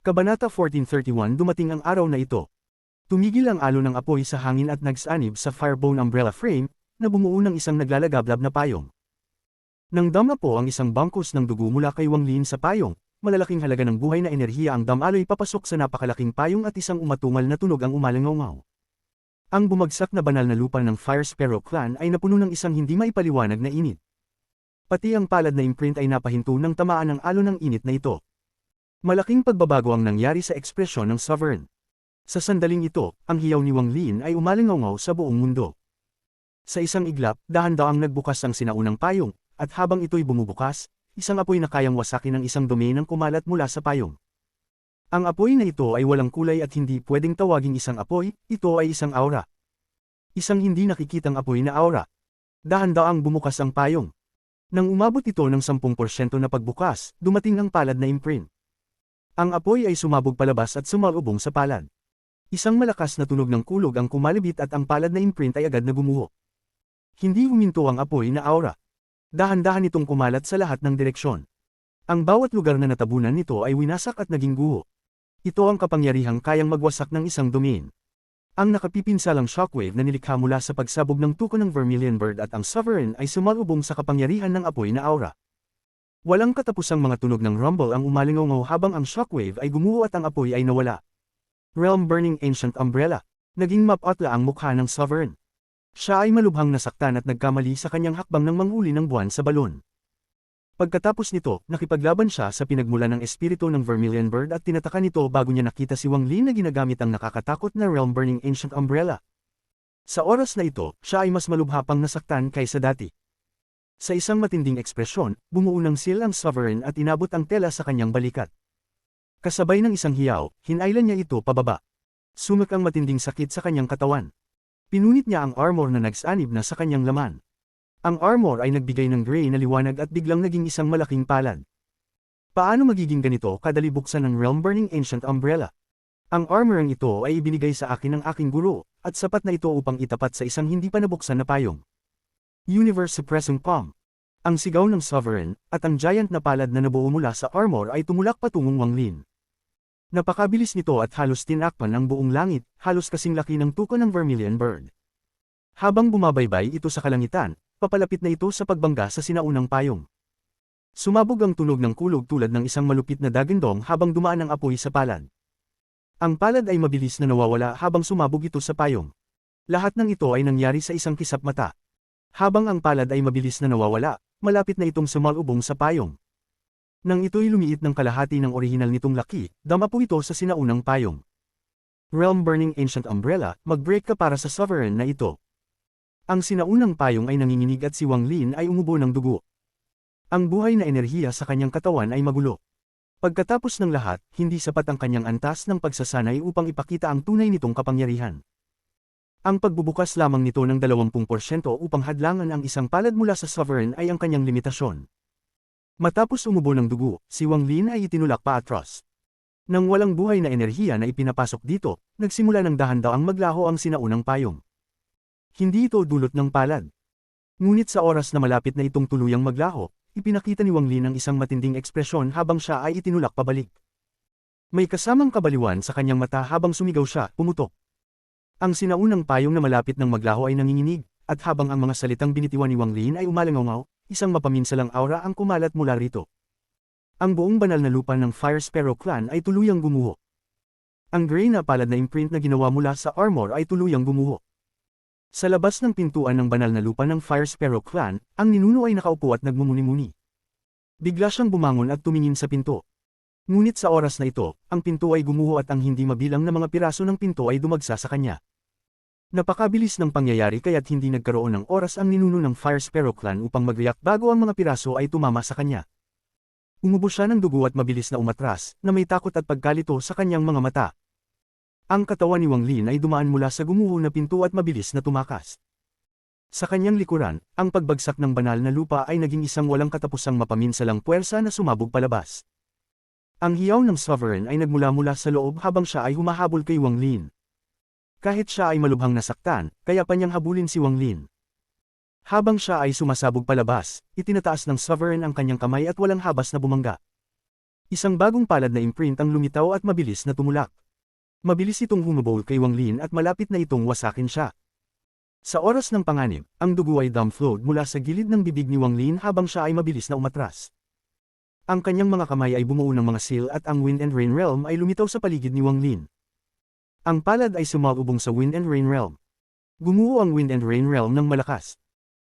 Kabanata 1431 Dumating ang araw na ito. Tumigil ang alon ng apoy sa hangin at nagsanib sa firebone umbrella frame, na bumuo ng isang naglalagablab na payong. Nang dama po ang isang bangkus ng dugo mula kay Wang Lin sa payong, malalaking halaga ng buhay na enerhiya ang damaloy papasok sa napakalaking payong at isang umatungal na tunog ang umalangaw. Ang bumagsak na banal na lupa ng Fire Sparrow Clan ay napuno ng isang hindi maipaliwanag na init. Pati ang palad na imprint ay napahinto ng tamaan ng alon ng init na ito. Malaking pagbabago ang nangyari sa ekspresyon ng Sovereign. Sa sandaling ito, ang hiyaw ni Wang Lin ay umalingaw sa buong mundo. Sa isang iglap, dahan-daang nagbukas ang sinaunang payong, at habang ito'y bumubukas, isang apoy na kayang wasakin ng isang domain ang kumalat mula sa payong. Ang apoy na ito ay walang kulay at hindi pwedeng tawaging isang apoy, ito ay isang aura. Isang hindi nakikitang apoy na aura. Dahan-daang bumukas ang payong. Nang umabot ito ng 10% na pagbukas, dumating ang palad na imprint. Ang apoy ay sumabog palabas at sumalubong sa palad. Isang malakas na tunog ng kulog ang kumalibit at ang palad na imprint ay agad na gumuho. Hindi huminto ang apoy na aura. Dahan-dahan itong kumalat sa lahat ng direksyon. Ang bawat lugar na natabunan nito ay winasak at naging guho. Ito ang kapangyarihang kayang magwasak ng isang domain. Ang nakapipinsalang shockwave na nilikha mula sa pagsabog ng tuko ng Vermilion Bird at ang Sovereign ay sumalubong sa kapangyarihan ng apoy na aura. Walang katapusang mga tunog ng rumble ang umalingaw habang ang shockwave ay gumuho at ang apoy ay nawala. Realm Burning Ancient Umbrella. Naging mapatla ang mukha ng Sovereign. Siya ay malubhang nasaktan at nagkamali sa kanyang hakbang ng manghuli ng buwan sa balon. Pagkatapos nito, nakipaglaban siya sa pinagmula ng espiritu ng Vermilion Bird at tinataka nito bago niya nakita si Wang Lin na ginagamit ang nakakatakot na Realm Burning Ancient Umbrella. Sa oras na ito, siya ay mas malubha pang nasaktan kaysa dati. Sa isang matinding ekspresyon, bumuo ng seal ang Sovereign at inabot ang tela sa kanyang balikat. Kasabay ng isang hiyaw, hinailan niya ito pababa. Sumak ang matinding sakit sa kanyang katawan. Pinunit niya ang armor na nagsanib na sa kanyang laman. Ang armor ay nagbigay ng gray na liwanag at biglang naging isang malaking palad. Paano magiging ganito kadali buksan ng Realm Burning Ancient Umbrella? Ang armorang ito ay ibinigay sa akin ng aking guro, at sapat na ito upang itapat sa isang hindi pa nabuksan na payong. Universe Suppressing Palm. Ang sigaw ng Sovereign, at ang giant na palad na nabuo mula sa armor ay tumulak patungong Wang Lin. Napakabilis nito at halos tinakpan ang buong langit, halos kasing laki ng tuko ng Vermilion Bird. Habang bumabaybay ito sa kalangitan, papalapit na ito sa pagbangga sa sinaunang payong. Sumabog ang tunog ng kulog tulad ng isang malupit na dagandong habang dumaan ang apoy sa palad. Ang palad ay mabilis na nawawala habang sumabog ito sa payong. Lahat ng ito ay nangyari sa isang kisap mata. Habang ang palad ay mabilis na nawawala, malapit na itong sumalubong sa payong. Nang ito'y lumiit ng kalahati ng orihinal nitong laki, dama po ito sa sinaunang payong. Realm Burning Ancient Umbrella, mag-break ka para sa Sovereign na ito. Ang sinaunang payong ay nanginginig at si Wang Lin ay umubo ng dugo. Ang buhay na enerhiya sa kanyang katawan ay magulo. Pagkatapos ng lahat, hindi sapat ang kanyang antas ng pagsasanay upang ipakita ang tunay nitong kapangyarihan. Ang pagbubukas lamang nito ng 20% upang hadlangan ang isang palad mula sa Sovereign ay ang kanyang limitasyon. Matapos umubo ng dugo, si Wang Lin ay itinulak paatras. Nang walang buhay na enerhiya na ipinapasok dito, nagsimula ng dahan-daang maglaho ang sinaunang payong. Hindi ito dulot ng palad. Ngunit sa oras na malapit na itong tuluyang maglaho, ipinakita ni Wang Lin ang isang matinding ekspresyon habang siya ay itinulak pabalik. May kasamang kabaliwan sa kanyang mata habang sumigaw siya, pumutok. Ang sinaunang payong na malapit ng maglaho ay nanginginig, at habang ang mga salitang binitiwan ni Wang Lin ay umalangaw, isang mapaminsalang aura ang kumalat mula rito. Ang buong banal na lupa ng Fire Sparrow Clan ay tuluyang gumuho. Ang gray na palad na imprint na ginawa mula sa armor ay tuluyang gumuho. Sa labas ng pintuan ng banal na lupa ng Fire Sparrow Clan, ang ninuno ay nakaupo at nagmumuni-muni. Bigla siyang bumangon at tumingin sa pinto. Ngunit sa oras na ito, ang pinto ay gumuho at ang hindi mabilang na mga piraso ng pinto ay dumagsa sa kanya. Napakabilis ng pangyayari kaya't hindi nagkaroon ng oras ang ninuno ng Fire Sparrow Clan upang mag-react bago ang mga piraso ay tumama sa kanya. Umubo siya ng dugo at mabilis na umatras, na may takot at pagkalito sa kanyang mga mata. Ang katawan ni Wang Lin ay dumaan mula sa gumuho na pinto at mabilis na tumakas. Sa kanyang likuran, ang pagbagsak ng banal na lupa ay naging isang walang katapusang mapaminsalang puwersa na sumabog palabas. Ang hiyaw ng Sovereign ay nagmula-mula sa loob habang siya ay humahabol kay Wang Lin. Kahit siya ay malubhang nasaktan, kaya pa niyang habulin si Wang Lin. Habang siya ay sumasabog palabas, itinataas ng Sovereign ang kanyang kamay at walang habas na bumangga. Isang bagong palad na imprint ang lumitaw at mabilis na tumulak. Mabilis itong humabol kay Wang Lin at malapit na itong wasakin siya. Sa oras ng panganib, ang dugo ay dump-flowed mula sa gilid ng bibig ni Wang Lin habang siya ay mabilis na umatras. Ang kanyang mga kamay ay bumuo ng mga seal at ang Wind and Rain Realm ay lumitaw sa paligid ni Wang Lin. Ang palad ay sumalubong sa Wind and Rain Realm. Gumuho ang Wind and Rain Realm ng malakas.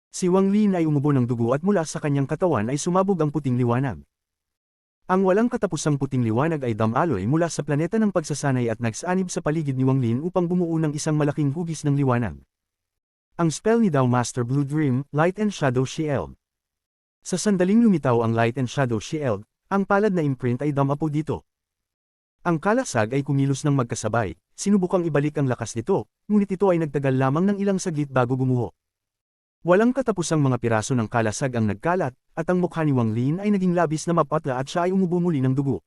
Si Wang Lin ay umubo ng dugo at mula sa kanyang katawan ay sumabog ang puting liwanag. Ang walang katapusang puting liwanag ay damaloy mula sa planeta ng pagsasanay at nagsanib sa paligid ni Wang Lin upang bumuo ng isang malaking hugis ng liwanag. Ang spell ni Dao Master Blue Dream, Light and Shadow Shield. Sa sandaling lumitaw ang Light and Shadow Shield, ang palad na imprint ay damapo dito. Ang kalasag ay kumilos ng magkasabay, sinubukang ibalik ang lakas nito, ngunit ito ay nagtagal lamang ng ilang saglit bago gumuho. Walang katapusang mga piraso ng kalasag ang nagkalat, at ang mukha ni Wang Lin ay naging labis na mapatla at siya ay umubo muli ng dugo.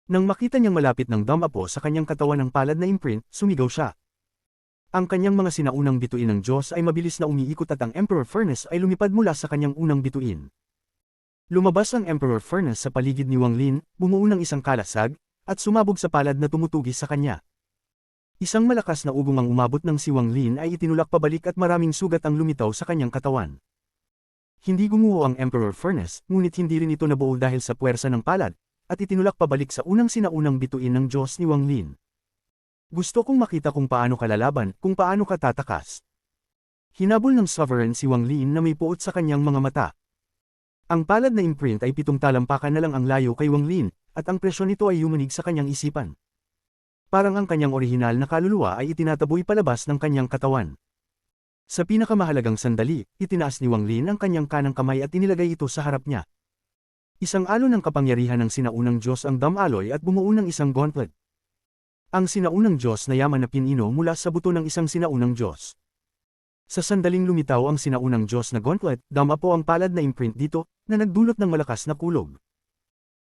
Nang makita niyang malapit ng damapo sa kanyang katawan ng palad na imprint, sumigaw siya. Ang kanyang mga sinaunang bituin ng Diyos ay mabilis na umiikot at ang Emperor Furnace ay lumipad mula sa kanyang unang bituin. Lumabas ang Emperor Furnace sa paligid ni Wang Lin, bumuo ng isang kalasag, at sumabog sa palad na tumutugis sa kanya. Isang malakas na ugong ang umabot ng si Wang Lin ay itinulak pabalik at maraming sugat ang lumitaw sa kanyang katawan. Hindi gumuho ang Emperor Furnace, ngunit hindi rin ito nabuo dahil sa puwersa ng palad, at itinulak pabalik sa unang sinaunang bituin ng Diyos ni Wang Lin. Gusto kong makita kung paano ka lalaban, kung paano ka tatakas. Hinabol ng Sovereign si Wang Lin na may puot sa kanyang mga mata. Ang palad na imprint ay 7 talampakan na lang ang layo kay Wang Lin, at ang presyon nito ay yumanig sa kanyang isipan. Parang ang kanyang orihinal na kaluluwa ay itinataboy palabas ng kanyang katawan. Sa pinakamahalagang sandali, itinaas ni Wang Lin ang kanyang kanang kamay at inilagay ito sa harap niya. Isang alon ng kapangyarihan ng sinaunang Diyos ang damaloy at bumuo ng isang gauntlet. Ang sinaunang Diyos na yaman na pinino mula sa buto ng isang sinaunang Diyos. Sa sandaling lumitaw ang sinaunang Diyos na gauntlet, damapo ang palad na imprint dito, na nagdulot ng malakas na kulog.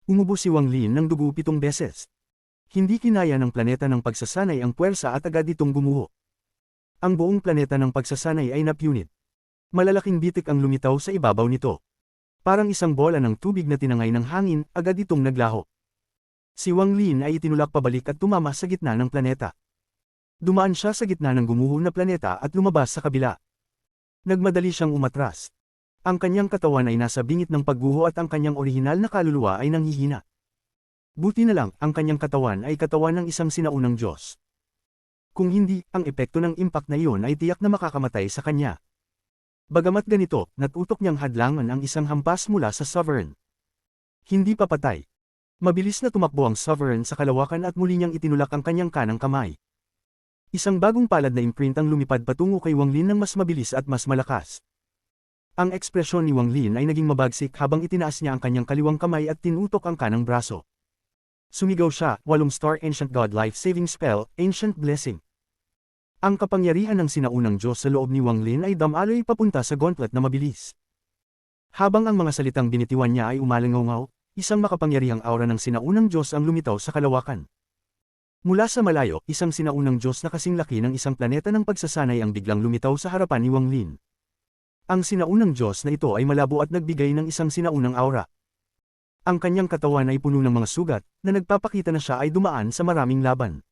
Umubo si Wang Lin ng dugo 7 beses. Hindi kinaya ng planeta ng pagsasanay ang puwersa at agad itong gumuho. Ang buong planeta ng pagsasanay ay napunit. Malalaking bitik ang lumitaw sa ibabaw nito. Parang isang bola ng tubig na tinangay ng hangin, agad itong naglaho. Si Wang Lin ay itinulak pabalik at tumama sa gitna ng planeta. Dumaan siya sa gitna ng gumuho na planeta at lumabas sa kabila. Nagmadali siyang umatras. Ang kanyang katawan ay nasa bingit ng pagguho at ang kanyang orihinal na kaluluwa ay nanghihina. Buti na lang, ang kanyang katawan ay katawan ng isang sinaunang Diyos. Kung hindi, ang epekto ng impact na iyon ay tiyak na makakamatay sa kanya. Bagamat ganito, natutok niyang hadlangan ang isang hampas mula sa Sovereign. Hindi pa patay. Mabilis na tumakbo ang Sovereign sa kalawakan at muli niyang itinulak ang kanyang kanang kamay. Isang bagong palad na imprint ang lumipad patungo kay Wang Lin ng mas mabilis at mas malakas. Ang ekspresyon ni Wang Lin ay naging mabagsik habang itinaas niya ang kanyang kaliwang kamay at tinutok ang kanang braso. Sumigaw siya, 8-star Ancient God Life-Saving Spell, Ancient Blessing. Ang kapangyarihan ng sinaunang Diyos sa loob ni Wang Lin ay damaloy papunta sa gauntlet na mabilis. Habang ang mga salitang binitiwan niya ay umalingaw, isang makapangyarihang aura ng sinaunang Diyos ang lumitaw sa kalawakan. Mula sa malayo, isang sinaunang Diyos na kasing laki ng isang planeta ng pagsasanay ang biglang lumitaw sa harapan ni Wang Lin. Ang sinaunang Diyos na ito ay malabo at nagbigay ng isang sinaunang aura. Ang kanyang katawan ay puno ng mga sugat, na nagpapakita na siya ay dumaan sa maraming laban.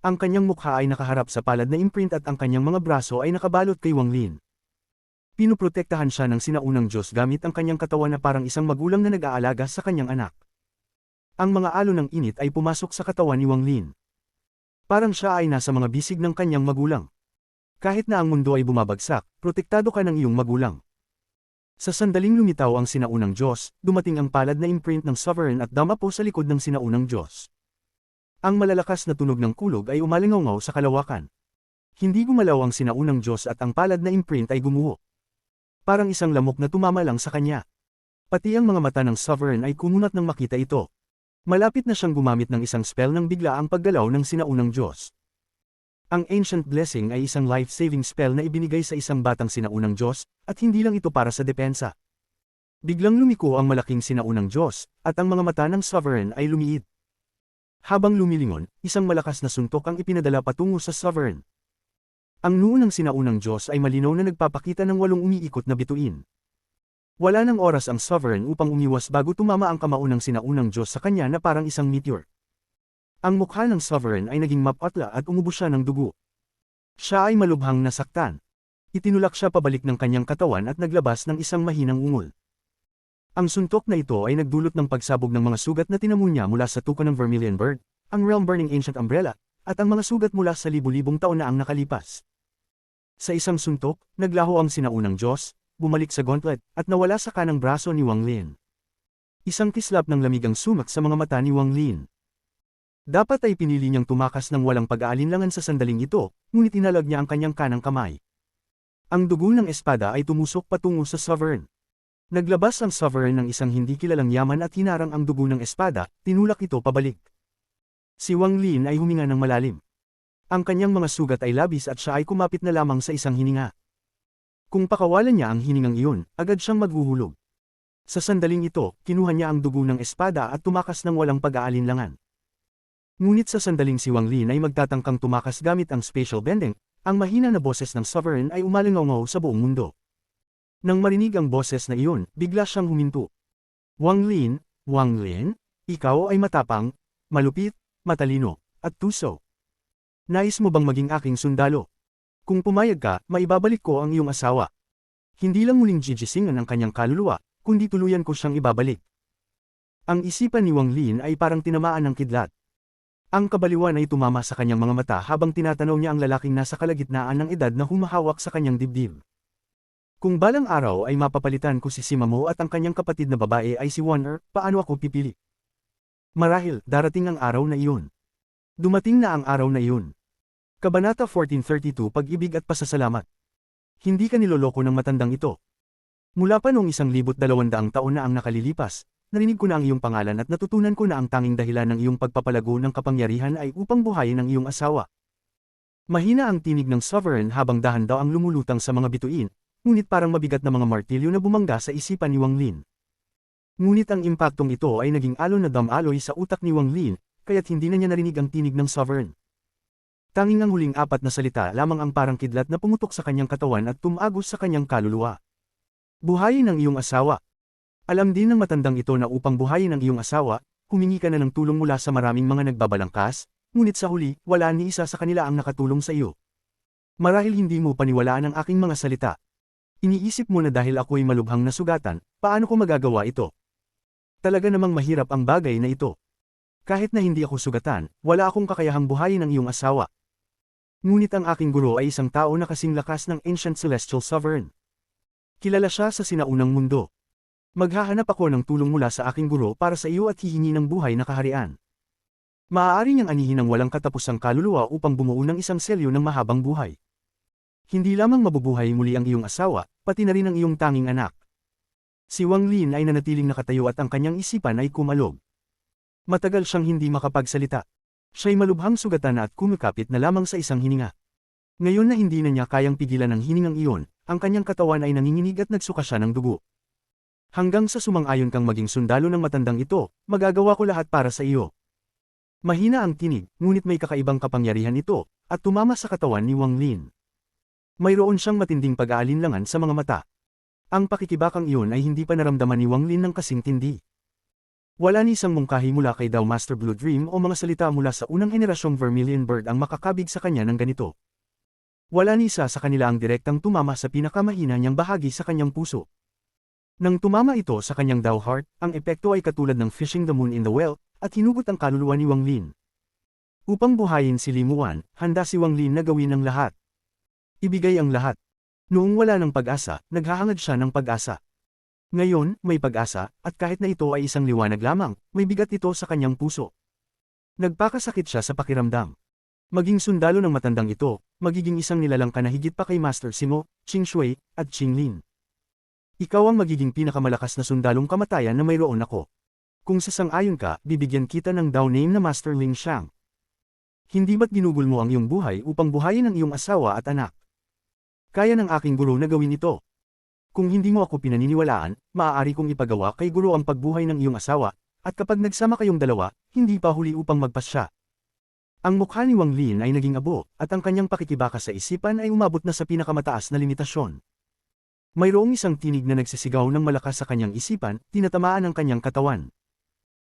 Ang kanyang mukha ay nakaharap sa palad na imprint at ang kanyang mga braso ay nakabalot kay Wang Lin. Pinuprotektahan siya ng sinaunang Diyos gamit ang kanyang katawan na parang isang magulang na nag-aalaga sa kanyang anak. Ang mga alon ng init ay pumasok sa katawan ni Wang Lin. Parang siya ay nasa mga bisig ng kanyang magulang. Kahit na ang mundo ay bumabagsak, protektado ka ng iyong magulang. Sa sandaling lumitaw ang sinaunang Diyos, dumating ang palad na imprint ng Sovereign at damapo sa likod ng sinaunang Diyos. Ang malalakas na tunog ng kulog ay umalingaw sa kalawakan. Hindi gumalaw ang sinaunang Diyos at ang palad na imprint ay gumuho. Parang isang lamok na tumama lang sa kanya. Pati ang mga mata ng Sovereign ay kumunat nang makita ito. Malapit na siyang gumamit ng isang spell nang bigla ang paggalaw ng sinaunang Diyos. Ang Ancient Blessing ay isang life-saving spell na ibinigay sa isang batang sinaunang Diyos, at hindi lang ito para sa depensa. Biglang lumiko ang malaking sinaunang Diyos, at ang mga mata ng Sovereign ay lumiit. Habang lumilingon, isang malakas na suntok ang ipinadala patungo sa Sovereign. Ang noo ng sinaunang Diyos ay malinaw na nagpapakita ng 8 umiikot na bituin. Wala ng oras ang Sovereign upang umiwas bago tumama ang kamao ng sinaunang Diyos sa kanya na parang isang meteor. Ang mukha ng Sovereign ay naging mapatla at umubos siya ng dugo. Siya ay malubhang nasaktan. Itinulak siya pabalik ng kanyang katawan at naglabas ng isang mahinang ungol. Ang suntok na ito ay nagdulot ng pagsabog ng mga sugat na tinamo niya mula sa tuka ng Vermilion Bird, ang realm-burning ancient umbrella, at ang mga sugat mula sa libu-libong taon na ang nakalipas. Sa isang suntok, naglaho ang sinaunang Diyos, bumalik sa gauntlet, at nawala sa kanang braso ni Wang Lin. Isang kislap ng lamig ang sumak sa mga mata ni Wang Lin. Dapat ay pinili niyang tumakas ng walang pag-aalinlangan sa sandaling ito, ngunit inalag niya ang kanyang kanang kamay. Ang dugo ng espada ay tumusok patungo sa Sovereign. Naglabas ang Sovereign ng isang hindi kilalang yaman at hinarang ang dugo ng espada, tinulak ito pabalik. Si Wang Lin ay huminga ng malalim. Ang kanyang mga sugat ay labis at siya ay kumapit na lamang sa isang hininga. Kung pakawalan niya ang hiningang iyon, agad siyang maghuhulog. Sa sandaling ito, kinuha niya ang dugo ng espada at tumakas ng walang pag-aalinlangan. Ngunit sa sandaling si Wang Lin ay magtatangkang tumakas gamit ang spatial bending, ang mahina na boses ng Sovereign ay umalingaw sa buong mundo. Nang marinig ang boses na iyon, bigla siyang huminto. Wang Lin, ikaw ay matapang, malupit, matalino, at tuso. Nais mo bang maging aking sundalo? Kung pumayag ka, maibabalik ko ang iyong asawa. Hindi lang muling gigisingan ang kanyang kaluluwa, kundi tuluyan ko siyang ibabalik. Ang isipan ni Wang Lin ay parang tinamaan ng kidlat. Ang kabaliwan ay tumama sa kanyang mga mata habang tinatanaw niya ang lalaking nasa kalagitnaan ng edad na humahawak sa kanyang dibdib. Kung balang araw ay mapapalitan ko si Sima Mo at ang kanyang kapatid na babae ay si Wan paano ako pipili? Marahil, darating ang araw na iyon. Dumating na ang araw na iyon. Kabanata 1432 Pag-ibig at pasasalamat. Hindi ka niloloko ng matandang ito. Mula pa noong 1,200 taon na ang nakalilipas, narinig ko na ang iyong pangalan at natutunan ko na ang tanging dahilan ng iyong pagpapalago ng kapangyarihan ay upang buhayin ang iyong asawa. Mahina ang tinig ng Sovereign habang dahan-daw ang lumulutang sa mga bituin, ngunit parang mabigat na mga martilyo na bumangga sa isipan ni Wang Lin. Ngunit ang impaktong ito ay naging alon na damaloy sa utak ni Wang Lin, kaya't hindi na niya narinig ang tinig ng Sovereign. Tanging ang huling apat na salita lamang ang parang kidlat na pumutok sa kanyang katawan at tumagos sa kanyang kaluluwa. Buhayin ang iyong asawa. Alam din ng matandang ito na upang buhayin ang iyong asawa, humingi ka na ng tulong mula sa maraming mga nagbabalangkas, ngunit sa huli, wala ni isa sa kanila ang nakatulong sa iyo. Marahil hindi mo paniwalaan ang aking mga salita. Iniisip mo na dahil ako'y malubhang nasugatan, paano ko magagawa ito? Talaga namang mahirap ang bagay na ito. Kahit na hindi ako sugatan, wala akong kakayahang buhayin ang iyong asawa. Ngunit ang aking guro ay isang tao na kasing lakas ng Ancient Celestial Sovereign. Kilala siya sa sinaunang mundo. Maghahanap ako ng tulong mula sa aking guro para sa iyo at hihingi ng buhay na kaharian. Maaari niyang anihin ang walang katapusang kaluluwa upang bumuo ng isang selyo ng mahabang buhay. Hindi lamang mabubuhay muli ang iyong asawa, pati na rin ang iyong tanging anak. Si Wang Lin ay nanatiling nakatayo at ang kanyang isipan ay kumalog. Matagal siyang hindi makapagsalita. Siya'y malubhang sugatan at kumikapit na lamang sa isang hininga. Ngayon na hindi na niya kayang pigilan ang hiningang iyon, ang kanyang katawan ay nanginginig at nagsuka siya ng dugo. Hanggang sa sumang-ayon kang maging sundalo ng matandang ito, magagawa ko lahat para sa iyo. Mahina ang tinig, ngunit may kakaibang kapangyarihan ito, at tumama sa katawan ni Wang Lin. Mayroon siyang matinding pag-aalinlangan sa mga mata. Ang pakikibakang iyon ay hindi pa naramdaman ni Wang Lin ng kasing tindi. Wala ni isang mungkahi mula kay Dao Master Blue Dream o mga salita mula sa unang henerasyong Vermilion Bird ang makakabig sa kanya ng ganito. Wala ni isa sa kanila ang direktang tumama sa pinakamahina niyang bahagi sa kanyang puso. Nang tumama ito sa kanyang Dao Heart, ang epekto ay katulad ng fishing the moon in the well, at hinugot ang kaluluwa ni Wang Lin. Upang buhayin si Limuan, handa si Wang Lin na gawin ang lahat. Ibigay ang lahat. Noong wala ng pag-asa, naghahangad siya ng pag-asa. Ngayon, may pag-asa, at kahit na ito ay isang liwanag lamang, may bigat ito sa kanyang puso. Nagpakasakit siya sa pakiramdam. Maging sundalo ng matandang ito, magiging isang nilalang ka na higit pa kay Master Simo, Qing Shui, at Qing Lin. Ikaw ang magiging pinakamalakas na sundalong kamatayan na mayroon ako. Kung sasang-ayon ka, bibigyan kita ng Dao name na Master Ling Xiang. Hindi ba't ginugol mo ang iyong buhay upang buhayin ang iyong asawa at anak? Kaya ng aking guro na gawin ito. Kung hindi mo ako pinaniniwalaan, maaari kong ipagawa kay guro ang pagbuhay ng iyong asawa, at kapag nagsama kayong dalawa, hindi pa huli upang magpasya. Ang mukha ni Wang Lin ay naging abo, at ang kanyang pakikibaka sa isipan ay umabot na sa pinakamataas na limitasyon. Mayroong isang tinig na nagsisigaw ng malakas sa kanyang isipan, tinatamaan ang kanyang katawan.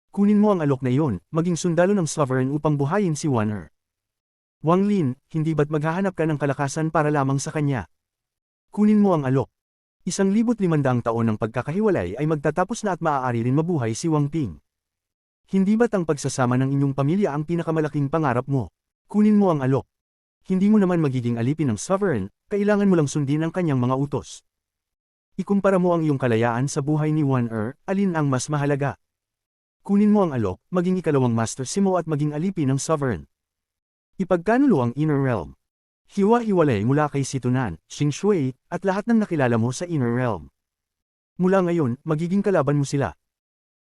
Kunin mo ang alok na iyon, maging sundalo ng Sovereign upang buhayin si Wan Er. Wang Lin, hindi ba't maghahanap ka ng kalakasan para lamang sa kanya? Kunin mo ang alok. 1,500 taon ng pagkakahiwalay ay magtatapos na at maaari rin mabuhay si Wang Ping. Hindi ba't ang pagsasama ng inyong pamilya ang pinakamalaking pangarap mo? Kunin mo ang alok. Hindi mo naman magiging alipin ng Sovereign, kailangan mo lang sundin ang kanyang mga utos. Ikumpara mo ang iyong kalayaan sa buhay ni Wan Er, alin ang mas mahalaga? Kunin mo ang alok, maging ikalawang Master Simo at maging alipin ng Sovereign. Ipagkanulo ang Inner Realm. Hiwa-hiwalay mula kay Situnan, Xing Shui, at lahat ng nakilala mo sa Inner Realm. Mula ngayon, magiging kalaban mo sila.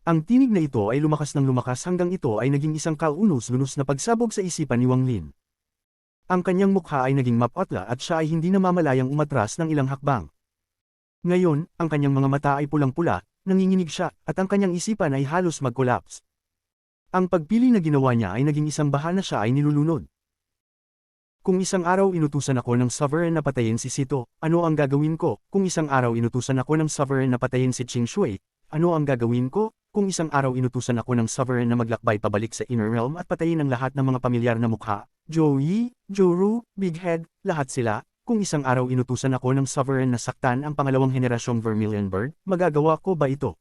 Ang tinig na ito ay lumakas ng lumakas hanggang ito ay naging isang kaunos-lunos na pagsabog sa isipan ni Wang Lin. Ang kanyang mukha ay naging mapatla at siya ay hindi namamalayang umatras ng ilang hakbang. Ngayon, ang kanyang mga mata ay pulang-pula, nanginginig siya, at ang kanyang isipan ay halos mag-collapse. Ang pagpili na ginawa niya ay naging isang baha na siya ay nilulunod. Kung isang araw inutusan ako ng Sovereign na patayin si Sito, ano ang gagawin ko? Kung isang araw inutusan ako ng Sovereign na patayin si Qing Shui, ano ang gagawin ko? Kung isang araw inutusan ako ng Sovereign na maglakbay pabalik sa Inner Realm at patayin ang lahat ng mga pamilyar na mukha, Zhou Yi, Zhou Ru, Big Head, lahat sila, kung isang araw inutusan ako ng Sovereign na saktan ang pangalawang henerasyong Vermilion Bird, magagawa ko ba ito?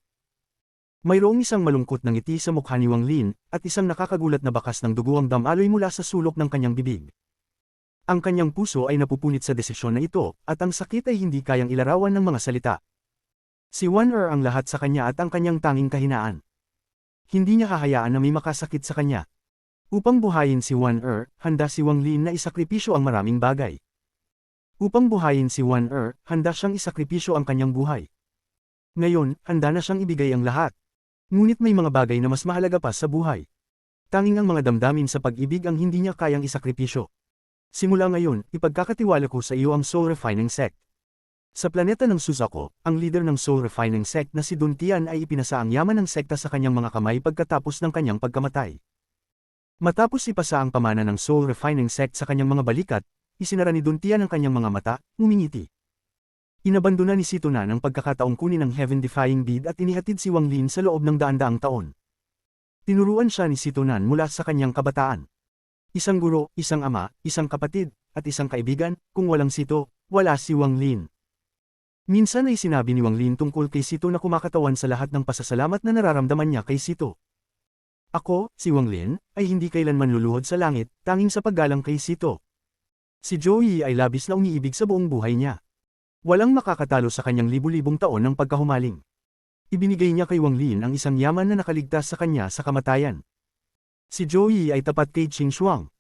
Mayroong isang malungkot na ngiti sa mukha ni Wang Lin, at isang nakakagulat na bakas ng dugo ang damaloy mula sa sulok ng kanyang bibig. Ang kanyang puso ay napupunit sa desisyon na ito, at ang sakit ay hindi kayang ilarawan ng mga salita. Si Wan Er ang lahat sa kanya at ang kanyang tanging kahinaan. Hindi niya hahayaan na may makasakit sa kanya. Upang buhayin si Wan Er, handa si Wang Lin na isakripisyo ang maraming bagay. Upang buhayin si Wan Er, handa siyang isakripisyo ang kanyang buhay. Ngayon, handa na siyang ibigay ang lahat. Ngunit may mga bagay na mas mahalaga pa sa buhay. Tanging ang mga damdamin sa pag-ibig ang hindi niya kayang isakripisyo. Simula ngayon, ipagkakatiwala ko sa iyo ang Soul Refining Sect. Sa planeta ng Suzaku, ang leader ng Soul Refining Sect na si Dun Tian ay ipinasa ang yaman ng sekta sa kanyang mga kamay pagkatapos ng kanyang pagkamatay. Matapos ipasa ang pamana ng Soul Refining Sect sa kanyang mga balikat, isinara ni Dun Tian ang kanyang mga mata, ngumingiti. Inabandona ni Situnan ang pagkakataong kunin ang Heaven-defying bead at inihatid si Wang Lin sa loob ng daan-daang taon. Tinuruan siya ni Situnan mula sa kanyang kabataan. Isang guro, isang ama, isang kapatid, at isang kaibigan, kung walang Sito, wala si Wang Lin. Minsan ay sinabi ni Wang Lin tungkol kay Sito na kumakatawan sa lahat ng pasasalamat na nararamdaman niya kay Sito. Ako, si Wang Lin, ay hindi kailanman luluhod sa langit, tanging sa paggalang kay Sito. Si Zhou Yi ay labis na umiibig sa buong buhay niya. Walang makakatalo sa kanyang libu-libong taon ng pagkahumaling. Ibinigay niya kay Wang Lin ang isang yaman na nakaligtas sa kanya sa kamatayan. Si Zhou Yi ay tapat kay Qing Shuang.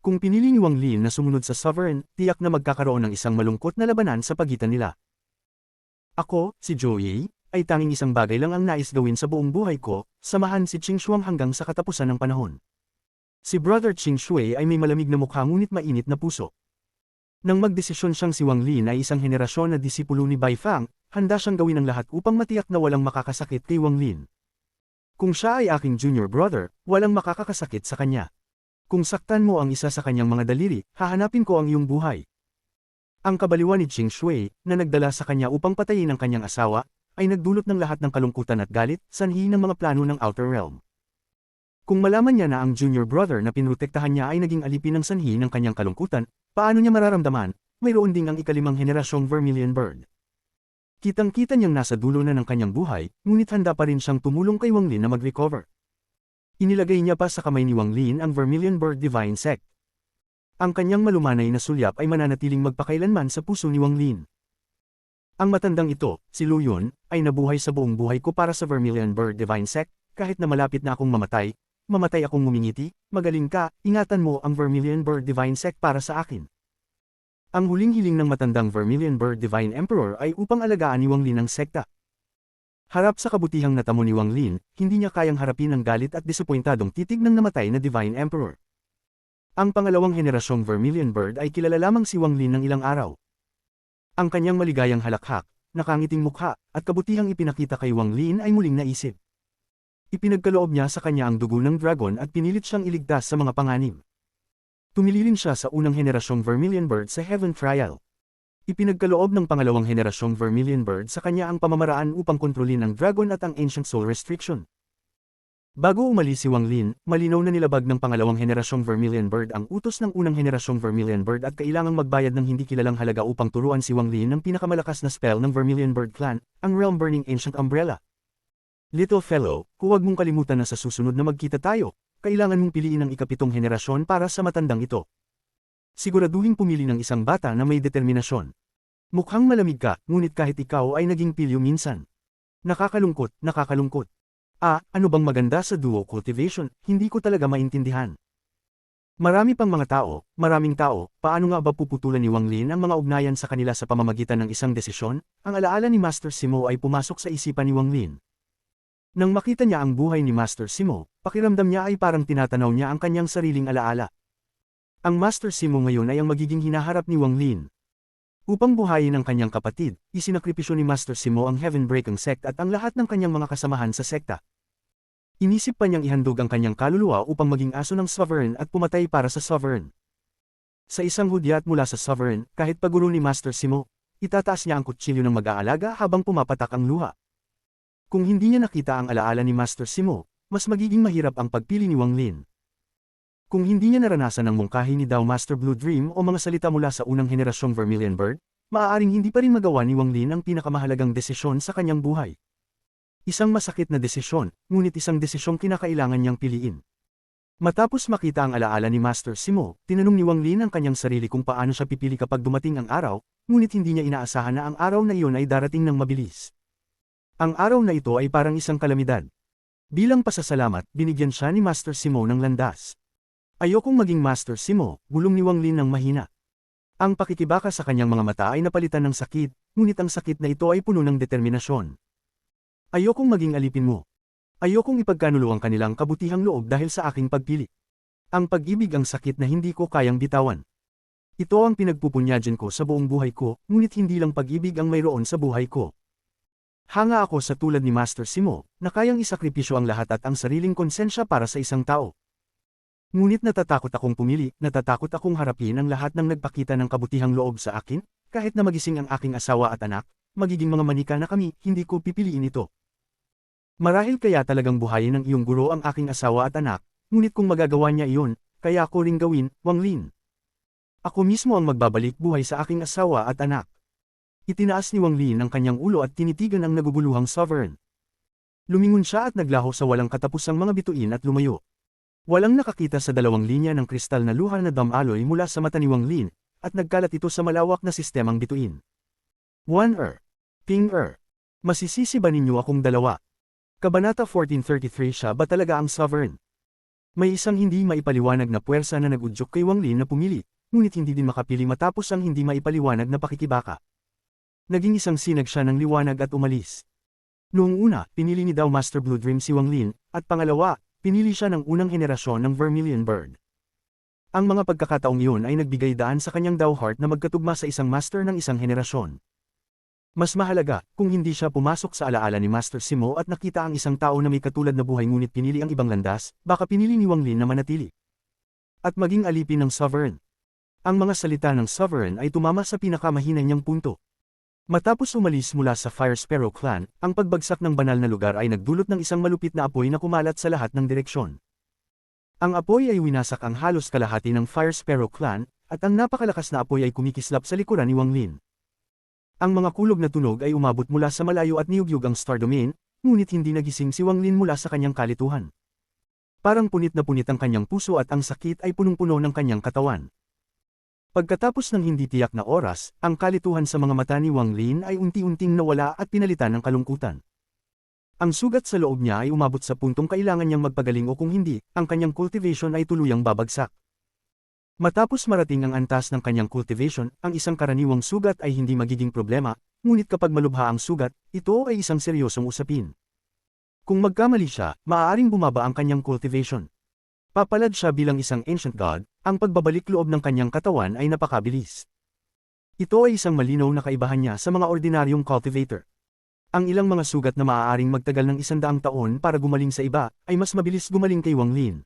Kung pinili ni Wang Lin na sumunod sa Sovereign, tiyak na magkakaroon ng isang malungkot na labanan sa pagitan nila. Ako, si Zhou Yi, ay tanging isang bagay lang ang nais gawin sa buong buhay ko, samahan si Qing Shuang hanggang sa katapusan ng panahon. Si Brother Qing Shui ay may malamig na mukha ngunit mainit na puso. Nang magdesisyon siyang si Wang Lin ay isang henerasyon na disipulo ni Bai Fang, handa siyang gawin ang lahat upang matiyak na walang makakasakit kay Wang Lin. Kung siya ay aking junior brother, walang makakasakit sa kanya. Kung saktan mo ang isa sa kanyang mga daliri, hahanapin ko ang iyong buhay. Ang kabaliwan ni Qing Shui, na nagdala sa kanya upang patayin ang kanyang asawa, ay nagdulot ng lahat ng kalungkutan at galit, sanhi ng mga plano ng Outer Realm. Kung malaman niya na ang junior brother na pinrotektahan niya ay naging alipin ng sanhi ng kanyang kalungkutan, paano niya mararamdaman? Mayroon ding ang ikalimang henerasyong Vermilion Bird. Kitang-kita niyang nasa dulo na ng kanyang buhay, ngunit handa pa rin siyang tumulong kay Wang Lin na mag-recover. Inilagay niya pa sa kamay ni Wang Lin ang Vermilion Bird Divine Sect. Ang kanyang malumanay na sulyap ay mananatiling magpakailanman sa puso ni Wang Lin. Ang matandang ito, si Lu Yun, ay nabuhay sa buong buhay ko para sa Vermilion Bird Divine Sect, kahit na malapit na akong mamatay akong ngumingiti, magaling ka, ingatan mo ang Vermilion Bird Divine Sect para sa akin. Ang huling hiling ng matandang Vermilion Bird Divine Emperor ay upang alagaan ni Wang Lin ang sekta. Harap sa kabutihang natamo ni Wang Lin, hindi niya kayang harapin ang galit at disappointadong titig ng namatay na Divine Emperor. Ang pangalawang henerasyong Vermilion Bird ay kilala lamang si Wang Lin ng ilang araw. Ang kanyang maligayang halakhak, nakangiting mukha, at kabutihang ipinakita kay Wang Lin ay muling naisip. Ipinagkaloob niya sa kanya ang dugo ng dragon at pinilit siyang iligtas sa mga panganib. Tumili rin siya sa unang henerasyong Vermilion Bird sa Heaven Trial. Ipinagkaloob ng pangalawang henerasyong Vermilion Bird sa kanya ang pamamaraan upang kontrolin ang Dragon at ang Ancient Soul Restriction. Bago umalis si Wang Lin, malinaw na nilabag ng pangalawang henerasyong Vermilion Bird ang utos ng unang henerasyong Vermilion Bird at kailangang magbayad ng hindi kilalang halaga upang turuan si Wang Lin ng pinakamalakas na spell ng Vermilion Bird Clan, ang Realm Burning Ancient Umbrella. Little fellow, huwag mong kalimutan na sa susunod na magkita tayo, kailangan mong piliin ang ikapitong henerasyon para sa matandang ito. Siguraduhin pumili ng isang bata na may determinasyon. Mukhang malamig ka, ngunit kahit ikaw ay naging pilyo minsan. Nakakalungkot, nakakalungkot. Ano bang maganda sa duo cultivation, hindi ko talaga maintindihan. Marami pang mga tao, maraming tao, paano nga ba puputulan ni Wang Lin ang mga ugnayan sa kanila sa pamamagitan ng isang desisyon? Ang alaala ni Master Simo ay pumasok sa isipan ni Wang Lin. Nang makita niya ang buhay ni Master Simo, pakiramdam niya ay parang tinatanaw niya ang kanyang sariling alaala. Ang Master Simo ngayon ay ang magiging hinaharap ni Wang Lin. Upang buhayin ang kanyang kapatid, isinakripisyo ni Master Simo ang Heaven Breaking Sect at ang lahat ng kanyang mga kasamahan sa sekta. Inisip pa niyang ihandog ang kanyang kaluluwa upang maging aso ng Sovereign at pumatay para sa Sovereign. Sa isang hudyat mula sa Sovereign, kahit paguro ni Master Simo, itataas niya ang kutsilyo ng mag-aalaga habang pumapatak ang luha. Kung hindi niya nakita ang alaala ni Master Simo, mas magiging mahirap ang pagpili ni Wang Lin. Kung hindi niya naranasan ang mungkahi ni Dao Master Blue Dream o mga salita mula sa unang henerasyong Vermilion Bird, maaaring hindi pa rin magawa ni Wang Lin ang pinakamahalagang desisyon sa kanyang buhay. Isang masakit na desisyon, ngunit isang desisyong kinakailangan niyang piliin. Matapos makita ang alaala ni Master Simo, tinanong ni Wang Lin ang kanyang sarili kung paano siya pipili kapag dumating ang araw, ngunit hindi niya inaasahan na ang araw na iyon ay darating ng mabilis. Ang araw na ito ay parang isang kalamidad. Bilang pasasalamat, binigyan siya ni Master Simo ng landas. Ayokong maging Master Simo, bulong ni Wang Lin ng mahina. Ang pakikibaka sa kanyang mga mata ay napalitan ng sakit, ngunit ang sakit na ito ay puno ng determinasyon. Ayokong maging alipin mo. Ayokong ipagkanulo ang kanilang kabutihang loob dahil sa aking pagpili. Ang pag-ibig ang sakit na hindi ko kayang bitawan. Ito ang pinagpupunyajan ko sa buong buhay ko, ngunit hindi lang pag-ibig ang mayroon sa buhay ko. Hanga ako sa tulad ni Master Simo, na kayang isakripisyo ang lahat at ang sariling konsensya para sa isang tao. Ngunit natatakot akong pumili, natatakot akong harapin ang lahat ng nagpakita ng kabutihang loob sa akin, kahit na magising ang aking asawa at anak, magiging mga manika na kami, hindi ko pipiliin ito. Marahil kaya talagang buhayin ng iyong guro ang aking asawa at anak, ngunit kung magagawa niya iyon, kaya ako ring gawin, Wang Lin. Ako mismo ang magbabalik buhay sa aking asawa at anak. Itinaas ni Wang Lin ang kanyang ulo at tinitigan ang naguguluhang Sovereign. Lumingon siya at naglaho sa walang katapusang mga bituin at lumayo. Walang nakakita sa dalawang linya ng kristal na luha na damaloy mula sa mata ni Wang Lin, at nagkalat ito sa malawak na sistemang bituin. 1 Ping Masisisi ba ninyo akong dalawa? Kabanata 1433 siya ba talaga ang Sovereign? May isang hindi maipaliwanag na puwersa na nag-udyok kay Wang Lin na pumili, ngunit hindi din makapili matapos ang hindi maipaliwanag na pakikibaka. Naging isang sinag siya ng liwanag at umalis. Noong una, pinili ni Dao Master Blue Dream si Wang Lin, at pangalawa, pinili siya ng unang henerasyon ng Vermilion Bird. Ang mga pagkakataong iyon ay nagbigay daan sa kanyang Dao Heart na magkatugma sa isang master ng isang henerasyon. Mas mahalaga, kung hindi siya pumasok sa alaala ni Master Simo at nakita ang isang tao na may katulad na buhay ngunit pinili ang ibang landas, baka pinili ni Wang Lin na manatili. At maging alipin ng Sovereign. Ang mga salita ng Sovereign ay tumama sa pinakamahina niyang punto. Matapos umalis mula sa Fire Sparrow Clan, ang pagbagsak ng banal na lugar ay nagdulot ng isang malupit na apoy na kumalat sa lahat ng direksyon. Ang apoy ay winasak ang halos kalahati ng Fire Sparrow Clan, at ang napakalakas na apoy ay kumikislap sa likuran ni Wang Lin. Ang mga kulog na tunog ay umabot mula sa malayo at niyugyug ang Star Domain, ngunit hindi nagising si Wang Lin mula sa kanyang kalituhan. Parang punit na punit ang kanyang puso at ang sakit ay punong-puno ng kanyang katawan. Pagkatapos ng hindi tiyak na oras, ang kalituhan sa mga mata ni Wang Lin ay unti-unting nawala at pinalitan ng kalungkutan. Ang sugat sa loob niya ay umabot sa puntong kailangan niyang magpagaling o kung hindi, ang kanyang cultivation ay tuluyang babagsak. Matapos marating ang antas ng kanyang cultivation, ang isang karaniwang sugat ay hindi magiging problema, ngunit kapag malubha ang sugat, ito ay isang seryosong usapin. Kung magkamali siya, maaaring bumaba ang kanyang cultivation. Papalad siya bilang isang ancient god, ang pagbabalik loob ng kanyang katawan ay napakabilis. Ito ay isang malinaw na kaibahan niya sa mga ordinaryong cultivator. Ang ilang mga sugat na maaaring magtagal ng 100 taon para gumaling sa iba, ay mas mabilis gumaling kay Wang Lin.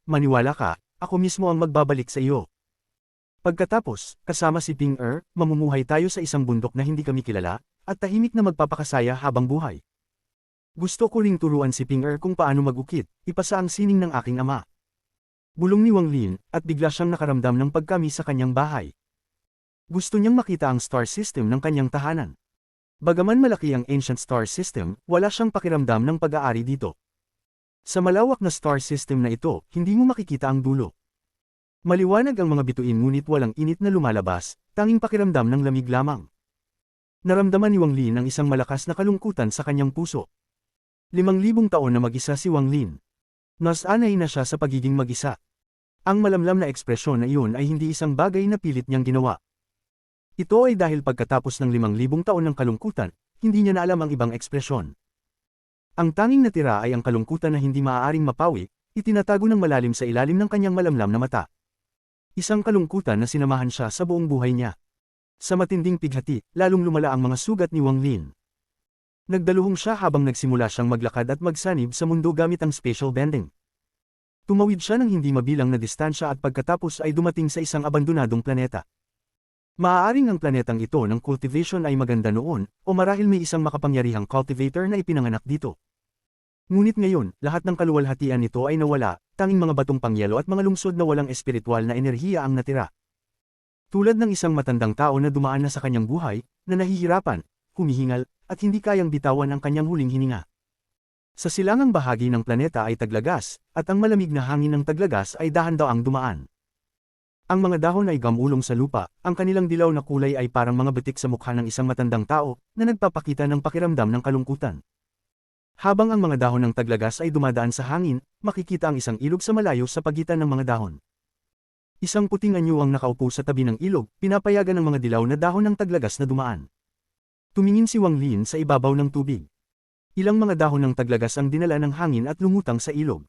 Maniwala ka, ako mismo ang magbabalik sa iyo. Pagkatapos, kasama si Ping Er, mamumuhay tayo sa isang bundok na hindi kami kilala, at tahimik na magpapakasaya habang buhay. Gusto ko ring turuan si Ping Er kung paano mag-ukit, ipasa ang sining ng aking ama. Bulong ni Wang Lin, at bigla siyang nakaramdam ng pagkami sa kanyang bahay. Gusto niyang makita ang star system ng kanyang tahanan. Bagaman malaki ang ancient star system, wala siyang pakiramdam ng pag-aari dito. Sa malawak na star system na ito, hindi mo makikita ang dulo. Maliwanag ang mga bituin ngunit walang init na lumalabas, tanging pakiramdam ng lamig lamang. Naramdaman ni Wang Lin ang isang malakas na kalungkutan sa kanyang puso. 5,000 taon na mag-isa si Wang Lin. Nasanay na siya sa pagiging mag-isa. Ang malamlam na ekspresyon na iyon ay hindi isang bagay na pilit niyang ginawa. Ito ay dahil pagkatapos ng 5,000 taon ng kalungkutan, hindi niya na alam ang ibang ekspresyon. Ang tanging natira ay ang kalungkutan na hindi maaaring mapawi, itinatago ng malalim sa ilalim ng kanyang malamlam na mata. Isang kalungkutan na sinamahan siya sa buong buhay niya. Sa matinding pighati, lalong lumala ang mga sugat ni Wang Lin. Nagdaluhong siya habang nagsimula siyang maglakad at magsanib sa mundo gamit ang spatial bending. Tumawid siya ng hindi mabilang na distansya at pagkatapos ay dumating sa isang abandonadong planeta. Maaaring ang planetang ito ng cultivation ay maganda noon, o marahil may isang makapangyarihang cultivator na ipinanganak dito. Ngunit ngayon, lahat ng kaluwalhatian nito ay nawala, tanging mga batong pangyelo at mga lungsod na walang espiritual na enerhiya ang natira. Tulad ng isang matandang tao na dumaan na sa kanyang buhay, na nahihirapan, humihingal, at hindi kayang bitawan ang kanyang huling hininga. Sa silangang bahagi ng planeta ay taglagas, at ang malamig na hangin ng taglagas ay dahan-daang dumaan. Ang mga dahon ay gamulong sa lupa, ang kanilang dilaw na kulay ay parang mga batik sa mukha ng isang matandang tao, na nagpapakita ng pakiramdam ng kalungkutan. Habang ang mga dahon ng taglagas ay dumadaan sa hangin, makikita ang isang ilog sa malayo sa pagitan ng mga dahon. Isang puting anyo ang nakaupo sa tabi ng ilog, pinapayagan ng mga dilaw na dahon ng taglagas na dumaan. Tumingin si Wang Lin sa ibabaw ng tubig. Ilang mga dahon ng taglagas ang dinala ng hangin at lumutang sa ilog.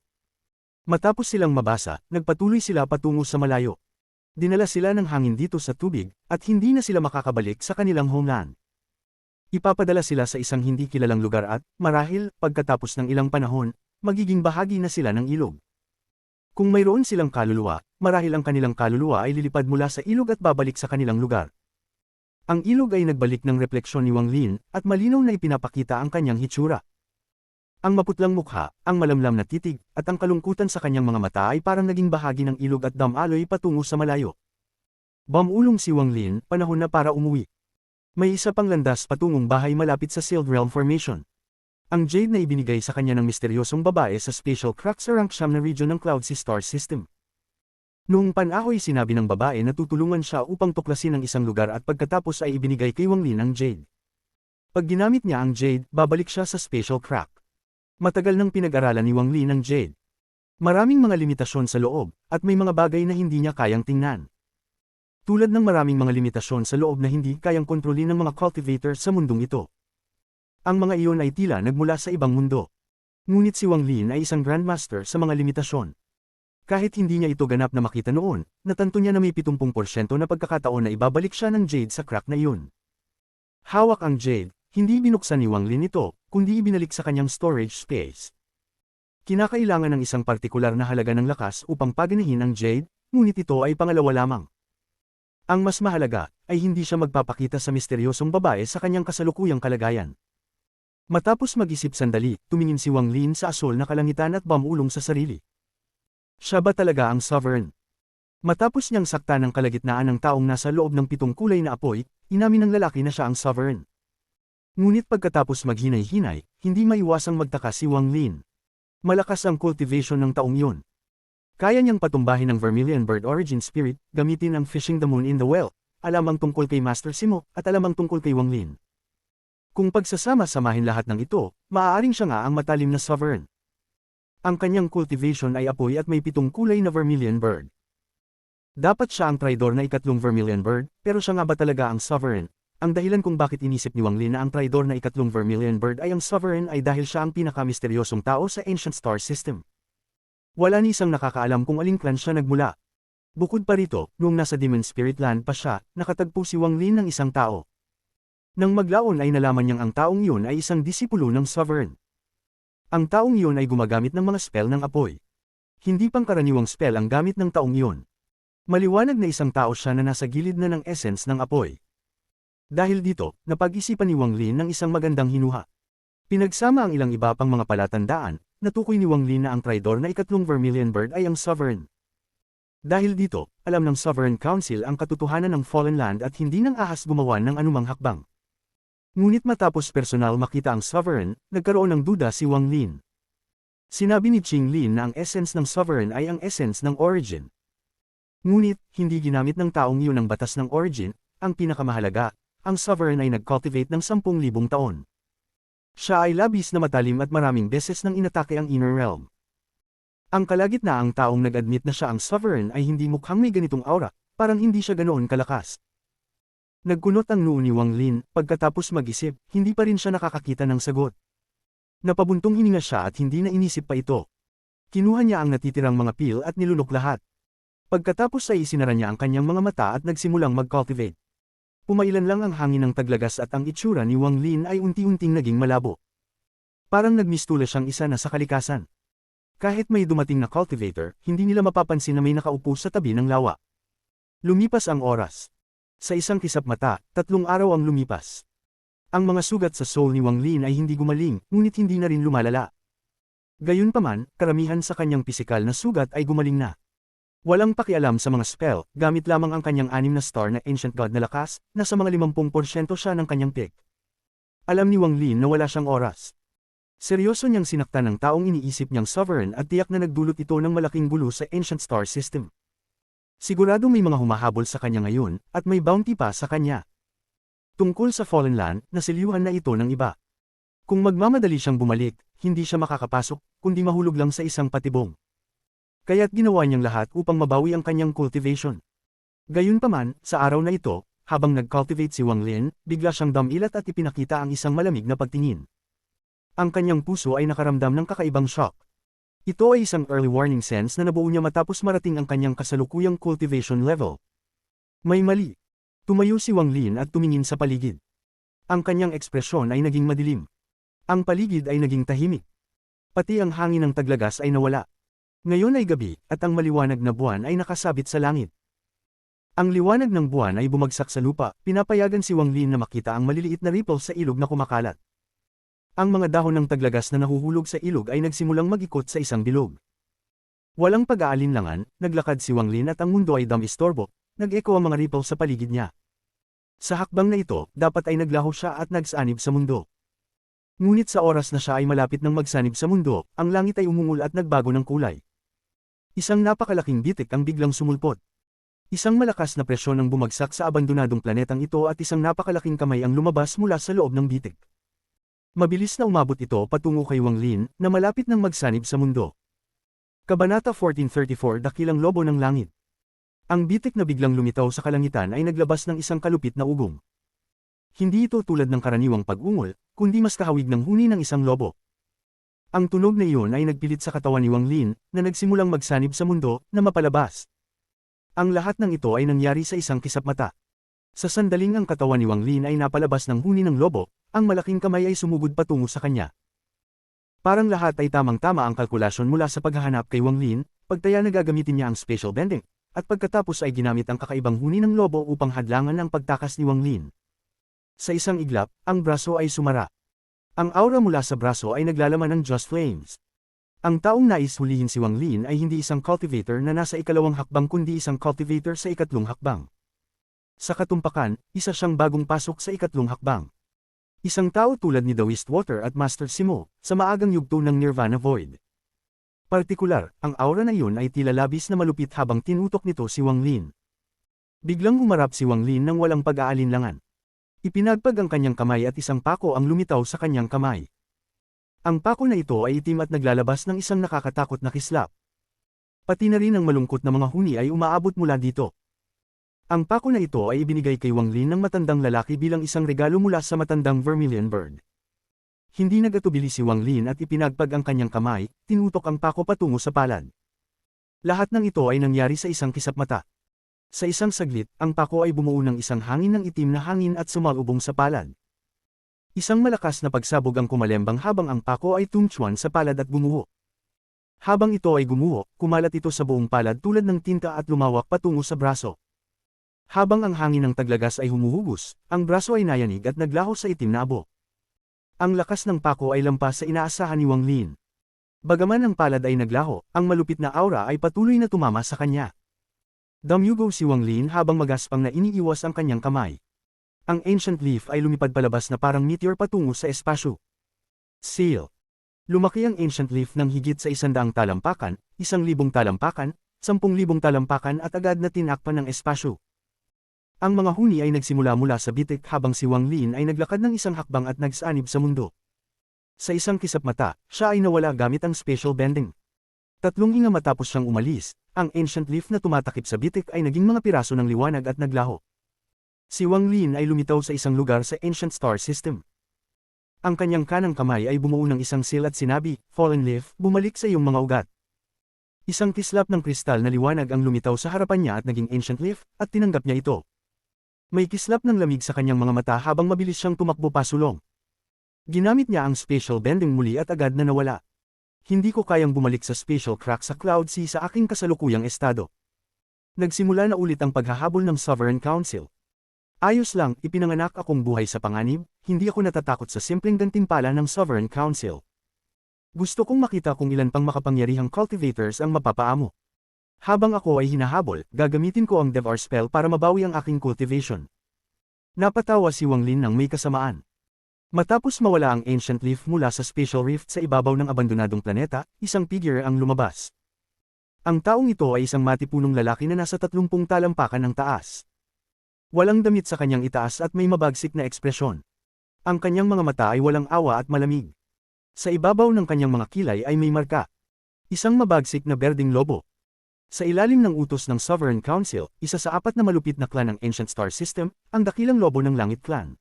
Matapos silang mabasa, nagpatuloy sila patungo sa malayo. Dinala sila ng hangin dito sa tubig, at hindi na sila makakabalik sa kanilang homeland. Ipapadala sila sa isang hindi kilalang lugar at, marahil, pagkatapos ng ilang panahon, magiging bahagi na sila ng ilog. Kung mayroon silang kaluluwa, marahil ang kanilang kaluluwa ay lilipad mula sa ilog at babalik sa kanilang lugar. Ang ilog ay nagbalik ng refleksyon ni Wang Lin, at malinaw na ipinapakita ang kanyang hitsura. Ang maputlang mukha, ang malamlam na titig, at ang kalungkutan sa kanyang mga mata ay parang naging bahagi ng ilog at damaloy patungo sa malayo. Bumulong si Wang Lin, panahon na para umuwi. May isa pang landas patungong bahay malapit sa Sealed Realm Formation. Ang jade na ibinigay sa kanya ng misteryosong babae sa Spatial Crack sa Ranksham na region ng Cloud Sea Star System. Noong panahoy sinabi ng babae na tutulungan siya upang tuklasin ang isang lugar at pagkatapos ay ibinigay kay Wang Lin ang jade. Pag ginamit niya ang jade, babalik siya sa Spatial Crack. Matagal nang pinag-aralan ni Wang Lin ang jade. Maraming mga limitasyon sa loob, at may mga bagay na hindi niya kayang tingnan. Tulad ng maraming mga limitasyon sa loob na hindi kayang kontrolin ng mga cultivator sa mundong ito. Ang mga iyon ay tila nagmula sa ibang mundo. Ngunit si Wang Lin ay isang grandmaster sa mga limitasyon. Kahit hindi niya ito ganap na makita noon, natanto niya na may 70% na pagkakataon na ibabalik siya ng jade sa crack na iyon. Hawak ang jade, hindi binuksan ni Wang Lin ito, kundi ibinalik sa kanyang storage space. Kinakailangan ng isang partikular na halaga ng lakas upang paganahin ang jade, ngunit ito ay pangalawa lamang. Ang mas mahalaga, ay hindi siya magpapakita sa misteryosong babae sa kanyang kasalukuyang kalagayan. Matapos mag-isip sandali, tumingin si Wang Lin sa asol na kalangitan at bumulong sa sarili. Siya ba talaga ang sovereign? Matapos niyang saktan ng kalagitnaan ng taong nasa loob ng 7 kulay na apoy, inamin ng lalaki na siya ang sovereign. Ngunit pagkatapos maghinay-hinay, hindi maiwasang magtaka si Wang Lin. Malakas ang cultivation ng taong iyon. Kaya niyang patumbahin ang Vermilion Bird Origin Spirit, gamitin ang Fishing the Moon in the Well, alamang tungkol kay Master Simo, at alamang tungkol kay Wang Lin. Kung pagsasama-samahin lahat ng ito, maaaring siya nga ang matalim na sovereign. Ang kanyang cultivation ay apoy at may 7 kulay na Vermilion Bird. Dapat siya ang traidor na ikatlong Vermilion Bird, pero siya nga ba talaga ang sovereign? Ang dahilan kung bakit inisip ni Wang Lin na ang traidor na ikatlong Vermilion Bird ay ang sovereign ay dahil siya ang pinakamisteryosong tao sa Ancient Star System. Wala ni isang nakakaalam kung aling clan siya nagmula. Bukod pa rito, noong nasa Demon Spirit Land pa siya, nakatagpo si Wang Lin ng isang tao. Nang maglaon ay nalaman niyang ang taong iyon ay isang disipulo ng sovereign. Ang taong iyon ay gumagamit ng mga spell ng apoy. Hindi pangkaraniwang spell ang gamit ng taong iyon. Maliwanag na isang tao siya na nasa gilid na ng essence ng apoy. Dahil dito, napag-isipan ni Wang Lin ng isang magandang hinuha. Pinagsama ang ilang iba pang mga palatandaan, natukoy ni Wang Lin na ang traidor na ikatlong Vermilion Bird ay ang Sovereign. Dahil dito, alam ng Sovereign Council ang katotohanan ng Fallen Land at hindi nang ahas gumawa ng anumang hakbang. Ngunit matapos personal makita ang Sovereign, nagkaroon ng duda si Wang Lin. Sinabi ni Qing Lin na ang essence ng Sovereign ay ang essence ng Origin. Ngunit, hindi ginamit ng taong iyon ang batas ng Origin, ang pinakamahalaga, ang Sovereign ay nag-cultivate ng 10,000 taon. Siya ay labis na matalim at maraming beses nang inatake ang Inner Realm. Ang kalagitnaang taong nag-admit na siya ang Sovereign ay hindi mukhang may ganitong aura, parang hindi siya ganoon kalakas. Nagkunot ang noo ni Wang Lin, pagkatapos mag-isip, hindi pa rin siya nakakakita ng sagot. Napabuntong hininga siya at hindi na inisip pa ito. Kinuha niya ang natitirang mga pil at nilunok lahat. Pagkatapos ay isinara niya ang kanyang mga mata at nagsimulang mag-cultivate. Pumailan lang ang hangin ng taglagas at ang itsura ni Wang Lin ay unti-unting naging malabo. Parang nagmistula siyang isa na sa kalikasan. Kahit may dumating na cultivator, hindi nila mapapansin na may nakaupo sa tabi ng lawa. Lumipas ang oras. Sa isang kisap mata, 3 araw ang lumipas. Ang mga sugat sa soul ni Wang Lin ay hindi gumaling, ngunit hindi na rin lumalala. Gayunpaman, karamihan sa kanyang pisikal na sugat ay gumaling na. Walang pakialam sa mga spell, gamit lamang ang kanyang 6 na star na Ancient God na lakas, nasa mga 50% siya ng kanyang pick. Alam ni Wang Lin na wala siyang oras. Seryoso niyang sinaktan ng taong iniisip niyang Sovereign at tiyak na nagdulot ito ng malaking gulo sa Ancient Star System. Sigurado may mga humahabol sa kanya ngayon, at may bounty pa sa kanya. Tungkol sa Fallen Land, nasiliuhan na ito ng iba. Kung magmamadali siyang bumalik, hindi siya makakapasok, kundi mahulog lang sa isang patibong. Kaya't ginawa niyang lahat upang mabawi ang kanyang cultivation. Gayunpaman, sa araw na ito, habang nag-cultivate si Wang Lin, bigla siyang damilat at ipinakita ang isang malamig na pagtingin. Ang kanyang puso ay nakaramdam ng kakaibang shock. Ito ay isang early warning sense na nabuo niya matapos marating ang kanyang kasalukuyang cultivation level. May mali. Tumayo si Wang Lin at tumingin sa paligid. Ang kanyang ekspresyon ay naging madilim. Ang paligid ay naging tahimik. Pati ang hangin ng taglagas ay nawala. Ngayon ay gabi, at ang maliwanag na buwan ay nakasabit sa langit. Ang liwanag ng buwan ay bumagsak sa lupa, pinapayagan si Wang Lin na makita ang maliliit na ripple sa ilog na kumakalat. Ang mga dahon ng taglagas na nahuhulog sa ilog ay nagsimulang mag-ikot sa isang bilog. Walang pag-aalinlangan, naglakad si Wang Lin at ang mundo ay dam-istorbo, nag-echo ang mga ripple sa paligid niya. Sa hakbang na ito, dapat ay naglaho siya at nagsanib sa mundo. Ngunit sa oras na siya ay malapit ng magsanib sa mundo, ang langit ay umungol at nagbago ng kulay. Isang napakalaking bitik ang biglang sumulpot. Isang malakas na presyon ang bumagsak sa abandonadong planetang ito at isang napakalaking kamay ang lumabas mula sa loob ng bitik. Mabilis na umabot ito patungo kay Wang Lin, na malapit ng magsanib sa mundo. Kabanata 1434 Dakilang Lobo ng Langit. Ang bitik na biglang lumitaw sa kalangitan ay naglabas ng isang kalupit na ugong. Hindi ito tulad ng karaniwang pag-ungol, kundi mas kahawig ng huni ng isang lobo. Ang tunog na iyon ay nagpilit sa katawan ni Wang Lin, na nagsimulang magsanib sa mundo, na mapalabas. Ang lahat ng ito ay nangyari sa isang kisap mata. Sa sandaling ang katawan ni Wang Lin ay napalabas ng huni ng lobo, ang malaking kamay ay sumugod patungo sa kanya. Parang lahat ay tamang-tama ang kalkulasyon mula sa paghahanap kay Wang Lin, pagtaya na gagamitin niya ang special bending, at pagkatapos ay ginamit ang kakaibang huni ng lobo upang hadlangan ang pagtakas ni Wang Lin. Sa isang iglap, ang braso ay sumara. Ang aura mula sa braso ay naglalaman ng Just Flames. Ang taong nais hulihin si Wang Lin ay hindi isang cultivator na nasa ikalawang hakbang kundi isang cultivator sa ikatlong hakbang. Sa katumpakan, isa siyang bagong pasok sa ikatlong hakbang. Isang tao tulad ni The Wistwater at Master Simo, sa maagang yugto ng Nirvana Void. Partikular, ang aura na iyon ay tila labis na malupit habang tinutok nito si Wang Lin. Biglang humarap si Wang Lin nang walang pag-aalinlangan. Ipinagpag ang kanyang kamay at isang pako ang lumitaw sa kanyang kamay. Ang pako na ito ay itim at naglalabas ng isang nakakatakot na kislap. Pati na rin ang malungkot na mga huni ay umaabot mula dito. Ang pako na ito ay ibinigay kay Wang Lin ng matandang lalaki bilang isang regalo mula sa matandang Vermilion Bird. Hindi nagatubili si Wang Lin at ipinagpag ang kanyang kamay, tinutok ang pako patungo sa palad. Lahat ng ito ay nangyari sa isang kisap mata. Sa isang saglit, ang pako ay bumuo ng isang hangin ng itim na hangin at sumalubong sa palad. Isang malakas na pagsabog ang kumalembang habang ang pako ay tumtsuan sa palad at bumuho. Habang ito ay gumuho, kumalat ito sa buong palad tulad ng tinta at lumawak patungo sa braso. Habang ang hangin ng taglagas ay humuhugos, ang braso ay nayanig at naglaho sa itim na abo. Ang lakas ng pako ay lampas sa inaasahan ni Wang Lin. Bagaman ang palad ay naglaho, ang malupit na aura ay patuloy na tumama sa kanya. Damyugo si Wang Lin habang magaspang na iniiwas ang kanyang kamay. Ang ancient leaf ay lumipad palabas na parang meteor patungo sa espasyo. Seal. Lumaki ang ancient leaf ng higit sa 100 talampakan, 1,000 talampakan, 10,000 talampakan at agad na tinakpan ng espasyo. Ang mga huni ay nagsimula mula sa bitik habang si Wang Lin ay naglakad ng isang hakbang at nagsanib sa mundo. Sa isang kisap mata, siya ay nawala gamit ang special bending. 3 hinga matapos siyang umalis, ang ancient leaf na tumatakip sa bitik ay naging mga piraso ng liwanag at naglaho. Si Wang Lin ay lumitaw sa isang lugar sa ancient star system. Ang kanyang kanang kamay ay bumuo ng isang seal at sinabi, "Fallen leaf, bumalik sa iyong mga ugat." Isang kislap ng kristal na liwanag ang lumitaw sa harapan niya at naging ancient leaf, at tinanggap niya ito. May kislap ng lamig sa kanyang mga mata habang mabilis siyang tumakbo pasulong. Ginamit niya ang spatial bending muli at agad na nawala. Hindi ko kayang bumalik sa spatial crack sa Cloud Sea sa aking kasalukuyang estado. Nagsimula na ulit ang paghahabol ng Sovereign Council. Ayos lang, ipinanganak akong buhay sa panganib, hindi ako natatakot sa simpleng gantimpala ng Sovereign Council. Gusto kong makita kung ilan pang makapangyarihang cultivators ang mapapaamo. Habang ako ay hinahabol, gagamitin ko ang Devour spell para mabawi ang aking cultivation. Napatawa si Wang Lin ng may kasamaan. Matapos mawala ang ancient leaf mula sa spatial rift sa ibabaw ng abandonadong planeta, isang figure ang lumabas. Ang taong ito ay isang matipunong lalaki na nasa 30 talampakan ng taas. Walang damit sa kanyang itaas at may mabagsik na ekspresyon. Ang kanyang mga mata ay walang awa at malamig. Sa ibabaw ng kanyang mga kilay ay may marka. Isang mabagsik na berdeng lobo. Sa ilalim ng utos ng Sovereign Council, isa sa 4 na malupit na clan ng Ancient Star System, ang dakilang lobo ng Langit Clan.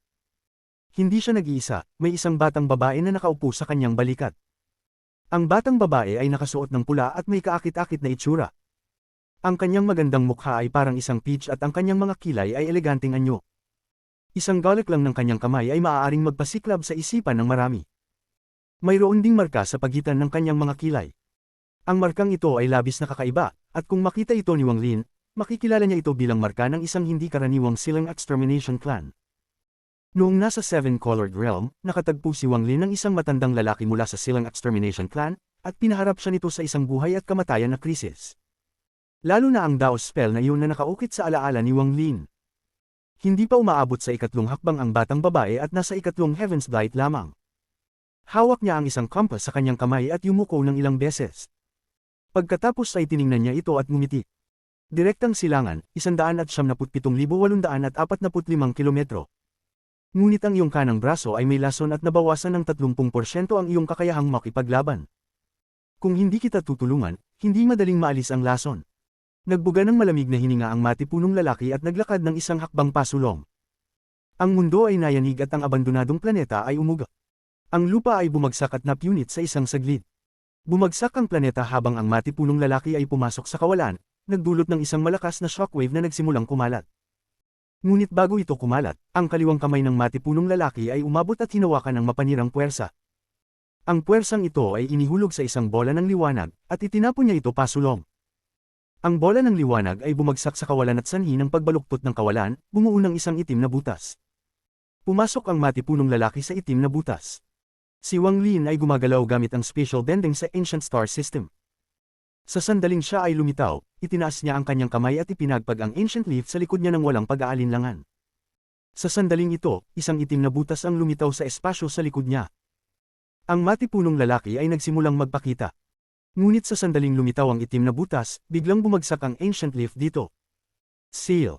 Hindi siya nag-iisa, may isang batang babae na nakaupo sa kanyang balikat. Ang batang babae ay nakasuot ng pula at may kaakit-akit na itsura. Ang kanyang magandang mukha ay parang isang peach at ang kanyang mga kilay ay eleganteng anyo. Isang galik lang ng kanyang kamay ay maaaring magpasiklab sa isipan ng marami. Mayroon ding marka sa pagitan ng kanyang mga kilay. Ang markang ito ay labis na kakaiba, at kung makita ito ni Wang Lin, makikilala niya ito bilang marka ng isang hindi karaniwang Silang Extermination Clan. Noong nasa Seven Colored Realm, nakatagpo si Wang Lin ng isang matandang lalaki mula sa Silang Extermination Clan, at pinaharap siya nito sa isang buhay at kamatayan na krisis. Lalo na ang Dao spell na iyon na nakaukit sa alaala ni Wang Lin. Hindi pa umaabot sa 2 hakbang ang batang babae at nasa 2 Heaven's Blight lamang. Hawak niya ang isang compass sa kanyang kamay at yumuko ng ilang beses. Pagkatapos ay tiningnan niya ito at ngumiti. Direktang silangan, 177,845 kilometro. Ngunit ang iyong kanang braso ay may lason at nabawasan ng 30% ang iyong kakayahang makipaglaban. Kung hindi kita tutulungan, hindi madaling maalis ang lason. Nagbuga ng malamig na hininga ang matipunong lalaki at naglakad ng isang hakbang pasulong. Ang mundo ay nayanig at ang abandonadong planeta ay umuga. Ang lupa ay bumagsak at napunit sa isang saglit. Bumagsak ang planeta habang ang matipunong lalaki ay pumasok sa kawalan, nagdulot ng isang malakas na shockwave na nagsimulang kumalat. Ngunit bago ito kumalat, ang kaliwang kamay ng matipunong lalaki ay umabot at hinawakan ng mapanirang puwersa. Ang puwersang ito ay inihulog sa isang bola ng liwanag, at itinapon niya ito pasulong. Ang bola ng liwanag ay bumagsak sa kawalan at sanhi ng pagbaluktot ng kawalan, bumuo ng isang itim na butas. Pumasok ang matipunong lalaki sa itim na butas. Si Wang Lin ay gumagalaw gamit ang spatial bending sa Ancient Star System. Sa sandaling siya ay lumitaw, itinaas niya ang kanyang kamay at ipinagpag ang ancient leaf sa likod niya ng walang pag-aalinlangan. Sa sandaling ito, isang itim na butas ang lumitaw sa espasyo sa likod niya. Ang matipunong lalaki ay nagsimulang magpakita. Ngunit sa sandaling lumitaw ang itim na butas, biglang bumagsak ang ancient leaf dito. Seal.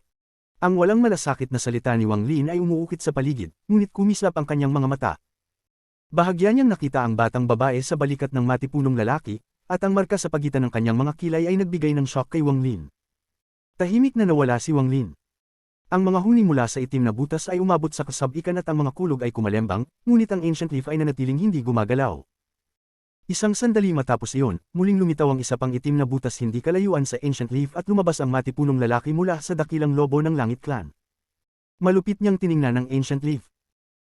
Ang walang malasakit na salita ni Wang Lin ay umuukit sa paligid, ngunit kumislap ang kanyang mga mata. Bahagya niyang nakita ang batang babae sa balikat ng matipunong lalaki, at ang marka sa pagitan ng kanyang mga kilay ay nagbigay ng shock kay Wang Lin. Tahimik na nawala si Wang Lin. Ang mga huni mula sa itim na butas ay umabot sa kasabikan at ang mga kulog ay kumalembang, ngunit ang ancient leaf ay nanatiling hindi gumagalaw. Isang sandali matapos iyon, muling lumitaw ang isa pang itim na butas hindi kalayuan sa ancient leaf at lumabas ang matipunong lalaki mula sa dakilang lobo ng Langit Clan. Malupit niyang tiningnan ang ancient leaf.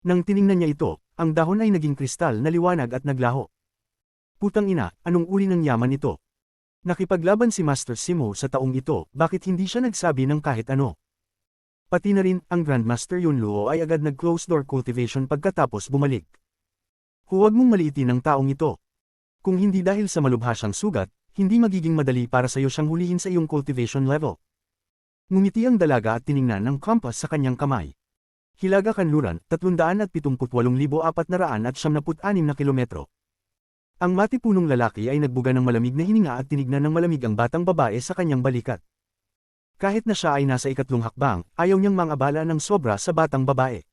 Nang tiningnan niya ito, ang dahon ay naging kristal na liwanag at naglaho. Putang ina, anong uri ng yaman ito? Nakipaglaban si Master Simo sa taong ito, bakit hindi siya nagsabi ng kahit ano? Pati na rin, ang Grandmaster Yunluo ay agad nag-close door cultivation pagkatapos bumalik. Huwag mong maliitin ang taong ito. Kung hindi dahil sa malubha siyang sugat, hindi magiging madali para sa iyo siyang hulihin sa iyong cultivation level. Ngumiti ang dalaga at tiningnan ng compass sa kanyang kamay. Hilaga Kanluran, 378,496 na kilometro. Ang matipunong lalaki ay nagbuga ng malamig na hininga at tinignan ng malamig ang batang babae sa kanyang balikat. Kahit na siya ay nasa ikatlong hakbang, ayaw niyang mangabala ng sobra sa batang babae.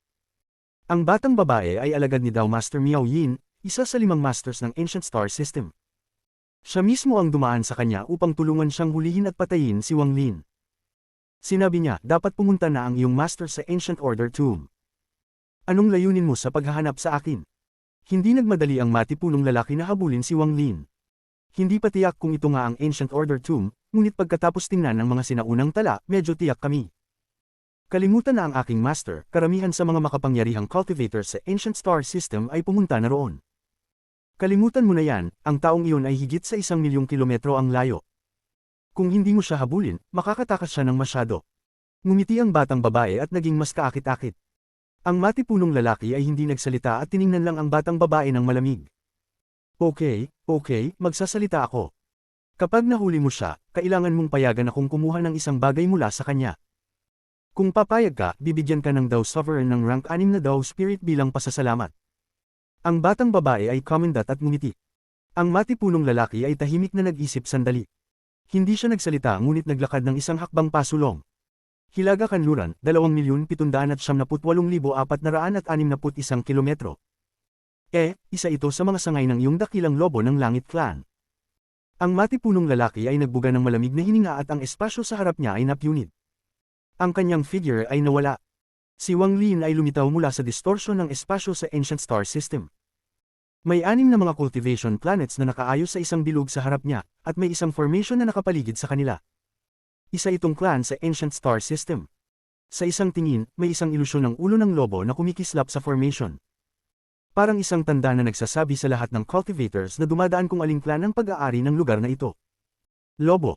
Ang batang babae ay alagad ni Dao Master Miao Yin, isa sa 5 masters ng Ancient Star System. Siya mismo ang dumaan sa kanya upang tulungan siyang hulihin at patayin si Wang Lin. Sinabi niya, dapat pumunta na ang iyong master sa Ancient Order Tomb. Anong layunin mo sa paghahanap sa akin? Hindi nagmadali ang matipunong lalaki na habulin si Wang Lin. Hindi pa tiyak kung ito nga ang Ancient Order Tomb, ngunit pagkatapos tingnan ng mga sinaunang tala, medyo tiyak kami. Kalimutan na ang aking master, karamihan sa mga makapangyarihang cultivators sa Ancient Star System ay pumunta na roon. Kalimutan mo na yan, ang taong iyon ay higit sa 1,000,000 kilometro ang layo. Kung hindi mo siya habulin, makakatakas siya ng masyado. Ngumiti ang batang babae at naging mas kaakit-akit. Ang matipunong lalaki ay hindi nagsalita at tiningnan lang ang batang babae ng malamig. Okay, magsasalita ako. Kapag nahuli mo siya, kailangan mong payagan akong kumuha ng isang bagay mula sa kanya. Kung papayag ka, bibigyan ka ng Dao Sovereign ng rank 6 na Dao Spirit bilang pasasalamat. Ang batang babae ay kumindat at ngumiti. Ang matipunong lalaki ay tahimik na nag-isip sandali. Hindi siya nagsalita ngunit naglakad ng isang hakbang pasulong. Hilaga Kanluran, 2,788,461 kilometro. Isa ito sa mga sangay ng iyong dakilang lobo ng Langit Clan. Ang matipunong lalaki ay nagbuga ng malamig na hininga at ang espasyo sa harap niya ay napunit. Ang kanyang figure ay nawala. Si Wang Lin ay lumitaw mula sa distortion ng espasyo sa Ancient Star System. May 6 na mga cultivation planets na nakaayos sa isang bilog sa harap niya, at may isang formation na nakapaligid sa kanila. Isa itong clan sa Ancient Star System. Sa isang tingin, may isang ilusyon ng ulo ng lobo na kumikislap sa formation. Parang isang tanda na nagsasabi sa lahat ng cultivators na dumadaan kung aling clan ang pag-aari ng lugar na ito. Lobo.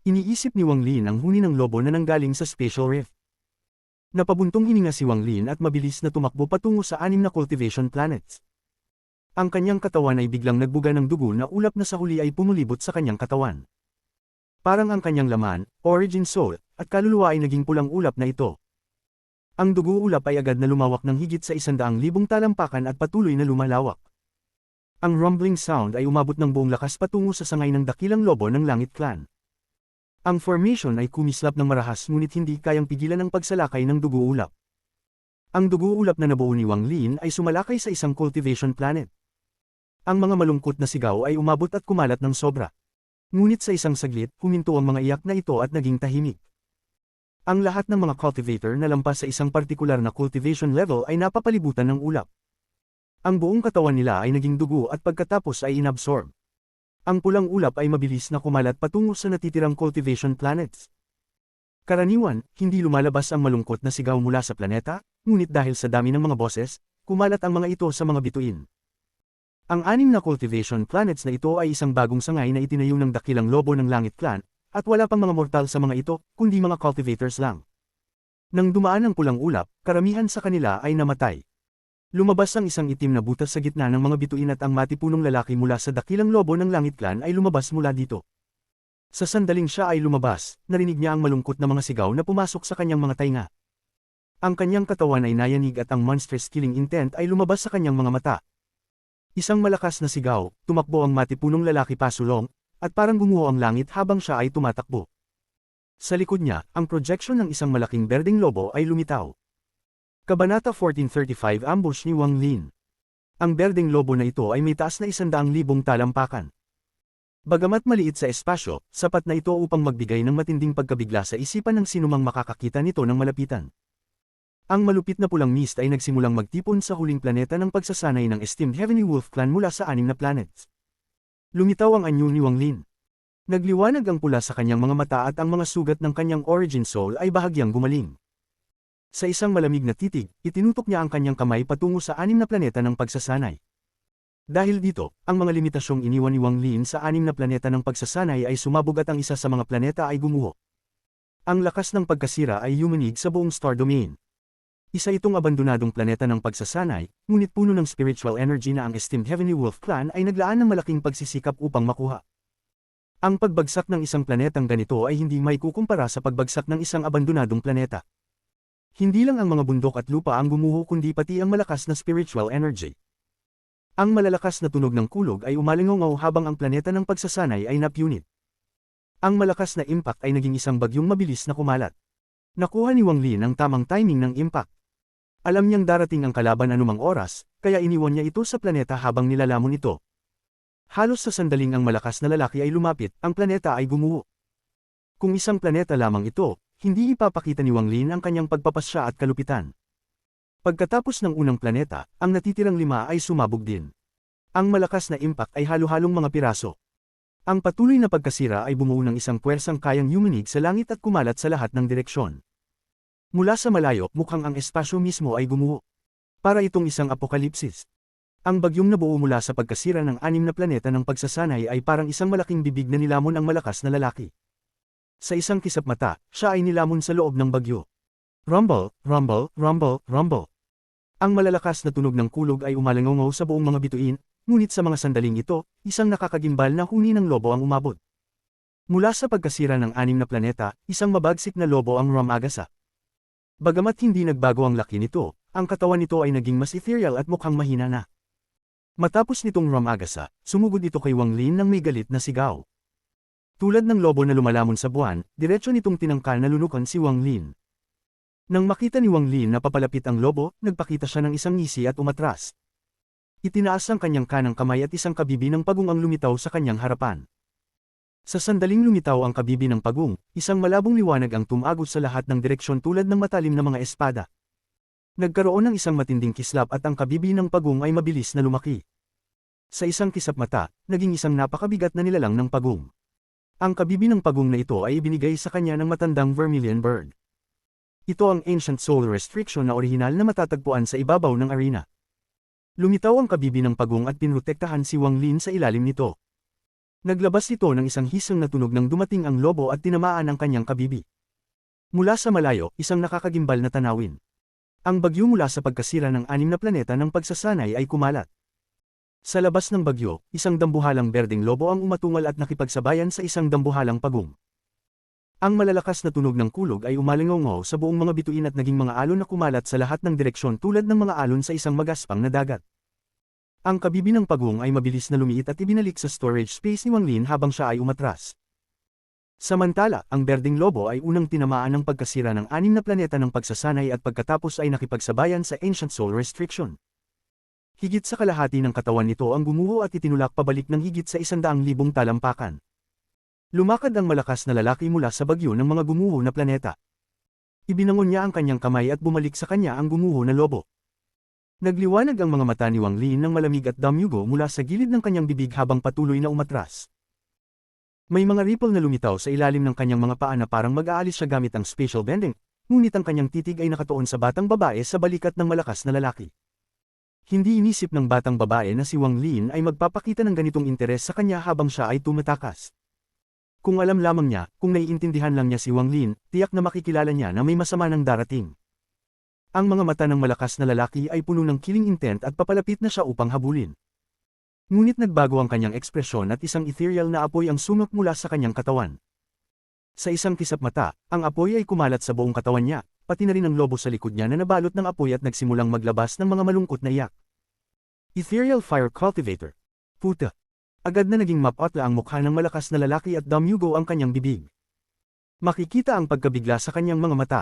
Iniisip ni Wang Lin ang huni ng lobo na nanggaling sa Spatial Rift. Napabuntong hininga si Wang Lin at mabilis na tumakbo patungo sa 6 na cultivation planets. Ang kanyang katawan ay biglang nagbuga ng dugo na ulap na sa huli ay pumulibot sa kanyang katawan. Parang ang kanyang laman, origin soul, at kaluluwa ay naging pulang ulap na ito. Ang dugo ulap ay agad na lumawak ng higit sa 100,000 talampakan at patuloy na lumalawak. Ang rumbling sound ay umabot ng buong lakas patungo sa sangay ng dakilang lobo ng Langit Clan. Ang formation ay kumislap ng marahas ngunit hindi kayang pigilan ang pagsalakay ng dugo ulap. Ang dugo ulap na nabuo ni Wang Lin ay sumalakay sa isang cultivation planet. Ang mga malungkot na sigaw ay umabot at kumalat ng sobra. Ngunit sa isang saglit, huminto ang mga iyak na ito at naging tahimik. Ang lahat ng mga cultivator na lampas sa isang partikular na cultivation level ay napapalibutan ng ulap. Ang buong katawan nila ay naging dugo at pagkatapos ay inabsorb. Ang pulang ulap ay mabilis na kumalat patungo sa natitirang cultivation planets. Karaniwan, hindi lumalabas ang malungkot na sigaw mula sa planeta, ngunit dahil sa dami ng mga boses, kumalat ang mga ito sa mga bituin. Ang 6 na cultivation planets na ito ay isang bagong sangay na itinayo ng dakilang lobo ng Langit Clan, at wala pang mga mortal sa mga ito, kundi mga cultivators lang. Nang dumaan ang pulang ulap, karamihan sa kanila ay namatay. Lumabas ang isang itim na butas sa gitna ng mga bituin at ang matipunong lalaki mula sa dakilang lobo ng Langit Clan ay lumabas mula dito. Sa sandaling siya ay lumabas, narinig niya ang malungkot na mga sigaw na pumasok sa kanyang mga tainga. Ang kanyang katawan ay nayanig at ang monstrous killing intent ay lumabas sa kanyang mga mata. Isang malakas na sigaw, tumakbo ang matipunong lalaki pasulong, at parang gumuho ang langit habang siya ay tumatakbo. Sa likod niya, ang projection ng isang malaking berdeng lobo ay lumitaw. Kabanata 1435 Ambush ni Wang Lin. Ang berdeng lobo na ito ay may taas na 100,000 talampakan. Bagamat maliit sa espasyo, sapat na ito upang magbigay ng matinding pagkabigla sa isipan ng sinumang makakakita nito ng malapitan. Ang malupit na pulang mist ay nagsimulang magtipon sa huling planeta ng pagsasanay ng esteemed Heavenly Wolf Clan mula sa 6 na planets. Lumitaw ang anyo ni Wang Lin. Nagliwanag ang pula sa kanyang mga mata at ang mga sugat ng kanyang origin soul ay bahagyang gumaling. Sa isang malamig na titig, itinutok niya ang kanyang kamay patungo sa 6 na planeta ng pagsasanay. Dahil dito, ang mga limitasyong iniwan ni Wang Lin sa 6 na planeta ng pagsasanay ay sumabog at ang isa sa mga planeta ay gumuho. Ang lakas ng pagkasira ay yumanig sa buong star domain. Isa itong abandonadong planeta ng pagsasanay, ngunit puno ng spiritual energy na ang esteemed Heavenly Wolf Clan ay naglaan ng malaking pagsisikap upang makuha. Ang pagbagsak ng isang planetang ganito ay hindi may kukumpara sa pagbagsak ng isang abandonadong planeta. Hindi lang ang mga bundok at lupa ang gumuho kundi pati ang malakas na spiritual energy. Ang malalakas na tunog ng kulog ay umalingaw habang ang planeta ng pagsasanay ay napunit. Ang malakas na impact ay naging isang bagyong mabilis na kumalat. Nakuha ni Wang Lin ang tamang timing ng impact. Alam niyang darating ang kalaban anumang oras, kaya iniwan niya ito sa planeta habang nilalamon ito. Halos sa sandaling ang malakas na lalaki ay lumapit, ang planeta ay gumuho. Kung isang planeta lamang ito, hindi ipapakita ni Wang Lin ang kanyang pagpapasya at kalupitan. Pagkatapos ng unang planeta, ang natitirang 5 ay sumabog din. Ang malakas na impact ay halo-halong mga piraso. Ang patuloy na pagkasira ay bumuo ng isang puwersang kayang yumanig sa langit at kumalat sa lahat ng direksyon. Mula sa malayo, mukhang ang espasyo mismo ay gumuho. Para itong isang apokalipsis. Ang bagyong nabuo mula sa pagkasira ng 6 na planeta ng pagsasanay ay parang isang malaking bibig na nilamon ang malakas na lalaki. Sa isang kisap mata, siya ay nilamon sa loob ng bagyo. Rumble, rumble, rumble, rumble. Ang malalakas na tunog ng kulog ay umalangaw sa buong mga bituin, ngunit sa mga sandaling ito, isang nakakagimbal na huni ng lobo ang umabot. Mula sa pagkasira ng 6 na planeta, isang mabagsik na lobo ang Ramagasa. Bagamat hindi nagbago ang laki nito, ang katawan nito ay naging mas ethereal at mukhang mahina na. Matapos nitong Ramagasa, sumugod ito kay Wang Lin ng may galit na sigaw. Tulad ng lobo na lumalamon sa buwan, diretso nitong tinangkal na lunukan si Wang Lin. Nang makita ni Wang Lin na papalapit ang lobo, nagpakita siya ng isang ngisi at umatras. Itinaas ang kanyang kanang kamay at isang kabibi ng pagong ang lumitaw sa kanyang harapan. Sa sandaling lumitaw ang kabibi ng pagong, isang malabong liwanag ang tumagos sa lahat ng direksyon tulad ng matalim na mga espada. Nagkaroon ng isang matinding kislap at ang kabibi ng pagong ay mabilis na lumaki. Sa isang kisap mata, naging isang napakabigat na nilalang ng pagong. Ang kabibi ng pagong na ito ay ibinigay sa kanya ng matandang Vermilion Bird. Ito ang Ancient Soul Restriction na orihinal na matatagpuan sa ibabaw ng arena. Lumitaw ang kabibi ng pagong at pinrotektahan si Wang Lin sa ilalim nito. Naglabas ito ng isang hisang na tunog nang dumating ang lobo at tinamaan ang kanyang kabibi. Mula sa malayo, isang nakakagimbal na tanawin. Ang bagyo mula sa pagkasira ng 6 na planeta ng pagsasanay ay kumalat. Sa labas ng bagyo, isang dambuhalang berdeng lobo ang umatungal at nakipagsabayan sa isang dambuhalang pagong. Ang malalakas na tunog ng kulog ay umalingaw sa buong mga bituin at naging mga alon na kumalat sa lahat ng direksyon tulad ng mga alon sa isang magaspang na dagat. Ang kabibi ng pagong ay mabilis na lumiit at ibinalik sa storage space ni Wang Lin habang siya ay umatras. Samantala, ang berdeng lobo ay unang tinamaan ng pagkasira ng 6 na planeta ng pagsasanay at pagkatapos ay nakipagsabayan sa Ancient Soul Restriction. Higit sa kalahati ng katawan nito ang gumuho at itinulak pabalik ng higit sa 100,000 talampakan. Lumakad ang malakas na lalaki mula sa bagyo ng mga gumuho na planeta. Ibinangon niya ang kanyang kamay at bumalik sa kanya ang gumuho na lobo. Nagliwanag ang mga mata ni Wang Lin ng malamig at damyugo mula sa gilid ng kanyang bibig habang patuloy na umatras. May mga ripple na lumitaw sa ilalim ng kanyang mga paa na parang mag-aalis siya gamit ang spatial bending, ngunit ang kanyang titig ay nakatuon sa batang babae sa balikat ng malakas na lalaki. Hindi inisip ng batang babae na si Wang Lin ay magpapakita ng ganitong interes sa kanya habang siya ay tumatakas. Kung alam lamang niya, kung naiintindihan lang niya si Wang Lin, tiyak na makikilala niya na may masama nang darating. Ang mga mata ng malakas na lalaki ay puno ng killing intent at papalapit na siya upang habulin. Ngunit nagbago ang kanyang ekspresyon at isang ethereal na apoy ang sumak mula sa kanyang katawan. Sa isang kisap mata, ang apoy ay kumalat sa buong katawan niya, pati na rin ang lobo sa likod niya na nabalot ng apoy at nagsimulang maglabas ng mga malungkot na iyak. Ethereal Fire Cultivator. Puta. Agad na naging mapotla ang mukha ng malakas na lalaki at damyugo ang kanyang bibig. Makikita ang pagkabigla sa kanyang mga mata.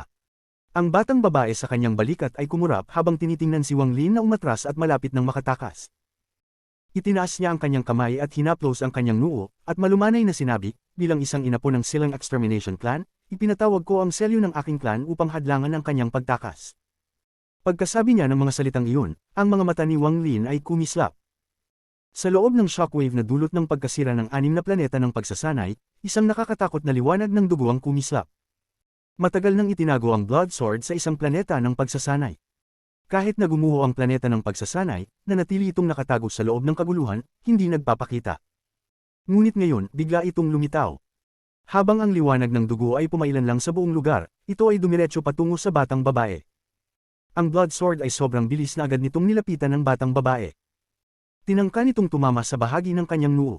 Ang batang babae sa kanyang balikat ay kumurap habang tinitingnan si Wang Lin na umatras at malapit ng makatakas. Itinaas niya ang kanyang kamay at hinaplos ang kanyang noo, at malumanay na sinabi, bilang isang inapo ng Silang Extermination Clan, ipinatawag ko ang selyo ng aking clan upang hadlangan ang kanyang pagtakas. Pagkasabi niya ng mga salitang iyon, ang mga mata ni Wang Lin ay kumislap. Sa loob ng shockwave na dulot ng pagkasira ng 6 na planeta ng pagsasanay, isang nakakatakot na liwanag ng dugo ang kumislap. Matagal nang itinago ang Blood Sword sa isang planeta ng pagsasanay. Kahit na gumuho ang planeta ng pagsasanay, nanatili itong nakatago sa loob ng kaguluhan, hindi nagpapakita. Ngunit ngayon, bigla itong lumitaw. Habang ang liwanag ng dugo ay pumailan lang sa buong lugar, ito ay dumiretso patungo sa batang babae. Ang Blood Sword ay sobrang bilis na agad nitong nilapitan ng batang babae. Tinangka nitong tumama sa bahagi ng kanyang noo.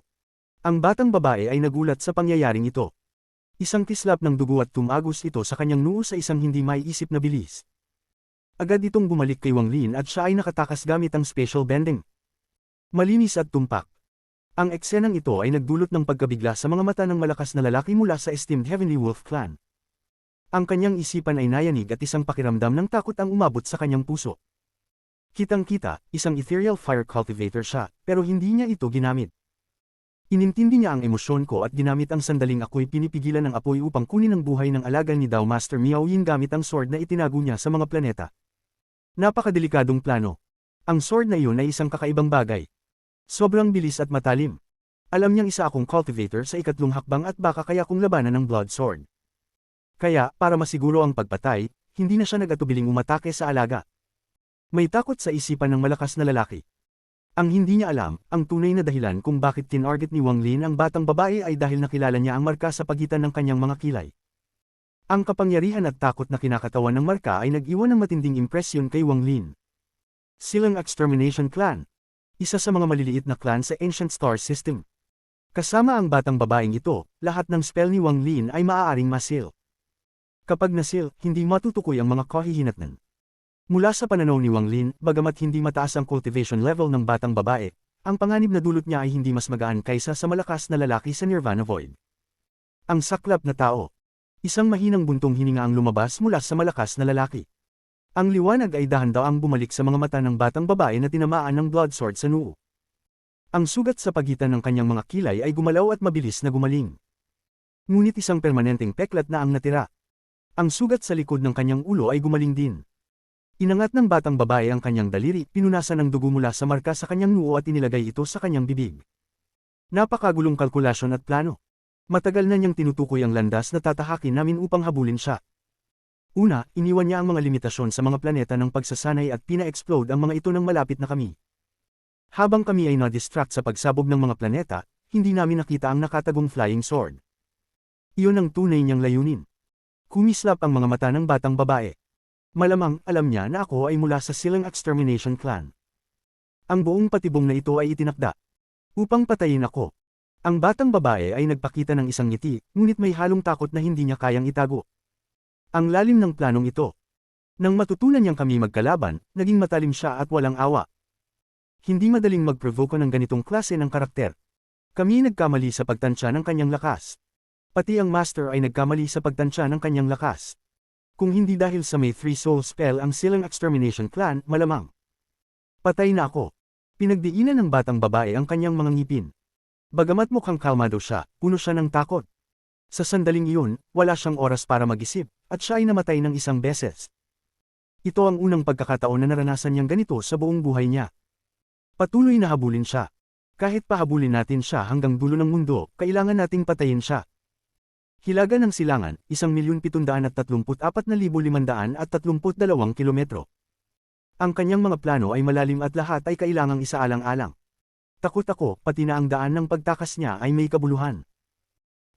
Ang batang babae ay nagulat sa pangyayaring ito. Isang kislap ng dugo at tumagos ito sa kanyang noo sa isang hindi maiisip na bilis. Agad itong bumalik kay Wang Lin at siya ay nakatakas gamit ang special bending. Malinis at tumpak. Ang eksenang ito ay nagdulot ng pagkabigla sa mga mata ng malakas na lalaki mula sa esteemed Heavenly Wolf Clan. Ang kanyang isipan ay nayanig at isang pakiramdam ng takot ang umabot sa kanyang puso. Kitang-kita, isang ethereal fire cultivator siya, pero hindi niya ito ginamit. Inintindi niya ang emosyon ko at ginamit ang sandaling ako'y pinipigilan ng apoy upang kunin ang buhay ng alaga ni Dao Master Miao Yin gamit ang sword na itinago niya sa mga planeta. Napakadelikadong plano. Ang sword na iyon ay isang kakaibang bagay. Sobrang bilis at matalim. Alam niyang isa akong cultivator sa ikatlong hakbang at baka kaya kong labanan ng Blood Sword. Kaya, para masiguro ang pagpatay, hindi na siya nag-atubiling umatake sa alaga. May takot sa isipan ng malakas na lalaki. Ang hindi niya alam, ang tunay na dahilan kung bakit tinarget ni Wang Lin ang batang babae ay dahil nakilala niya ang marka sa pagitan ng kanyang mga kilay. Ang kapangyarihan at takot na kinakatawan ng marka ay nag-iwan ng matinding impresyon kay Wang Lin. Silang Extermination Clan. Isa sa mga maliliit na clan sa Ancient Star System. Kasama ang batang babaeng ito, lahat ng spell ni Wang Lin ay maaaring masil. Kapag nasil, hindi matutukoy ang mga kahihinatnan. Mula sa pananaw ni Wang Lin, bagamat hindi mataas ang cultivation level ng batang babae, ang panganib na dulot niya ay hindi mas magaan kaysa sa malakas na lalaki sa Nirvana Void. Ang saklap na tao. Isang mahinang buntong hininga ang lumabas mula sa malakas na lalaki. Ang liwanag ay dahan-daang bumalik sa mga mata ng batang babae na tinamaan ng blood sword sa noo. Ang sugat sa pagitan ng kanyang mga kilay ay gumalaw at mabilis na gumaling. Ngunit isang permanenteng peklat na ang natira. Ang sugat sa likod ng kanyang ulo ay gumaling din. Inangat ng batang babae ang kanyang daliri, pinunasan ng dugo mula sa marka sa kanyang noo at inilagay ito sa kanyang bibig. Napakagulong kalkulasyon at plano. Matagal na niyang tinutukoy ang landas na tatahakin namin upang habulin siya. Una, iniwan niya ang mga limitasyon sa mga planeta ng pagsasanay at pina-explode ang mga ito nang malapit na kami. Habang kami ay na-distract sa pagsabog ng mga planeta, hindi namin nakita ang nakatagong flying sword. Iyon ang tunay niyang layunin. Kumislap ang mga mata ng batang babae. Malamang, alam niya na ako ay mula sa Silang Extermination Clan. Ang buong patibong na ito ay itinakda upang patayin ako. Ang batang babae ay nagpakita ng isang ngiti, ngunit may halong takot na hindi niya kayang itago. Ang lalim ng planong ito. Nang matutunan niyang kami magkalaban, naging matalim siya at walang awa. Hindi madaling mag-provoke ng ganitong klase ng karakter. Kami nagkamali sa pagtansya ng kanyang lakas. Pati ang master ay nagkamali sa pagtansya ng kanyang lakas. Kung hindi dahil sa may 3 soul spell ang Silang Extermination Clan, malamang patay na ako. Pinagdiinan ng batang babae ang kanyang mga ngipin. Bagamat mukhang kalmado siya, puno siya ng takot. Sa sandaling iyon, wala siyang oras para mag-isip, at siya ay namatay ng isang beses. Ito ang unang pagkakataon na naranasan niyang ganito sa buong buhay niya. Patuloy na habulin siya. Kahit pahabulin natin siya hanggang dulo ng mundo, kailangan nating patayin siya. Hilaga ng silangan, 1,734,532 kilometro. Ang kanyang mga plano ay malalim at lahat ay kailangang isaalang-alang. Takot ako, pati na ang daan ng pagtakas niya ay may kabuluhan.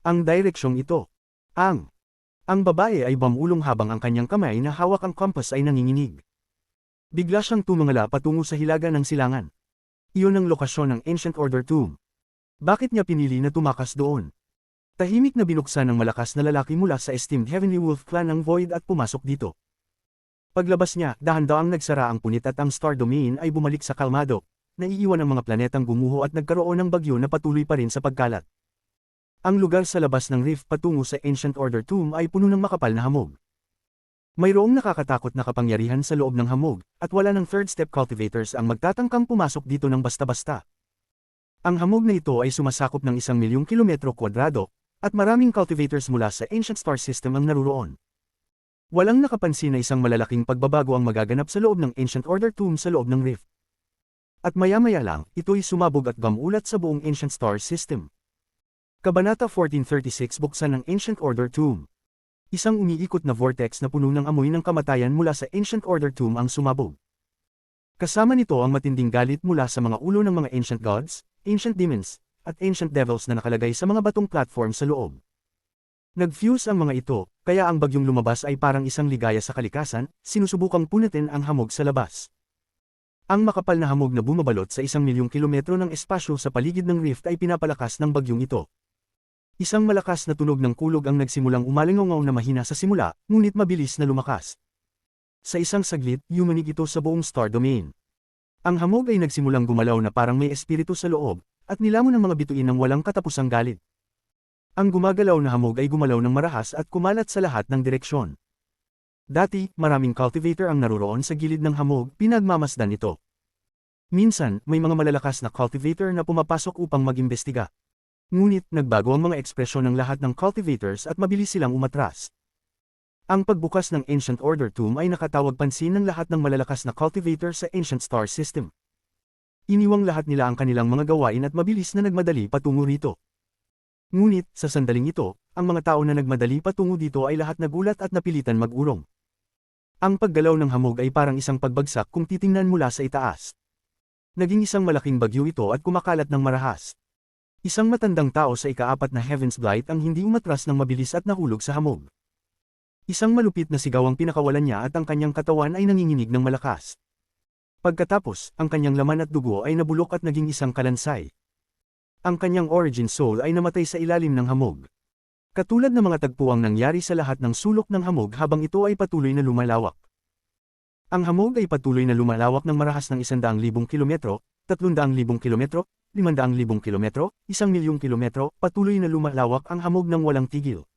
Ang direksyong ito. Ang babae ay bumulong habang ang kanyang kamay na hawak ang compass ay nanginginig. Bigla siyang tumingala patungo sa hilaga ng silangan. Iyon ang lokasyon ng Ancient Order Tomb. Bakit niya pinili na tumakas doon? Tahimik na binuksan ng malakas na lalaki mula sa esteemed Heavenly Wolf Clan ang Void at pumasok dito. Paglabas niya, dahan-daang nagsara ang punit at ang Star Domain ay bumalik sa kalmado. Naiiwan ang mga planetang gumuho at nagkaroon ng bagyo na patuloy pa rin sa pagkalat. Ang lugar sa labas ng rift patungo sa Ancient Order Tomb ay puno ng makapal na hamog. Mayroong nakakatakot na kapangyarihan sa loob ng hamog, at wala ng third step cultivators ang magtatangkang pumasok dito ng basta-basta. Ang hamog na ito ay sumasakop ng 1,000,000 kilometro kwadrado, at maraming cultivators mula sa Ancient Star System ang naruroon. Walang nakapansin na isang malalaking pagbabago ang magaganap sa loob ng Ancient Order Tomb sa loob ng rift. At maya-maya lang, ito'y sumabog at gamulat sa buong Ancient Star System. Kabanata 1436 Buksan ng Ancient Order Tomb. Isang umiikot na vortex na puno ng amoy ng kamatayan mula sa Ancient Order Tomb ang sumabog. Kasama nito ang matinding galit mula sa mga ulo ng mga ancient gods, ancient demons, at ancient devils na nakalagay sa mga batong platform sa loob. Nag-fuse ang mga ito, kaya ang bagyong lumabas ay parang isang ligaya sa kalikasan, sinusubukang punatin ang hamog sa labas. Ang makapal na hamog na bumabalot sa 1,000,000 kilometro ng espasyo sa paligid ng rift ay pinapalakas ng bagyong ito. Isang malakas na tunog ng kulog ang nagsimulang umalingaw na mahina sa simula, ngunit mabilis na lumakas. Sa isang saglit, yumanig ito sa buong star domain. Ang hamog ay nagsimulang gumalaw na parang may espiritu sa loob, at nilamon ng mga bituin ng walang katapusang galit. Ang gumagalaw na hamog ay gumalaw ng marahas at kumalat sa lahat ng direksyon. Dati, maraming cultivator ang naruroon sa gilid ng hamog, pinagmamasdan ito. Minsan, may mga malalakas na cultivator na pumapasok upang mag-imbestiga. Ngunit, nagbago ang mga ekspresyon ng lahat ng cultivators at mabilis silang umatras. Ang pagbukas ng Ancient Order Tomb ay nakatawag pansin ng lahat ng malalakas na cultivator sa Ancient Star System. Iniwang lahat nila ang kanilang mga gawain at mabilis na nagmadali patungo rito. Ngunit, sa sandaling ito, ang mga tao na nagmadali patungo dito ay lahat nagulat at napilitan mag-urong. Ang paggalaw ng hamog ay parang isang pagbagsak kung titingnan mula sa itaas. Naging isang malaking bagyo ito at kumakalat ng marahas. Isang matandang tao sa ika-4 na Heaven's Blight ang hindi umatras ng mabilis at nahulog sa hamog. Isang malupit na sigaw ang pinakawalan niya at ang kanyang katawan ay nanginginig ng malakas. Pagkatapos, ang kanyang laman at dugo ay nabulok at naging isang kalansay. Ang kanyang origin soul ay namatay sa ilalim ng hamog. Katulad ng mga tagpuang nangyari sa lahat ng sulok ng hamog habang ito ay patuloy na lumalawak. Ang hamog ay patuloy na lumalawak ng marahas ng 100,000 kilometro, 300,000 kilometro, 500,000 kilometro, 1,000,000 kilometro, patuloy na lumalawak ang hamog ng walang tigil.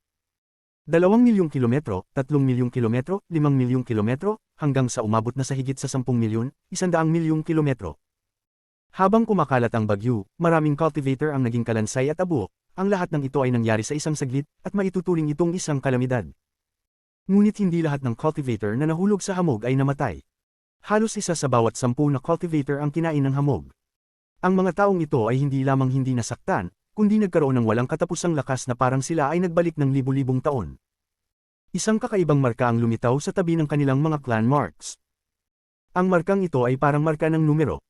2,000,000 kilometro, 3,000,000 kilometro, 5,000,000 kilometro, hanggang sa umabot na sa higit sa 10,000,000, 100,000,000 kilometro. Habang kumakalat ang bagyo, maraming cultivator ang naging kalansay at abo, ang lahat ng ito ay nangyari sa isang saglit, at maituturing itong isang kalamidad. Ngunit hindi lahat ng cultivator na nahulog sa hamog ay namatay. Halos isa sa bawat 10 na cultivator ang kinain ng hamog. Ang mga taong ito ay hindi lamang hindi nasaktan, kundi nagkaroon ng walang katapusang lakas na parang sila ay nagbalik ng libu-libong taon. Isang kakaibang marka ang lumitaw sa tabi ng kanilang mga clan marks. Ang markang ito ay parang marka ng numero.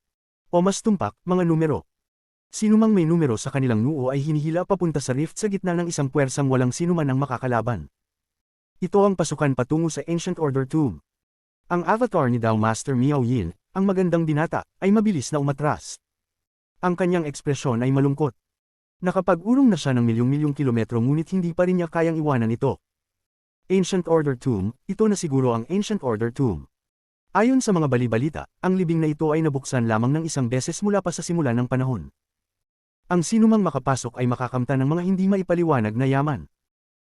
O mas tumpak, mga numero. Sinumang may numero sa kanilang noo ay hinihila papunta sa rift sa gitna ng isang puwersang walang sinuman ang makakalaban. Ito ang pasukan patungo sa Ancient Order Tomb. Ang avatar ni Dao Master Miao Yin, ang magandang binata, ay mabilis na umatras. Ang kanyang ekspresyon ay malungkot. Nakapag-urong na siya ng milyong-milyong kilometro ngunit hindi pa rin niya kayang iwanan ito. Ancient Order Tomb, ito na siguro ang Ancient Order Tomb. Ayon sa mga bali-balita, ang libing na ito ay nabuksan lamang ng isang beses mula pa sa simula ng panahon. Ang sinumang makapasok ay makakamtan ng mga hindi maipaliwanag na yaman.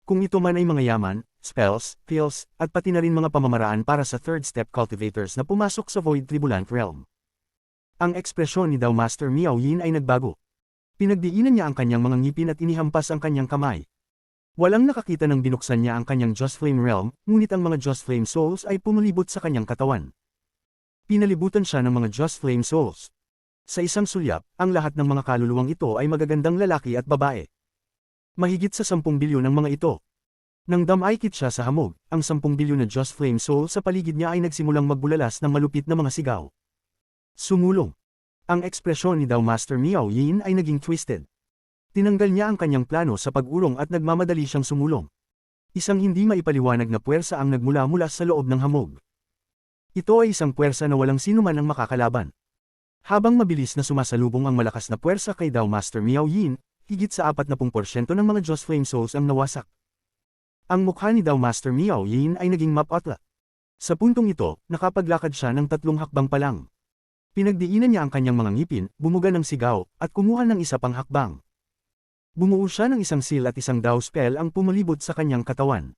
Kung ito man ay mga yaman, spells, pills, at pati na rin mga pamamaraan para sa third step cultivators na pumasok sa Void Tribulant Realm. Ang ekspresyon ni Dao Master Miao Yin ay nagbago. Pinagdiinan niya ang kanyang mga ngipin at inihampas ang kanyang kamay. Walang nakakita nang binuksan niya ang kanyang Joss Flame Realm, ngunit ang mga Joss Flame Souls ay pumalibot sa kanyang katawan. Pinalibutan siya ng mga Joss Flame Souls. Sa isang sulyap, ang lahat ng mga kaluluwang ito ay magagandang lalaki at babae. Mahigit sa 10 bilyon ang mga ito. Nang damaykit siya sa hamog, ang 10 bilyon na Joss Flame Soul sa paligid niya ay nagsimulang magbulalas ng malupit na mga sigaw. Sumulong. Ang ekspresyon ni Dao Master Miao Yin ay naging twisted. Tinanggal niya ang kanyang plano sa pag-urong at nagmamadali siyang sumulong. Isang hindi maipaliwanag na puwersa ang nagmula mula sa loob ng hamog. Ito ay isang puwersa na walang sinuman ang makakalaban. Habang mabilis na sumasalubong ang malakas na puwersa kay Dao Master Miao Yin, higit sa 40% ng mga Joss Flame Souls ang nawasak. Ang mukha ni Dao Master Miao Yin ay naging mapotla. Sa puntong ito, nakapaglakad siya ng 3 hakbang pa lang. Pinagdiinan niya ang kanyang mga ngipin, bumuga ng sigaw, at kumuha ng isa pang hakbang. Bumuo siya ng isang seal at isang Dao spell ang pumalibot sa kanyang katawan.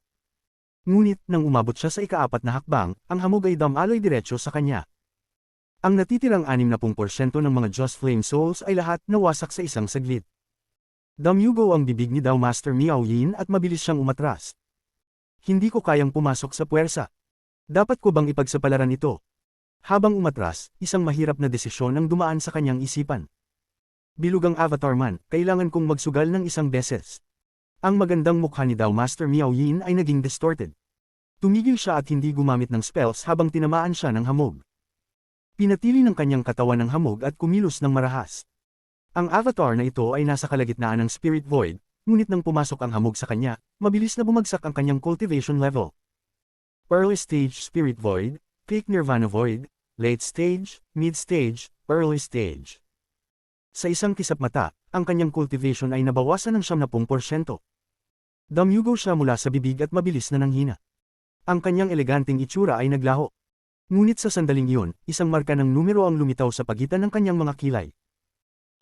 Ngunit, nang umabot siya sa ika-4 na hakbang, ang hamog ay dumaloy diretso sa kanya. Ang natitirang 60% ng mga Joss Flame Souls ay lahat nawasak sa isang saglit. Damyugo ang bibig ni Dao Master Miao Yin at mabilis siyang umatras. Hindi ko kayang pumasok sa puwersa. Dapat ko bang ipagsapalaran ito? Habang umatras, isang mahirap na desisyon ang dumaan sa kanyang isipan. Bilugang avatar man, kailangan kong magsugal ng isang beses. Ang magandang mukha ni Dao Master Miao Yin ay naging distorted. Tumigil siya at hindi gumamit ng spells habang tinamaan siya ng hamog. Pinatili ng kanyang katawan ng hamog at kumilos ng marahas. Ang avatar na ito ay nasa kalagitnaan ng Spirit Void, ngunit nang pumasok ang hamog sa kanya, mabilis na bumagsak ang kanyang cultivation level. Early Stage Spirit Void, Peak Nirvana Void, Late Stage, Mid Stage, Early Stage. Sa isang kisap mata, ang kanyang cultivation ay nabawasan ng 70%. Damyugo siya mula sa bibig at mabilis na nanghina. Ang kanyang eleganteng itsura ay naglaho. Ngunit sa sandaling iyon, isang marka ng numero ang lumitaw sa pagitan ng kanyang mga kilay.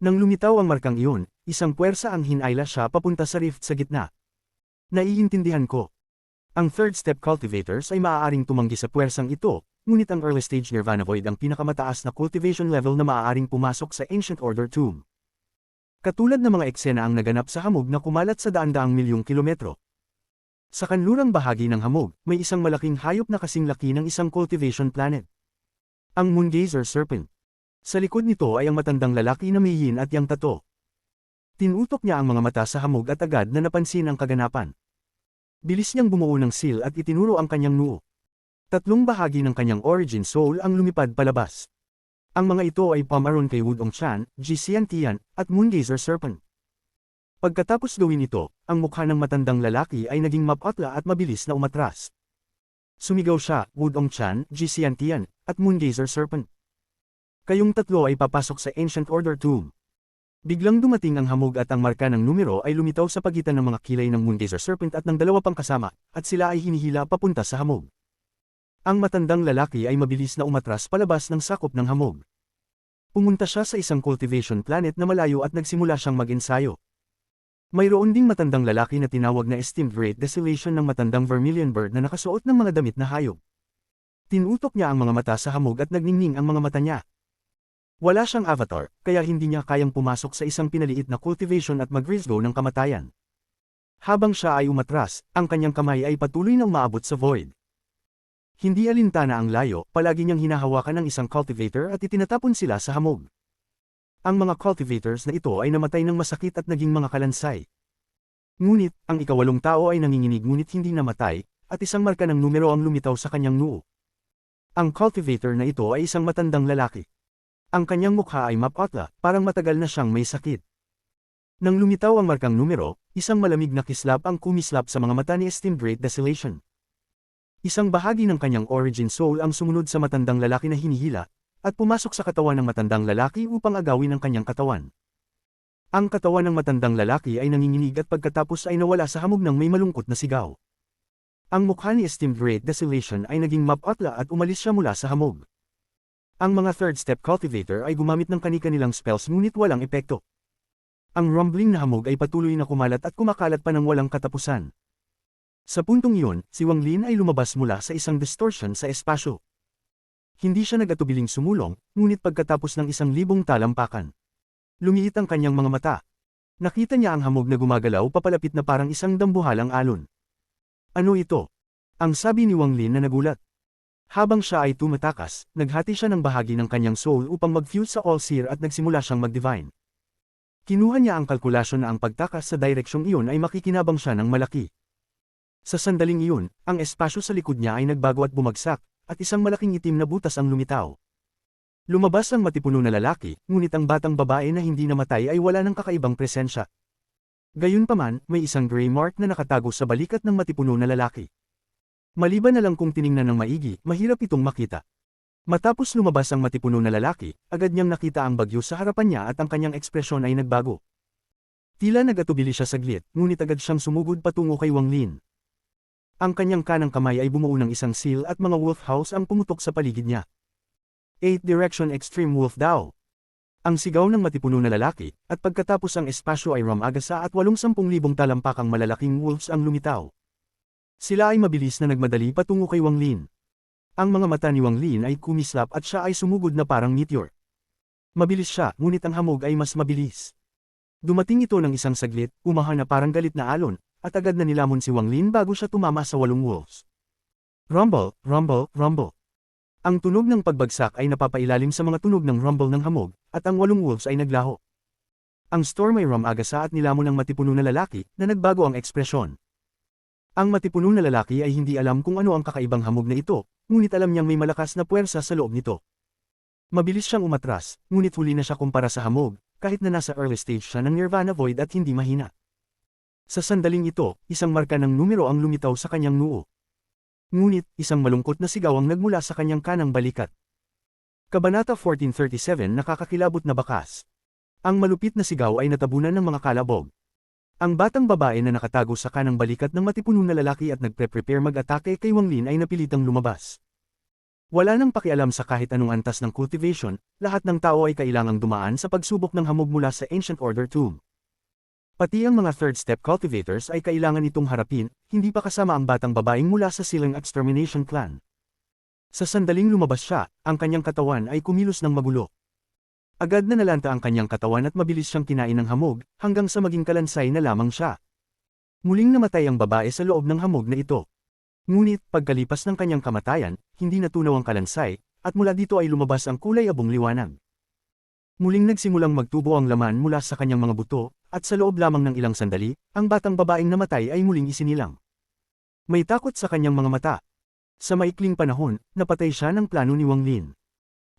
Nang lumitaw ang markang iyon, isang puwersa ang hinayla siya papunta sa rift sa gitna. Naiintindihan ko. Ang third step cultivators ay maaaring tumanggi sa puwersang ito, ngunit ang early stage Nirvana Void ang pinakamataas na cultivation level na maaaring pumasok sa Ancient Order Tomb. Katulad ng mga eksena ang naganap sa hamog na kumalat sa daan-daang milyong kilometro. Sa kanlurang bahagi ng hamog, may isang malaking hayop na kasing laki ng isang cultivation planet. Ang Moongazer Serpent. Sa likod nito ay ang matandang lalaki na may yin at yang tato. Tinutok niya ang mga mata sa hamog at agad na napansin ang kaganapan. Bilis niyang bumuo ng seal at itinuro ang kanyang noo. Tatlong bahagi ng kanyang origin soul ang lumipad palabas. Ang mga ito ay pamaron kay Wudong Chan, Jisian Tian, at Moongazer Serpent. Pagkatapos gawin ito, ang mukha ng matandang lalaki ay naging mapatla at mabilis na umatras. Sumigaw siya, Wudong Chan, Jisian Tian, at Moongazer Serpent. Kayong tatlo ay papasok sa Ancient Order Tomb. Biglang dumating ang hamog at ang marka ng numero ay lumitaw sa pagitan ng mga kilay ng Moongazer Serpent at ng dalawa pang kasama, at sila ay hinihila papunta sa hamog. Ang matandang lalaki ay mabilis na umatras palabas ng sakop ng hamog. Pumunta siya sa isang cultivation planet na malayo at nagsimula siyang mag-ensayo. Mayroon ding matandang lalaki na tinawag na Esteemed Great Desolation ng matandang Vermilion Bird na nakasuot ng mga damit na hayop. Tinutok niya ang mga mata sa hamog at nagningning ang mga mata niya. Wala siyang avatar, kaya hindi niya kayang pumasok sa isang pinaliit na cultivation at mag-risgo ng kamatayan. Habang siya ay umatras, ang kanyang kamay ay patuloy na umaabot sa void. Hindi alintana ang layo, palagi niyang hinahawakan ng isang cultivator at itinatapon sila sa hamog. Ang mga cultivators na ito ay namatay ng masakit at naging mga kalansay. Ngunit, ang ikawalong tao ay nanginginig ngunit hindi namatay, at isang marka ng numero ang lumitaw sa kanyang noo. Ang cultivator na ito ay isang matandang lalaki. Ang kanyang mukha ay mapatla, parang matagal na siyang may sakit. Nang lumitaw ang markang numero, isang malamig na kislap ang kumislap sa mga mata ni Esteemed Great Desolation. Isang bahagi ng kanyang origin soul ang sumunod sa matandang lalaki na hinihila, at pumasok sa katawan ng matandang lalaki upang agawin ang kanyang katawan. Ang katawan ng matandang lalaki ay nanginginig at pagkatapos ay nawala sa hamog ng may malungkot na sigaw. Ang mukha ni Esteemed Great Desolation ay naging mapatla at umalis siya mula sa hamog. Ang mga third step cultivator ay gumamit ng kani-kanilang spells ngunit walang epekto. Ang rumbling na hamog ay patuloy na kumalat at kumakalat pa ng walang katapusan. Sa puntong iyon, si Wang Lin ay lumabas mula sa isang distortion sa espasyo. Hindi siya nag-atubiling sumulong, ngunit pagkatapos ng 1,000 talampakan. Lumiit ang kanyang mga mata. Nakita niya ang hamog na gumagalaw papalapit na parang isang dambuhalang alon. Ano ito? Ang sabi ni Wang Lin na nagulat. Habang siya ay tumatakas, naghati siya ng bahagi ng kanyang soul upang mag-fuse sa All-Seer at nagsimula siyang mag-divine. Kinuha niya ang kalkulasyon na ang pagtakas sa direksyong iyon ay makikinabang siya ng malaki. Sa sandaling iyon, ang espasyo sa likod niya ay nagbago at bumagsak, at isang malaking itim na butas ang lumitaw. Lumabas ang matipuno na lalaki, ngunit ang batang babae na hindi namatay ay wala ng kakaibang presensya. Gayunpaman, may isang gray mark na nakatago sa balikat ng matipuno na lalaki. Maliban na lang kung tiningnan ng maigi, mahirap itong makita. Matapos lumabas ang matipuno na lalaki, agad niyang nakita ang bagyo sa harapan niya at ang kanyang ekspresyon ay nagbago. Tila nagatubili siya saglit, ngunit agad siyang sumugod patungo kay Wang Lin. Ang kanyang kanang kamay ay bumuo ng isang seal at mga wolf house ang pumutok sa paligid niya. 8 Direction Extreme Wolf Daw. Ang sigaw ng matipuno na lalaki, at pagkatapos ang espasyo ay ramagasa at 80,000 talampakang malalaking wolves ang lumitaw. Sila ay mabilis na nagmadali patungo kay Wang Lin. Ang mga mata ni Wang Lin ay kumislap at siya ay sumugod na parang meteor. Mabilis siya, ngunit ang hamog ay mas mabilis. Dumating ito ng isang saglit, umaha na parang galit na alon, at agad na nilamon si Wang Lin bago siya tumama sa 8 wolves. Rumble, rumble, rumble. Ang tunog ng pagbagsak ay napapailalim sa mga tunog ng rumble ng hamog, at ang 8 wolves ay naglaho. Ang storm ay ramagasa at nilamon ng matipuno na lalaki, na nagbago ang ekspresyon. Ang matipuno na lalaki ay hindi alam kung ano ang kakaibang hamog na ito, ngunit alam niyang may malakas na puwersa sa loob nito. Mabilis siyang umatras, ngunit huli na siya kumpara sa hamog, kahit na nasa early stage siya ng Nirvana Void at hindi mahina. Sa sandaling ito, isang marka ng numero ang lumitaw sa kanyang noo. Ngunit, isang malungkot na sigaw ang nagmula sa kanyang kanang balikat. Kabanata 1437 Nakakakilabot na bakas. Ang malupit na sigaw ay natabunan ng mga kalabog. Ang batang babae na nakatago sa kanang balikat ng matipuno na lalaki at nagpre-prepare mag-atake kay Wang Lin ay napilitang lumabas. Wala nang pakialam sa kahit anong antas ng cultivation, lahat ng tao ay kailangang dumaan sa pagsubok ng hamog mula sa Ancient Order Tomb. Pati ang mga third step cultivators ay kailangan itong harapin, hindi pa kasama ang batang babaeng mula sa Silang Extermination Clan. Sa sandaling lumabas siya, ang kanyang katawan ay kumilos ng magulo. Agad na nalanta ang kanyang katawan at mabilis siyang kinain ng hamog, hanggang sa maging kalansay na lamang siya. Muling namatay ang babae sa loob ng hamog na ito. Ngunit, pagkalipas ng kanyang kamatayan, hindi natunaw ang kalansay, at mula dito ay lumabas ang kulay abong liwanag. Muling nagsimulang magtubo ang laman mula sa kanyang mga buto, at sa loob lamang ng ilang sandali, ang batang babaeng namatay ay muling isinilang. May takot sa kanyang mga mata. Sa maikling panahon, napatay siya ng plano ni Wang Lin.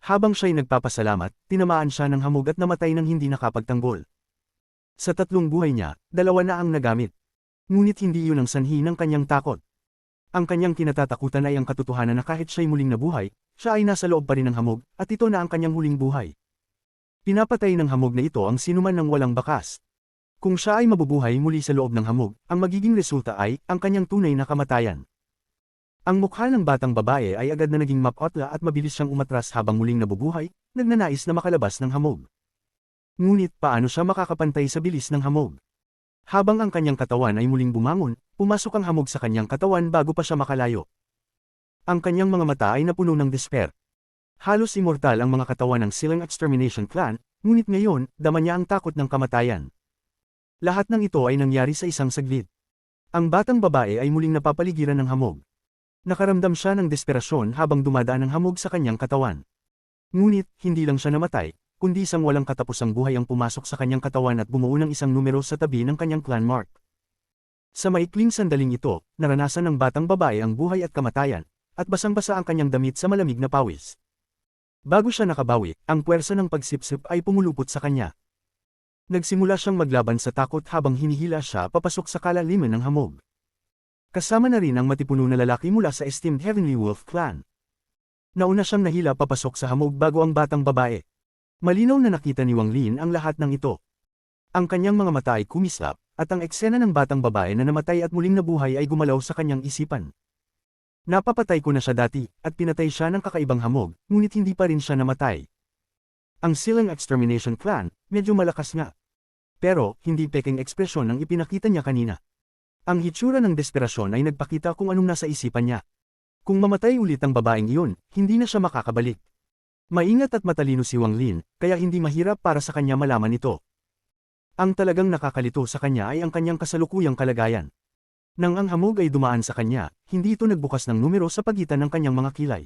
Habang siya'y nagpapasalamat, tinamaan siya ng hamog at namatay ng hindi nakapagtanggol. Sa 3 buhay niya, 2 na ang nagamit. Ngunit hindi iyon ang sanhi ng kanyang takot. Ang kanyang kinatatakutan ay ang katotohanan na kahit siya'y muling nabuhay, siya ay nasa loob pa rin ng hamog, at ito na ang kanyang huling buhay. Pinapatay ng hamog na ito ang sinuman ng walang bakas. Kung siya ay mabubuhay muli sa loob ng hamog, ang magiging resulta ay, ang kanyang tunay na kamatayan. Ang mukha ng batang babae ay agad na naging mapotla at mabilis siyang umatras habang muling nabubuhay, nagnanais na makalabas ng hamog. Ngunit paano siya makakapantay sa bilis ng hamog? Habang ang kanyang katawan ay muling bumangon, pumasok ang hamog sa kanyang katawan bago pa siya makalayo. Ang kanyang mga mata ay napuno ng despair. Halos immortal ang mga katawan ng Silang Extermination Clan, ngunit ngayon, dama niya ang takot ng kamatayan. Lahat ng ito ay nangyari sa isang saglit. Ang batang babae ay muling napapaligiran ng hamog. Nakaramdam siya ng desperasyon habang dumadaan ang hamog sa kanyang katawan. Ngunit, hindi lang siya namatay, kundi isang walang katapusang buhay ang pumasok sa kanyang katawan at bumuo ng isang numero sa tabi ng kanyang clan mark. Sa maikling sandaling ito, naranasan ng batang babae ang buhay at kamatayan, at basang-basa ang kanyang damit sa malamig na pawis. Bago siya nakabawi, ang puwersa ng pagsipsip ay pumulupot sa kanya. Nagsimula siyang maglaban sa takot habang hinihila siya papasok sa kalaliman ng hamog. Kasama na rin ang matipuno na lalaki mula sa esteemed Heavenly Wolf Clan. Nauna siyang nahila papasok sa hamog bago ang batang babae. Malinaw na nakita ni Wang Lin ang lahat ng ito. Ang kanyang mga mata ay kumislap, at ang eksena ng batang babae na namatay at muling nabuhay ay gumalaw sa kanyang isipan. Napapatay ko na siya dati, at pinatay siya ng kakaibang hamog, ngunit hindi pa rin siya namatay. Ang Silang Extermination Clan, medyo malakas nga. Pero, hindi peking ekspresyon ang ipinakita niya kanina. Ang hitsura ng desperasyon ay nagpakita kung anong nasa isipan niya. Kung mamatay ulit ang babaeng iyon, hindi na siya makakabalik. Maingat at matalino si Wang Lin, kaya hindi mahirap para sa kanya malaman ito. Ang talagang nakakalito sa kanya ay ang kanyang kasalukuyang kalagayan. Nang ang hamog ay dumaan sa kanya, hindi ito nagbukas ng numero sa pagitan ng kanyang mga kilay.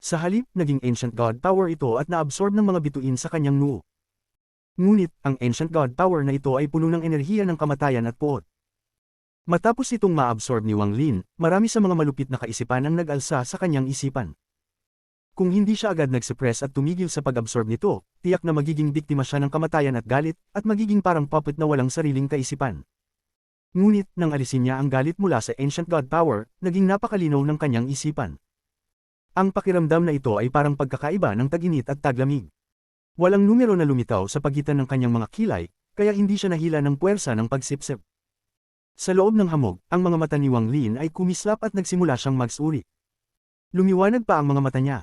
Sa halip, naging ancient god power ito at naabsorb ng mga bituin sa kanyang noo. Ngunit, ang ancient god power na ito ay puno ng enerhiya ng kamatayan at puot. Matapos itong maabsorb ni Wang Lin, marami sa mga malupit na kaisipan ang nag-alsa sa kanyang isipan. Kung hindi siya agad nag-suppress at tumigil sa pag-absorb nito, tiyak na magiging biktima siya ng kamatayan at galit, at magiging parang puppet na walang sariling kaisipan. Ngunit, nang alisin niya ang galit mula sa ancient god power, naging napakalinaw ng kanyang isipan. Ang pakiramdam na ito ay parang pagkakaiba ng tag-init at taglamig. Walang numero na lumitaw sa pagitan ng kanyang mga kilay, kaya hindi siya nahila ng puwersa ng pagsipsip. Sa loob ng hamog, ang mga mata ni Wang Lin ay kumislap at nagsimula siyang magsuri. Lumiwanag pa ang mga mata niya.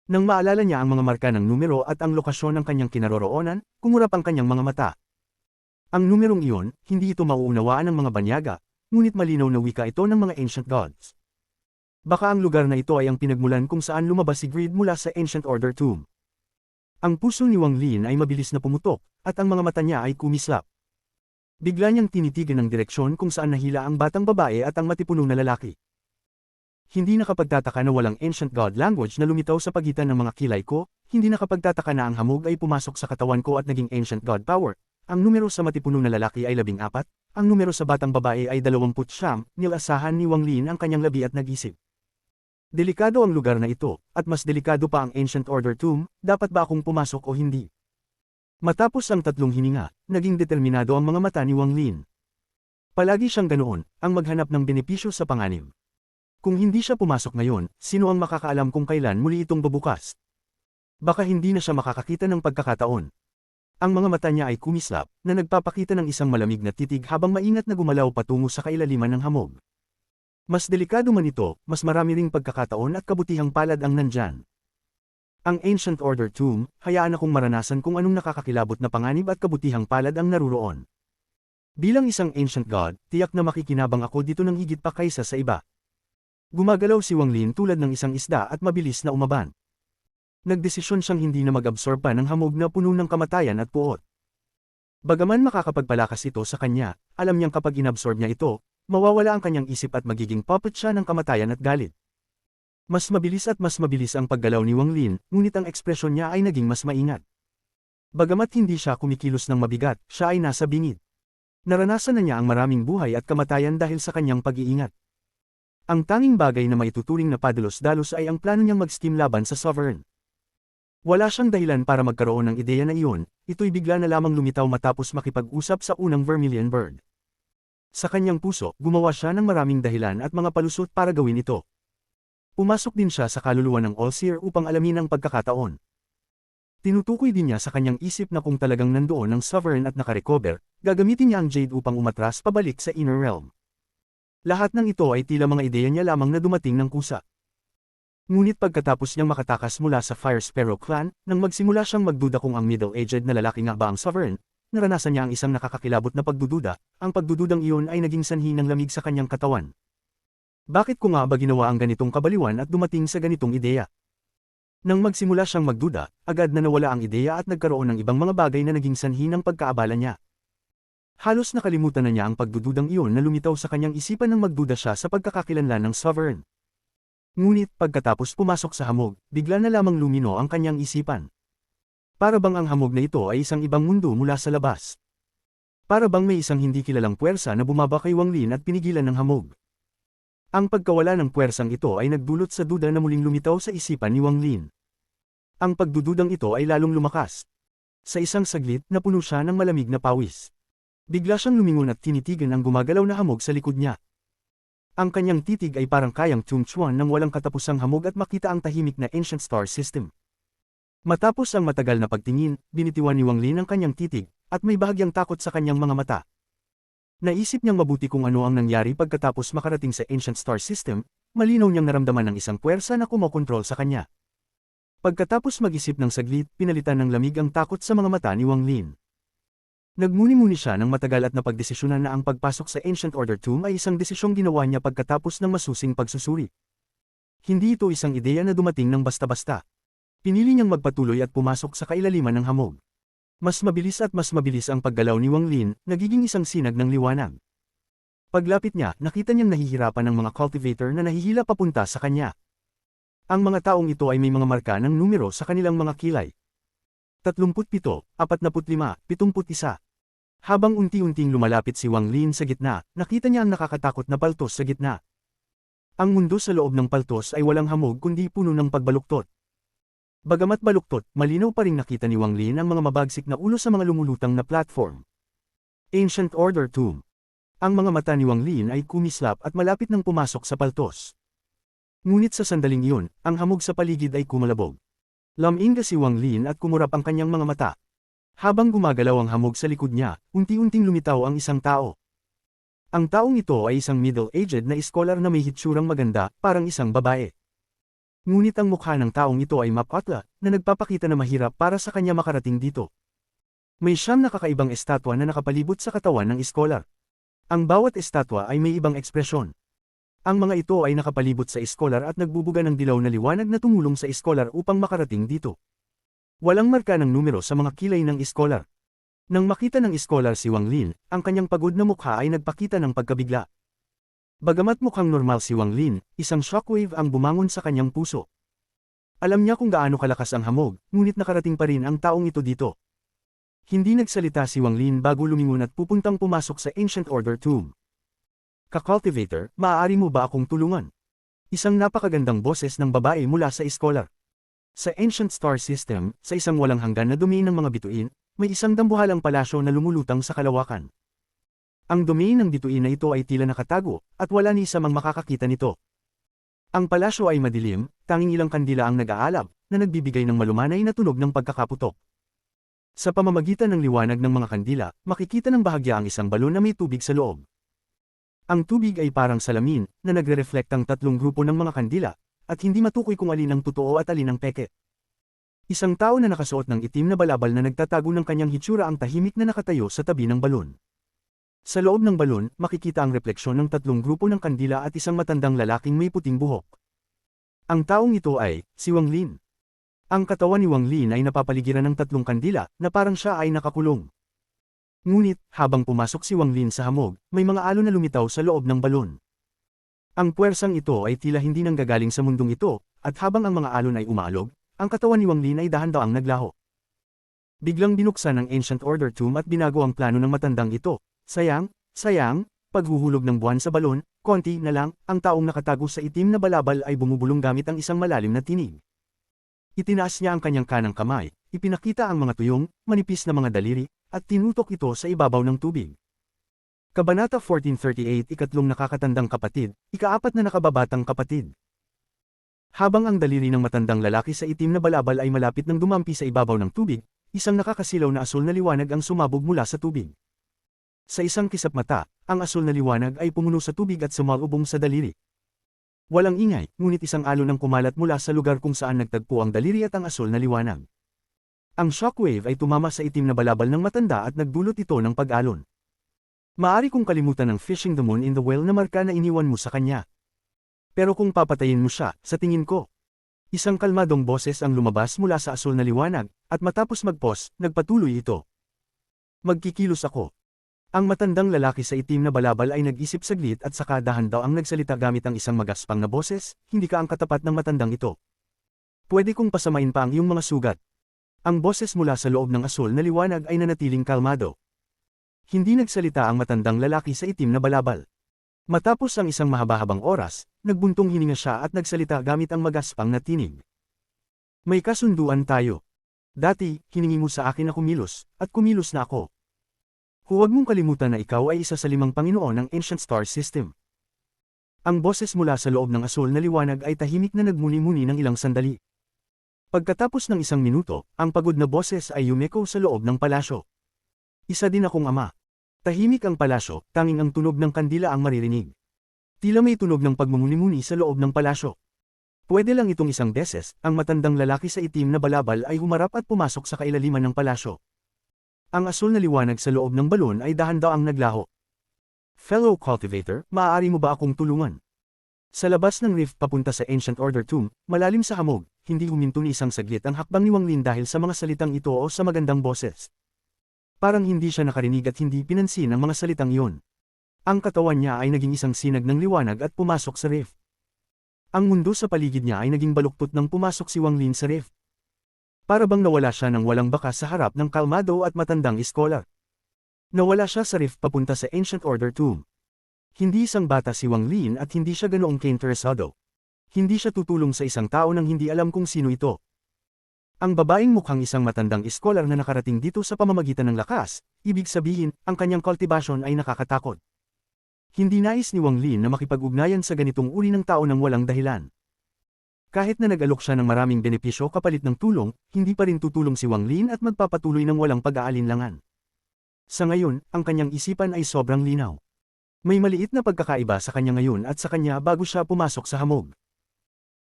Nang maalala niya ang mga marka ng numero at ang lokasyon ng kanyang kinaroroonan, kumurap ang kanyang mga mata. Ang numerong iyon, hindi ito mauunawaan ng mga banyaga, ngunit malinaw na wika ito ng mga ancient gods. Baka ang lugar na ito ay ang pinagmulan kung saan lumabas si Greed mula sa Ancient Order Tomb. Ang puso ni Wang Lin ay mabilis na pumutok, at ang mga mata niya ay kumislap. Bigla niyang tinitigan ang direksyon kung saan nahila ang batang babae at ang matipunong na lalaki. Hindi nakapagtataka na walang ancient god language na lumitaw sa pagitan ng mga kilay ko, hindi nakapagtataka na ang hamog ay pumasok sa katawan ko at naging ancient god power. Ang numero sa matipunong na lalaki ay 14, ang numero sa batang babae ay 29, nilasahan ni Wang Lin ang kanyang labi at nag-isip. Delikado ang lugar na ito, at mas delikado pa ang Ancient Order Tomb, dapat ba akong pumasok o hindi? Matapos ang tatlong hininga, naging determinado ang mga mata ni Wang Lin. Palagi siyang ganoon, ang maghanap ng benepisyo sa panganib. Kung hindi siya pumasok ngayon, sino ang makakaalam kung kailan muli itong bubukas? Baka hindi na siya makakakita ng pagkakataon. Ang mga mata niya ay kumislap, na nagpapakita ng isang malamig na titig habang maingat na gumalaw patungo sa kailaliman ng hamog. Mas delikado man ito, mas marami ring pagkakataon at kabutihang palad ang nandyan. Ang Ancient Order Tomb, hayaan akong maranasan kung anong nakakakilabot na panganib at kabutihang palad ang naruroon. Bilang isang Ancient God, tiyak na makikinabang ako dito ng higit pa kaysa sa iba. Gumagalaw si Wang Lin tulad ng isang isda at mabilis na umaban. Nagdesisyon siyang hindi na mag-absorb pa ng hamog na puno ng kamatayan at puot. Bagaman makakapagpalakas ito sa kanya, alam niyang kapag inabsorb niya ito, mawawala ang kanyang isip at magiging puppet siya ng kamatayan at galit. Mas mabilis ang paggalaw ni Wang Lin, ngunit ang ekspresyon niya ay naging mas maingat. Bagamat hindi siya kumikilos ng mabigat, siya ay nasa bingid. Naranasan na niya ang maraming buhay at kamatayan dahil sa kanyang pag-iingat. Ang tanging bagay na maituturing na padalos-dalos ay ang plano niyang mag-steam laban sa Sovereign. Wala siyang dahilan para magkaroon ng ideya na iyon, ito'y bigla na lamang lumitaw matapos makipag-usap sa unang Vermilion Bird. Sa kanyang puso, gumawa siya ng maraming dahilan at mga palusot para gawin ito. Pumasok din siya sa kaluluwa ng All-Seer upang alamin ang pagkakataon. Tinutukoy din niya sa kanyang isip na kung talagang nandoon ang Sovereign at nakarecover, gagamitin niya ang Jade upang umatras pabalik sa Inner Realm. Lahat ng ito ay tila mga ideya niya lamang na dumating ng kusa. Ngunit pagkatapos niyang makatakas mula sa Fire Sparrow Clan, nang magsimula siyang magduda kung ang middle-aged na lalaki nga ba ang Sovereign, naranasan niya ang isang nakakakilabot na pagdududa, ang pagdududang iyon ay naging sanhi ng lamig sa kanyang katawan. Bakit ko nga ba ginawa ang ganitong kabaliwan at dumating sa ganitong ideya? Nang magsimula siyang magduda, agad na nawala ang ideya at nagkaroon ng ibang mga bagay na naging sanhi ng pagkaabala niya. Halos nakalimutan na niya ang pagdududang iyon na lumitaw sa kanyang isipan nang magduda siya sa pagkakakilanlan ng Sovereign. Ngunit pagkatapos pumasok sa hamog, bigla na lamang lumino ang kanyang isipan. Para bang ang hamog na ito ay isang ibang mundo mula sa labas. Para bang may isang hindi kilalang puwersa na bumaba kay Wang Lin at pinigilan ng hamog. Ang pagkawala ng puwersang ito ay nagdulot sa duda na muling lumitaw sa isipan ni Wang Lin. Ang pagdududang ito ay lalong lumakas. Sa isang saglit, napuno siya ng malamig na pawis. Bigla siyang lumingon at tinitigan ang gumagalaw na hamog sa likod niya. Ang kanyang titig ay parang kayang tumchuan ng walang katapusang hamog at makita ang tahimik na Ancient Star System. Matapos ang matagal na pagtingin, binitiwan ni Wang Lin ang kanyang titig, at may bahagyang takot sa kanyang mga mata. Naisip niyang mabuti kung ano ang nangyari pagkatapos makarating sa Ancient Star System, malinaw niyang naramdaman ng isang puwersa na kumokontrol sa kanya. Pagkatapos mag-isip ng saglit, pinalitan ng lamig ang takot sa mga mata ni Wang Lin. Nagmuni-muni siya ng matagal at napagdesisyonan na ang pagpasok sa Ancient Order Tomb ay isang desisyong ginawa niya pagkatapos ng masusing pagsusuri. Hindi ito isang ideya na dumating ng basta-basta. Pinili niyang magpatuloy at pumasok sa kailaliman ng hamog. Mas mabilis ang paggalaw ni Wang Lin, nagiging isang sinag ng liwanag. Paglapit niya, nakita niyang nahihirapan ng mga cultivator na nahihila papunta sa kanya. Ang mga taong ito ay may mga marka ng numero sa kanilang mga kilay. 37, 45, 71. Habang unti-unting lumalapit si Wang Lin sa gitna, nakita niya ang nakakatakot na paltos sa gitna. Ang mundo sa loob ng paltos ay walang hamog kundi puno ng pagbaluktot. Bagamat baluktot, malinaw pa ring nakita ni Wang Lin ang mga mabagsik na ulo sa mga lumulutang na platform. Ancient Order Tomb. Ang mga mata ni Wang Lin ay kumislap at malapit nang pumasok sa paltos. Ngunit sa sandaling iyon, ang hamog sa paligid ay kumalabog. Laminga si Wang Lin at kumurap ang kanyang mga mata. Habang gumagalaw ang hamog sa likod niya, unti-unting lumitaw ang isang tao. Ang taong ito ay isang middle-aged na iskolar na may hitsurang maganda, parang isang babae. Ngunit ang mukha ng taong ito ay mapatla, na nagpapakita na mahirap para sa kanya makarating dito. May siyam na kakaibang estatwa na nakapalibot sa katawan ng iskolar. Ang bawat estatwa ay may ibang ekspresyon. Ang mga ito ay nakapalibot sa iskolar at nagbubuga ng dilaw na liwanag na tumulong sa iskolar upang makarating dito. Walang marka ng numero sa mga kilay ng iskolar. Nang makita ng iskolar si Wang Lin, ang kanyang pagod na mukha ay nagpakita ng pagkabigla. Bagamat mukhang normal si Wang Lin, isang shockwave ang bumangon sa kanyang puso. Alam niya kung gaano kalakas ang hamog, ngunit nakarating pa rin ang taong ito dito. Hindi nagsalita si Wang Lin bago lumingon at pupuntang pumasok sa Ancient Order Tomb. Ka-cultivator, maaari mo ba akong tulungan? Isang napakagandang boses ng babae mula sa Scholar. Sa Ancient Star System, sa isang walang hanggan na domain ng mga bituin, may isang dambuhalang palasyo na lumulutang sa kalawakan. Ang domain ng bituin na ito ay tila nakatago, at wala ni isa mang makakakita nito. Ang palasyo ay madilim, tanging ilang kandila ang nag-aalab, na nagbibigay ng malumanay na tunog ng pagkakaputok. Sa pamamagitan ng liwanag ng mga kandila, makikita ng bahagya ang isang balon na may tubig sa loob. Ang tubig ay parang salamin, na nagre-reflektang tatlong grupo ng mga kandila, at hindi matukoy kung alin ang totoo at alin ang peke. Isang tao na nakasuot ng itim na balabal na nagtatago ng kanyang hitsura ang tahimik na nakatayo sa tabi ng balon. Sa loob ng balon, makikita ang refleksyon ng tatlong grupo ng kandila at isang matandang lalaking may puting buhok. Ang taong ito ay, si Wang Lin. Ang katawan ni Wang Lin ay napapaligiran ng tatlong kandila, na parang siya ay nakakulong. Ngunit, habang pumasok si Wang Lin sa hamog, may mga alon na lumitaw sa loob ng balon. Ang puwersang ito ay tila hindi nanggagaling sa mundong ito, at habang ang mga alon ay umaalog, ang katawan ni Wang Lin ay dahan-daang naglaho. Biglang binuksan ng Ancient Order Tomb at binago ang plano ng matandang ito. Sayang, paghuhulog ng buwan sa balon, konti na lang, ang taong nakatago sa itim na balabal ay bumubulong gamit ang isang malalim na tinig. Itinaas niya ang kanyang kanang kamay, ipinakita ang mga tuyong, manipis na mga daliri, at tinutok ito sa ibabaw ng tubig. Kabanata 1438 Ikatlong nakakatandang kapatid, ikaapat na nakababatang kapatid. Habang ang daliri ng matandang lalaki sa itim na balabal ay malapit ng dumampi sa ibabaw ng tubig, isang nakakasilaw na asul na liwanag ang sumabog mula sa tubig. Sa isang kisap mata, ang asul na liwanag ay pumuno sa tubig at sumalubong sa daliri. Walang ingay, ngunit isang alon ang kumalat mula sa lugar kung saan nagtagpo ang daliri at ang asul na liwanag. Ang shockwave ay tumama sa itim na balabal ng matanda at nagdulot ito ng pag-alon. Maari kong kalimutan ang fishing the moon in the well na marka na iniwan mo sa kanya. Pero kung papatayin mo siya, sa tingin ko. Isang kalmadong boses ang lumabas mula sa asul na liwanag, at matapos mag-pause, nagpatuloy ito. Magkikilos ako. Ang matandang lalaki sa itim na balabal ay nag-isip saglit at saka dahan-daw ang nagsalita gamit ang isang magaspang na boses, hindi ka ang katapat ng matandang ito. Pwede kong pasamain pa ang iyong mga sugat. Ang boses mula sa loob ng asul na liwanag ay nanatiling kalmado. Hindi nagsalita ang matandang lalaki sa itim na balabal. Matapos ang isang mahaba-habang oras, nagbuntong hininga siya at nagsalita gamit ang magaspang na tinig. May kasunduan tayo. Dati, hiningi mo sa akin na kumilos, at kumilos na ako. Huwag mong kalimutan na ikaw ay isa sa 5 Panginoon ng Ancient Star System. Ang boses mula sa loob ng asul na liwanag ay tahimik na nagmuni-muni ng ilang sandali. Pagkatapos ng 1 minuto, ang pagod na boses ay yumeko sa loob ng palasyo. Isa din akong ama. Tahimik ang palasyo, tanging ang tunog ng kandila ang maririnig. Tila may tunog ng pagmumuni-muni sa loob ng palasyo. Pwede lang itong 1 beses, ang matandang lalaki sa itim na balabal ay humarap at pumasok sa kailaliman ng palasyo. Ang asul na liwanag sa loob ng balon ay dahan-daang naglaho. Fellow cultivator, maaari mo ba akong tulungan? Sa labas ng rift papunta sa Ancient Order Tomb, malalim sa hamog, hindi huminto ni isang saglit ang hakbang ni Wang Lin dahil sa mga salitang ito o sa magandang boses. Parang hindi siya nakarinig at hindi pinansin ang mga salitang iyon. Ang katawan niya ay naging isang sinag ng liwanag at pumasok sa rift. Ang mundo sa paligid niya ay naging baluktot nang pumasok si Wang Lin sa rift. Para bang nawala siya ng walang bakas sa harap ng kalmado at matandang iskolar. Nawala siya sa rift papunta sa Ancient Order Tomb. Hindi isang bata si Wang Lin at hindi siya ganoong kainteresado. Hindi siya tutulong sa isang tao nang hindi alam kung sino ito. Ang babaeng mukhang isang matandang iskolar na nakarating dito sa pamamagitan ng lakas, ibig sabihin, ang kanyang kultibasyon ay nakakatakot. Hindi nais ni Wang Lin na makipag-ugnayan sa ganitong uri ng tao nang walang dahilan. Kahit na nag-alok siya ng maraming benepisyo kapalit ng tulong, hindi pa rin tutulong si Wang Lin at magpapatuloy ng walang pag-aalinlangan. Sa ngayon, ang kanyang isipan ay sobrang linaw. May maliit na pagkakaiba sa kanya ngayon at sa kanya bago siya pumasok sa hamog.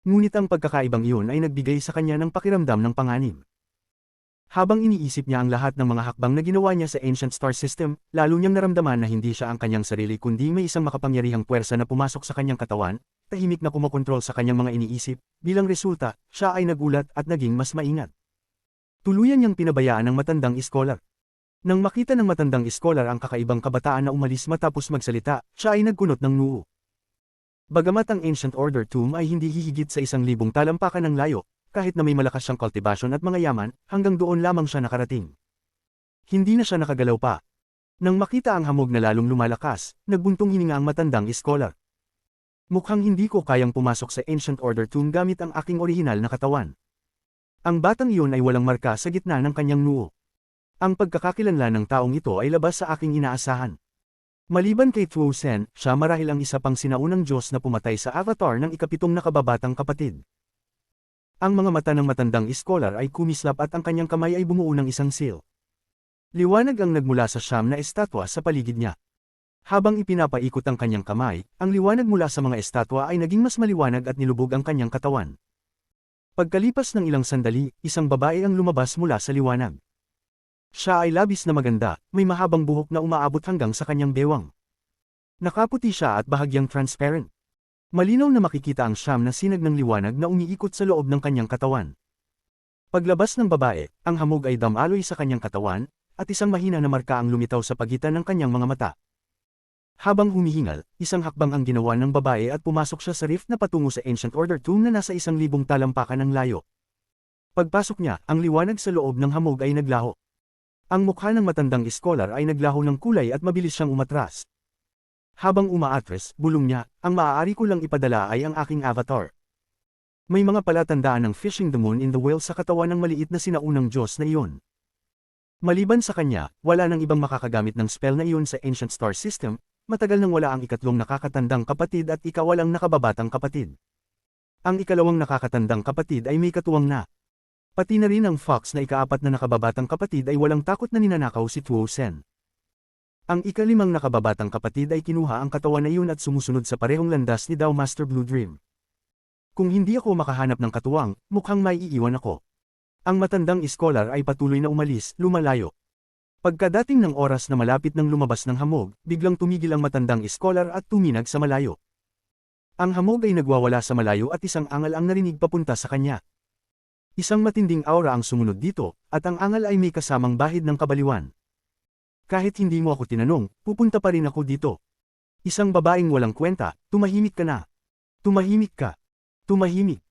Ngunit ang pagkakaibang iyon ay nagbigay sa kanya ng pakiramdam ng panganib. Habang iniisip niya ang lahat ng mga hakbang na ginawa niya sa Ancient Star System, lalo niyang naramdaman na hindi siya ang kanyang sarili kundi may isang makapangyarihang puwersa na pumasok sa kanyang katawan, tahimik na kumokontrol sa kanyang mga iniisip, bilang resulta, siya ay nagulat at naging mas maingat. Tuluyan niyang pinabayaan ng matandang iskolar. Nang makita ng matandang iskolar ang kakaibang kabataan na umalis matapos magsalita, siya ay nagkunot ng noo. Bagamat ang Ancient Order Tomb ay hindi hihigit sa 1,000 talampakan ng layo, kahit na may malakas siyang kultibasyon at mga yaman, hanggang doon lamang siya nakarating. Hindi na siya nakagalaw pa. Nang makita ang hamog na lalong lumalakas, nagbuntong hininga ang matandang iskolar. Mukhang hindi ko kayang pumasok sa Ancient Order Tomb gamit ang aking orihinal na katawan. Ang batang iyon ay walang marka sa gitna ng kanyang noo. Ang pagkakakilanlan ng taong ito ay labas sa aking inaasahan. Maliban kay Tuo Sen, siya marahil ang isa pang sinaunang Diyos na pumatay sa avatar ng ikapitong nakababatang kapatid. Ang mga mata ng matandang iskolar ay kumislap at ang kanyang kamay ay bumuo ng isang seal. Liwanag ang nagmula sa siyam na estatwa sa paligid niya. Habang ipinapaikot ang kanyang kamay, ang liwanag mula sa mga estatwa ay naging mas maliwanag at nilubog ang kanyang katawan. Pagkalipas ng ilang sandali, isang babae ang lumabas mula sa liwanag. Siya ay labis na maganda, may mahabang buhok na umaabot hanggang sa kanyang bewang. Nakaputi siya at bahagyang transparent. Malinaw na makikita ang siyam na sinag ng liwanag na umiikot sa loob ng kanyang katawan. Paglabas ng babae, ang hamog ay damaloy sa kanyang katawan, at isang mahina na marka ang lumitaw sa pagitan ng kanyang mga mata. Habang humihingal, isang hakbang ang ginawa ng babae at pumasok siya sa rift na patungo sa Ancient Order Tomb na nasa 1,000 talampakan ng layo. Pagpasok niya, ang liwanag sa loob ng hamog ay naglaho. Ang mukha ng matandang iskolar ay naglaho ng kulay at mabilis siyang umatras. Habang umaatres, bulong niya, ang maaari ko lang ipadala ay ang aking avatar. May mga palatandaan ng fishing the moon in the whale sa katawan ng maliit na sinaunang Diyos na iyon. Maliban sa kanya, wala nang ibang makakagamit ng spell na iyon sa Ancient Star System. Matagal nang wala ang ikatlong nakakatandang kapatid at ikawalang nakababatang kapatid. Ang ikalawang nakakatandang kapatid ay may katuwang na. Pati na rin ang Fox na ikaapat na nakababatang kapatid ay walang takot na ninanakaw si Tuo Sen. Ang ikalimang nakababatang kapatid ay kinuha ang katawan na iyon at sumusunod sa parehong landas ni Dao Master Blue Dream. Kung hindi ako makahanap ng katuwang, mukhang maiiwan ako. Ang matandang iskolar ay patuloy na umalis, lumalayo. Pagkadating ng oras na malapit ng lumabas ng hamog, biglang tumigil ang matandang iskolar at tuminag sa malayo. Ang hamog ay nagwawala sa malayo at isang angal ang narinig papunta sa kanya. Isang matinding aura ang sumunod dito, at ang angal ay may kasamang bahid ng kabaliwan. Kahit hindi mo ako tinanong, pupunta pa rin ako dito. Isang babaeng walang kwenta, tumahimik ka na. Tumahimik ka. Tumahimik.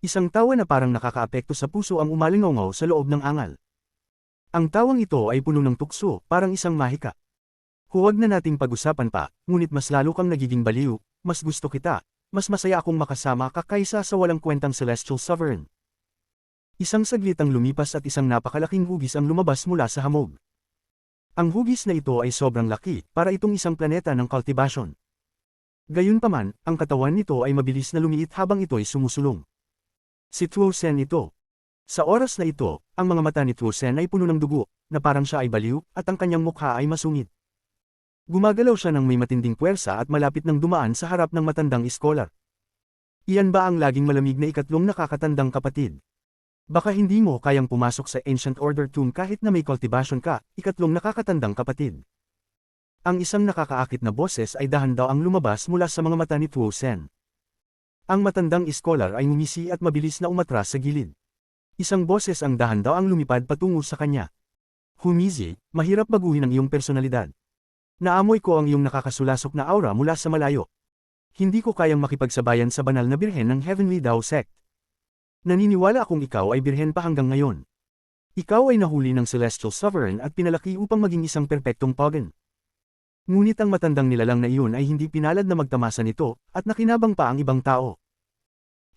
Isang tawa na parang nakakaapekto sa puso ang umalingaw sa loob ng angal. Ang tawang ito ay puno ng tukso, parang isang mahika. Huwag na nating pag-usapan pa, ngunit mas lalo kang nagiging baliw, mas gusto kita, mas masaya akong makasama ka kaysa sa walang kwentang Celestial Sovereign. Isang saglit ang lumipas at isang napakalaking hugis ang lumabas mula sa hamog. Ang hugis na ito ay sobrang laki, para itong isang planeta ng cultivation. Gayunpaman, ang katawan nito ay mabilis na lumiit habang ito ay sumusulong. Si Tuo Sen ito. Sa oras na ito, ang mga mata ni Tuo Sen ay puno ng dugo, na parang siya ay baliw, at ang kanyang mukha ay masungit. Gumagalaw siya ng may matinding puwersa at malapit nang dumaan sa harap ng matandang iskolar. Iyan ba ang laging malamig na ikatlong nakakatandang kapatid? Baka hindi mo kayang pumasok sa Ancient Order Tomb kahit na may cultivation ka, ikatlong nakakatandang kapatid. Ang isang nakakaakit na boses ay dahan-daw ang lumabas mula sa mga mata ni Tuo Sen. Ang matandang iskolar ay ngumisi at mabilis na umatras sa gilid. Isang boses ang dahan-daw ang lumipad patungo sa kanya. Humizi, mahirap baguhin ang iyong personalidad. Naamoy ko ang iyong nakakasulasok na aura mula sa malayo. Hindi ko kayang makipagsabayan sa banal na birhen ng Heavenly Dao Sect. Naniniwala akong ikaw ay birhen pa hanggang ngayon. Ikaw ay nahuli ng Celestial Sovereign at pinalaki upang maging isang perpektong pagan. Ngunit ang matandang nilalang na iyon ay hindi pinalad na magtamasa nito, at nakinabang pa ang ibang tao.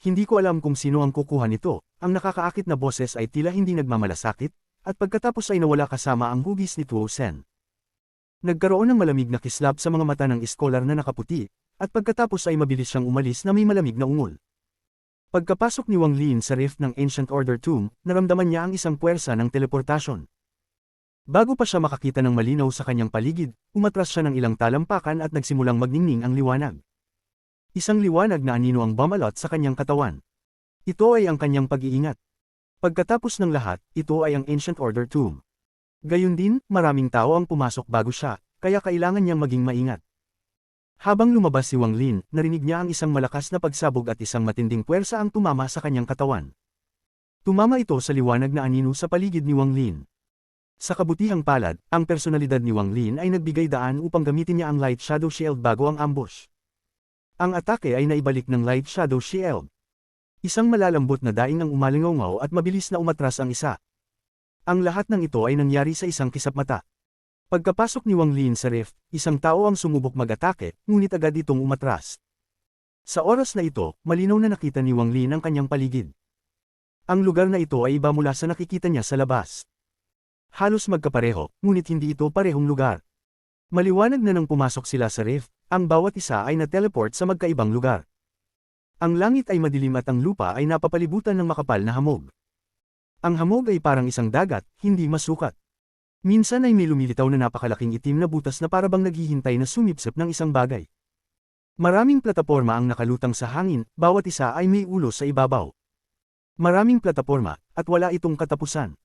Hindi ko alam kung sino ang kukuha nito. Ang nakakaakit na boses ay tila hindi nagmamalasakit, at pagkatapos ay nawala kasama ang hugis ni Tuo Sen. Nagkaroon ng malamig na kislap sa mga mata ng iskolar na nakaputi, at pagkatapos ay mabilis siyang umalis na may malamig na ungol. Pagkapasok ni Wang Lin sa rift ng Ancient Order Tomb, naramdaman niya ang isang puwersa ng teleportasyon. Bago pa siya makakita ng malinaw sa kanyang paligid, umatras siya ng ilang talampakan at nagsimulang magningning ang liwanag. Isang liwanag na anino ang bumalot sa kanyang katawan. Ito ay ang kanyang pag-iingat. Pagkatapos ng lahat, ito ay ang Ancient Order Tomb. Gayun din, maraming tao ang pumasok bago siya, kaya kailangan niyang maging maingat. Habang lumabas si Wang Lin, narinig niya ang isang malakas na pagsabog at isang matinding puwersa ang tumama sa kanyang katawan. Tumama ito sa liwanag na anino sa paligid ni Wang Lin. Sa kabutihang palad, ang personalidad ni Wang Lin ay nagbigay daan upang gamitin niya ang Light Shadow Shield bago ang ambush. Ang atake ay naibalik ng Light Shadow Shield. Isang malalambot na daing ang umalingaw at mabilis na umatras ang isa. Ang lahat ng ito ay nangyari sa isang kisap mata. Pagkapasok ni Wang Lin sa rift, isang tao ang sumubok mag-atake, ngunit agad itong umatras. Sa oras na ito, malinaw na nakita ni Wang Lin ang kanyang paligid. Ang lugar na ito ay iba mula sa nakikita niya sa labas. Halos magkapareho, ngunit hindi ito parehong lugar. Maliwanag na nang pumasok sila sa rift, ang bawat isa ay na-teleport sa magkaibang lugar. Ang langit ay madilim at ang lupa ay napapalibutan ng makapal na hamog. Ang hamog ay parang isang dagat, hindi masukat. Minsan ay may lumilitaw na napakalaking itim na butas na parabang naghihintay na sumipsip ng isang bagay. Maraming plataporma ang nakalutang sa hangin, bawat isa ay may ulo sa ibabaw. Maraming plataporma, at wala itong katapusan.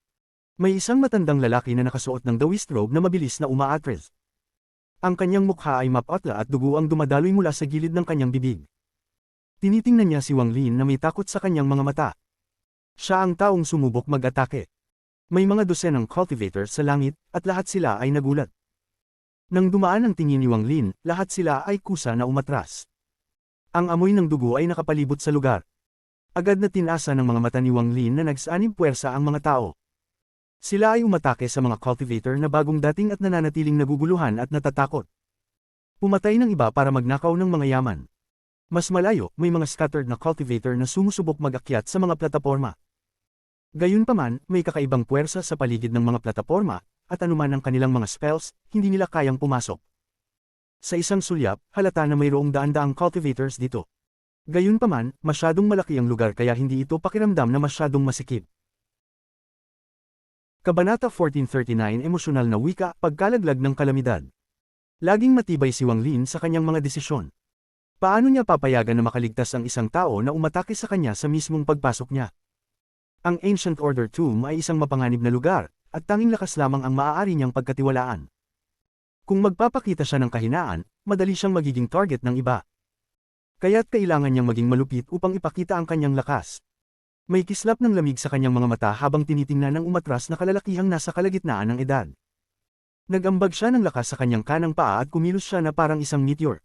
May isang matandang lalaki na nakasuot ng dawist robe na mabilis na umaatras. Ang kanyang mukha ay mapatla at dugo ang dumadaloy mula sa gilid ng kanyang bibig. Tinitingnan niya si Wang Lin na may takot sa kanyang mga mata. Siya ang taong sumubok mag-atake. May mga dosenang cultivator sa langit, at lahat sila ay nagulat. Nang dumaan ang tingin ni Wang Lin, lahat sila ay kusa na umatras. Ang amoy ng dugo ay nakapalibot sa lugar. Agad na tinasa ng mga mata ni Wang Lin na nagsaanib puwersa ang mga tao. Sila ay umatake sa mga cultivator na bagong dating at nananatiling naguguluhan at natatakot. Pumatay ng iba para magnakaw ng mga yaman. Mas malayo, may mga scattered na cultivator na sumusubok mag-akyat sa mga plataporma. Gayunpaman, may kakaibang puwersa sa paligid ng mga plataporma, at anuman ang kanilang mga spells, hindi nila kayang pumasok. Sa isang sulyap, halata na mayroong daan-daang cultivators dito. Gayunpaman, masyadong malaki ang lugar kaya hindi ito pakiramdam na masyadong masikip. Kabanata 1439 Emosyonal na wika, pagkalaglag ng kalamidad. Laging matibay si Wang Lin sa kanyang mga desisyon. Paano niya papayagan na makaligtas ang isang tao na umatake sa kanya sa mismong pagpasok niya? Ang Ancient Order Tomb ay isang mapanganib na lugar, at tanging lakas lamang ang maaari niyang pagkatiwalaan. Kung magpapakita siya ng kahinaan, madali siyang magiging target ng iba. Kaya't kailangan niyang maging malupit upang ipakita ang kanyang lakas. May kislap ng lamig sa kanyang mga mata habang tinitingnan ng umatras na kalalakihang nasa kalagitnaan ng edad. Nag-ambag siya ng lakas sa kanyang kanang paa at kumilos siya na parang isang meteor.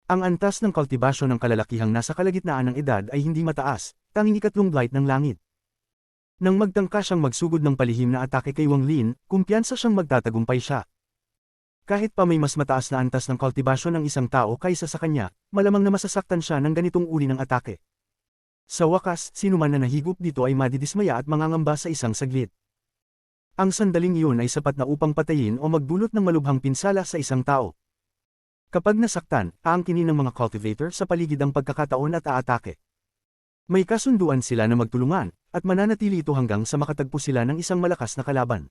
Ang antas ng kultibasyon ng kalalakihang nasa kalagitnaan ng edad ay hindi mataas, tanging ikatlong blight ng langit. Nang magtangka siyang magsugod ng palihim na atake kay Wang Lin, kumpiyansa siyang magtatagumpay siya. Kahit pa may mas mataas na antas ng kultibasyon ng isang tao kaysa sa kanya, malamang na masasaktan siya ng ganitong uri ng atake. Sa wakas, sinuman na nahigop dito ay madidismaya at mangangamba sa isang saglit. Ang sandaling iyon ay sapat na upang patayin o magdulot ng malubhang pinsala sa isang tao. Kapag nasaktan, aangkinin ng mga cultivator sa paligid ang pagkakataon at aatake. May kasunduan sila na magtulungan, at mananatili ito hanggang sa makatagpo sila ng isang malakas na kalaban.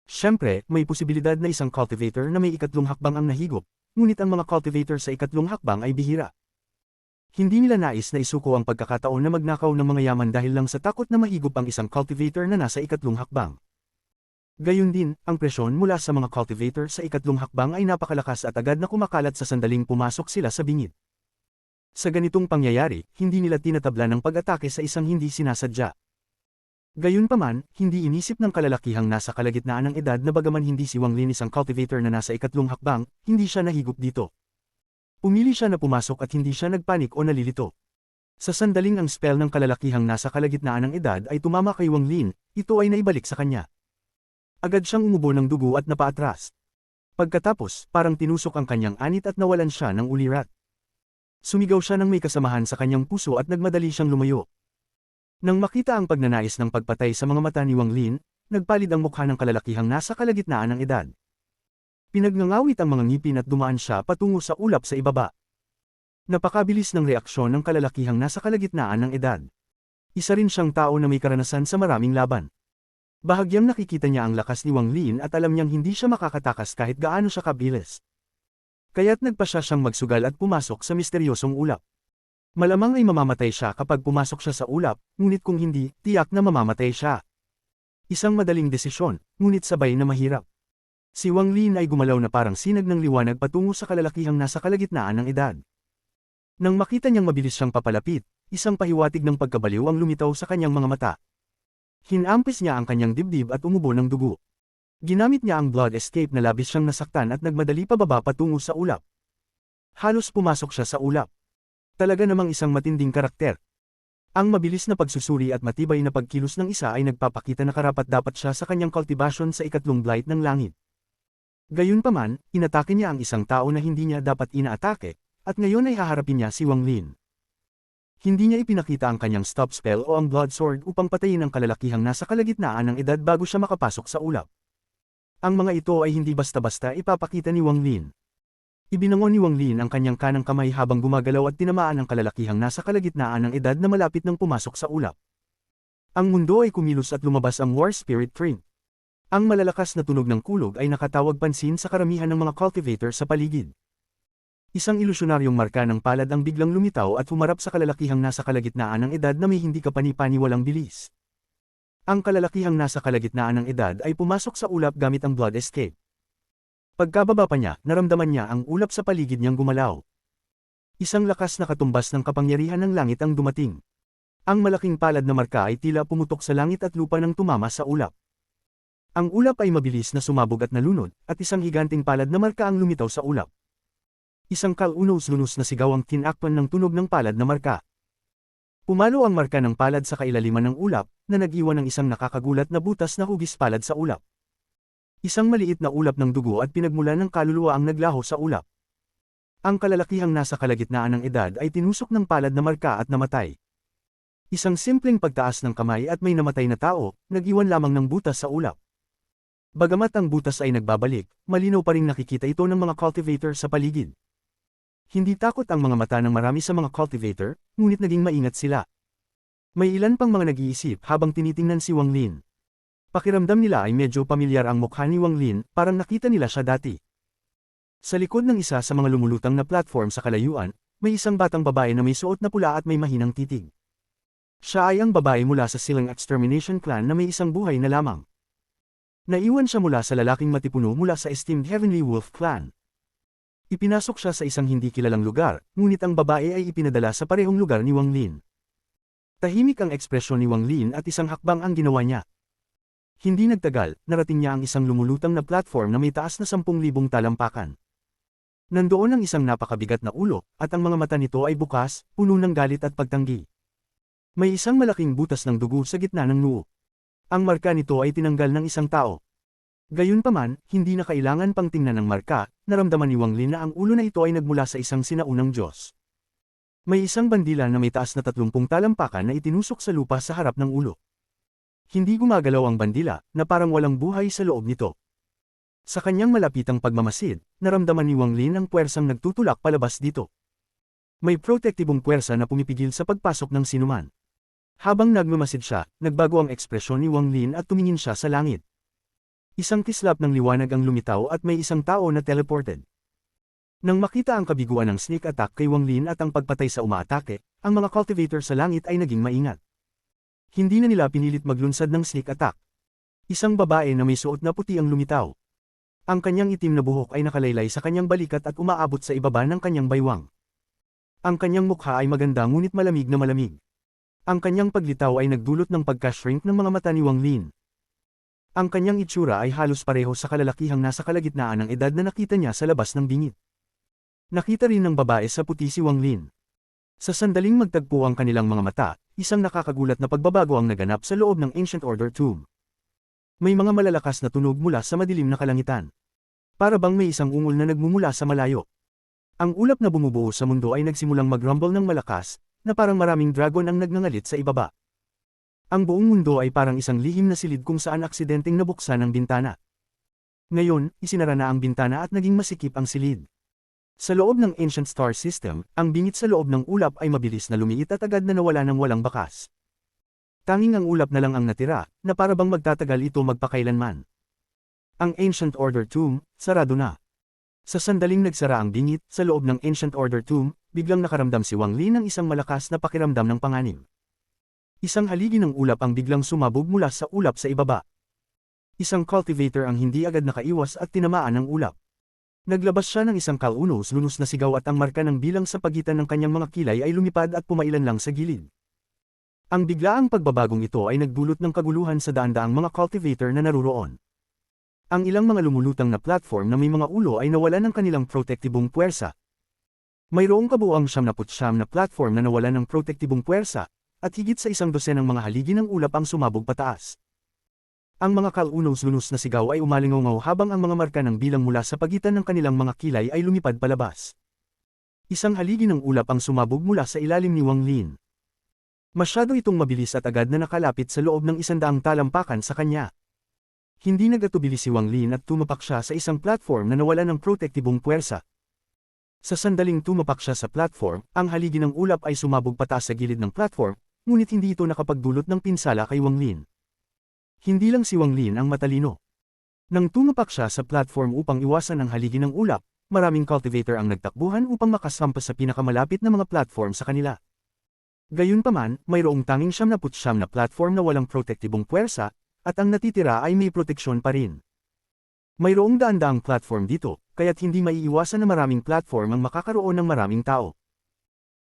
Siyempre, may posibilidad na isang cultivator na may ikatlong hakbang ang nahigop, ngunit ang mga cultivator sa ikatlong hakbang ay bihira. Hindi nila nais na isuko ang pagkakataon na magnakaw ng mga yaman dahil lang sa takot na mahigop ang isang cultivator na nasa ikatlong hakbang. Gayun din, ang presyon mula sa mga cultivator sa ikatlong hakbang ay napakalakas at agad na kumakalat sa sandaling pumasok sila sa bingid. Sa ganitong pangyayari, hindi nila tinatabla ng pag-atake sa isang hindi sinasadya. Gayunpaman, hindi inisip ng kalalakihang nasa kalagitnaan ng edad na bagaman hindi si Wang Lin isang cultivator na nasa ikatlong hakbang, hindi siya nahigop dito. Pumili siya na pumasok at hindi siya nagpanik o nalilito. Sa sandaling ang spell ng kalalakihang nasa kalagitnaan ng edad ay tumama kay Wang Lin, ito ay naibalik sa kanya. Agad siyang umubo ng dugo at napaatras. Pagkatapos, parang tinusok ang kanyang anit at nawalan siya ng ulirat. Sumigaw siya ng may kasamahan sa kanyang puso at nagmadali siyang lumayo. Nang makita ang pagnanais ng pagpatay sa mga mata ni Wang Lin, nagpalid ang mukha ng kalalakihang nasa kalagitnaan ng edad. Pinagnangawit ang mga ngipin at dumaan siya patungo sa ulap sa ibaba. Napakabilis ng reaksyon ng kalalakihang nasa kalagitnaan ng edad. Isa rin siyang tao na may karanasan sa maraming laban. Bahagyang nakikita niya ang lakas ni Wang Lin at alam niyang hindi siya makakatakas kahit gaano siya kabilis. Kaya't nagpasya siyang magsugal at pumasok sa misteryosong ulap. Malamang ay mamamatay siya kapag pumasok siya sa ulap, ngunit kung hindi, tiyak na mamamatay siya. Isang madaling desisyon, ngunit sabay na mahirap. Si Wang Lin ay gumalaw na parang sinag ng liwanag patungo sa kalalakihang nasa kalagitnaan ng edad. Nang makita niyang mabilis siyang papalapit, isang pahiwatig ng pagkabaliw ang lumitaw sa kanyang mga mata. Hinampis niya ang kanyang dibdib at umubo ng dugo. Ginamit niya ang blood escape na labis siyang nasaktan at nagmadali pababa patungo sa ulap. Halos pumasok siya sa ulap. Talaga namang isang matinding karakter. Ang mabilis na pagsusuri at matibay na pagkilos ng isa ay nagpapakita na karapat-dapat siya sa kanyang cultivation sa ikatlong blight ng langit. Gayunpaman, inatake niya ang isang tao na hindi niya dapat inaatake, at ngayon ay haharapin niya si Wang Lin. Hindi niya ipinakita ang kanyang stop spell o ang blood sword upang patayin ang kalalakihang nasa kalagitnaan ng edad bago siya makapasok sa ulap. Ang mga ito ay hindi basta-basta ipapakita ni Wang Lin. Ibinangon ni Wang Lin ang kanyang kanang kamay habang gumagalaw at tinamaan ang kalalakihang nasa kalagitnaan ng edad na malapit nang pumasok sa ulap. Ang mundo ay kumilos at lumabas ang War Spirit Print. Ang malalakas na tunog ng kulog ay nakatawag pansin sa karamihan ng mga cultivator sa paligid. Isang ilusyonaryong marka ng palad ang biglang lumitaw at humarap sa kalalakihang nasa kalagitnaan ng edad na may hindi kapani-paniwalang bilis. Ang kalalakihang nasa kalagitnaan ng edad ay pumasok sa ulap gamit ang blood escape. Pagkababa pa niya, naramdaman niya ang ulap sa paligid niyang gumalaw. Isang lakas na katumbas ng kapangyarihan ng langit ang dumating. Ang malaking palad na marka ay tila pumutok sa langit at lupa nang tumama sa ulap. Ang ulap ay mabilis na sumabog at nalunod, at isang higanting palad na marka ang lumitaw sa ulap. Isang kalunos-lunos na sigaw ang tinakpan ng tunog ng palad na marka. Pumalo ang marka ng palad sa kailaliman ng ulap, na nag-iwan ng isang nakakagulat na butas na hugis palad sa ulap. Isang maliit na ulap ng dugo at pinagmulan ng kaluluwa ang naglaho sa ulap. Ang kalalakihang nasa kalagitnaan ng edad ay tinusok ng palad na marka at namatay. Isang simpleng pagtaas ng kamay at may namatay na tao, nag-iwan lamang ng butas sa ulap. Bagamat ang butas ay nagbabalik, malinaw pa ring nakikita ito ng mga cultivator sa paligid. Hindi takot ang mga mata ng marami sa mga cultivator, ngunit naging maingat sila. May ilan pang mga nag-iisip habang tinitingnan si Wang Lin. Pakiramdam nila ay medyo pamilyar ang mukha ni Wang Lin, parang nakita nila siya dati. Sa likod ng isa sa mga lumulutang na platform sa kalayuan, may isang batang babae na may suot na pula at may mahinang titig. Siya ay ang babae mula sa Silang Extermination Clan na may isang buhay na lamang. Naiwan siya mula sa lalaking matipuno mula sa esteemed Heavenly Wolf Clan. Ipinasok siya sa isang hindi kilalang lugar, ngunit ang babae ay ipinadala sa parehong lugar ni Wang Lin. Tahimik ang ekspresyon ni Wang Lin at isang hakbang ang ginawa niya. Hindi nagtagal, narating niya ang isang lumulutang na platform na may taas na 10,000 talampakan. Nandoon ang isang napakabigat na ulo, at ang mga mata nito ay bukas, puno ng galit at pagtanggi. May isang malaking butas ng dugo sa gitna ng noo. Ang marka nito ay tinanggal ng isang tao. Gayunpaman, hindi na kailangan pang tingnan ng marka, naramdaman ni Wang Lin na ang ulo na ito ay nagmula sa isang sinaunang Diyos. May isang bandila na may taas na 30 talampakan na itinusok sa lupa sa harap ng ulo. Hindi gumagalaw ang bandila, na parang walang buhay sa loob nito. Sa kanyang malapitang pagmamasid, naramdaman ni Wang Lin ang puwersang nagtutulak palabas dito. May protektibong puwersa na pumipigil sa pagpasok ng sinuman. Habang nagmamasid siya, nagbago ang ekspresyon ni Wang Lin at tumingin siya sa langit. Isang kislap ng liwanag ang lumitaw at may isang tao na teleported. Nang makita ang kabiguan ng sneak attack kay Wang Lin at ang pagpatay sa umaatake, ang mga cultivator sa langit ay naging maingat. Hindi na nila pinilit maglunsad ng sneak attack. Isang babae na may suot na puti ang lumitaw. Ang kanyang itim na buhok ay nakalaylay sa kanyang balikat at umaabot sa ibaba ng kanyang baywang. Ang kanyang mukha ay maganda ngunit malamig na malamig. Ang kanyang paglitaw ay nagdulot ng pagka-shrink ng mga mata ni Wang Lin. Ang kanyang itsura ay halos pareho sa kalalakihang nasa kalagitnaan ng edad na nakita niya sa labas ng bingit. Nakita rin ng babae sa puti si Wang Lin. Sa sandaling magtagpo ang kanilang mga mata, isang nakakagulat na pagbabago ang naganap sa loob ng Ancient Order Tomb. May mga malalakas na tunog mula sa madilim na kalangitan. Para bang may isang ungol na nagmumula sa malayo. Ang ulap na bumubuo sa mundo ay nagsimulang mag-rumble ng malakas, na parang maraming dragon ang nagngangalit sa ibaba. Ang buong mundo ay parang isang lihim na silid kung saan aksidenteng nabuksan ang bintana. Ngayon, isinara na ang bintana at naging masikip ang silid. Sa loob ng Ancient Star System, ang bingit sa loob ng ulap ay mabilis na lumiit at agad na nawala ng walang bakas. Tanging ang ulap na lang ang natira, na para bang magtatagal ito magpakailanman. Ang Ancient Order Tomb, sarado na. Sa sandaling nagsara ang bingit, sa loob ng Ancient Order Tomb, biglang nakaramdam si Wang Lin ng isang malakas na pakiramdam ng panganib. Isang haligi ng ulap ang biglang sumabog mula sa ulap sa ibaba. Isang cultivator ang hindi agad nakaiwas at tinamaan ng ulap. Naglabas siya ng isang kalunos-lunos na sigaw at ang marka ng bilang sa pagitan ng kanyang mga kilay ay lumipad at pumailan lang sa gilid. Ang biglaang pagbabagong ito ay nagdulot ng kaguluhan sa daan-daang mga cultivator na naruroon. Ang ilang mga lumulutang na platform na may mga ulo ay nawalan ng kanilang protektibong puwersa. Mayroong kabuuang 99 na platform na nawalan ng protektibong puwersa, at higit sa 100 ng mga haligi ng ulap ang sumabog pataas. Ang mga kalunos-lunos na sigaw ay umalingaw habang ang mga marka ng bilang mula sa pagitan ng kanilang mga kilay ay lumipad palabas. Isang haligi ng ulap ang sumabog mula sa ilalim ni Wang Lin. Masyado itong mabilis at agad na nakalapit sa loob ng 100 talampakan sa kanya. Hindi nagatubili si Wang Lin at tumapak siya sa isang platform na nawala ng protektibong puwersa. Sa sandaling tumapak siya sa platform, ang haligi ng ulap ay sumabog pataas sa gilid ng platform, ngunit hindi ito nakapagdulot ng pinsala kay Wang Lin. Hindi lang si Wang Lin ang matalino. Nang tumapak siya sa platform upang iwasan ang haligi ng ulap, maraming cultivator ang nagtakbuhan upang makasampas sa pinakamalapit na mga platform sa kanila. Gayunpaman, mayroong tanging 79 na platform na walang protektibong puwersa, at ang natitira ay may proteksyon pa rin. Mayroong daan-daang platform dito, kaya't hindi maiiwasan na maraming platform ang makakaroon ng maraming tao.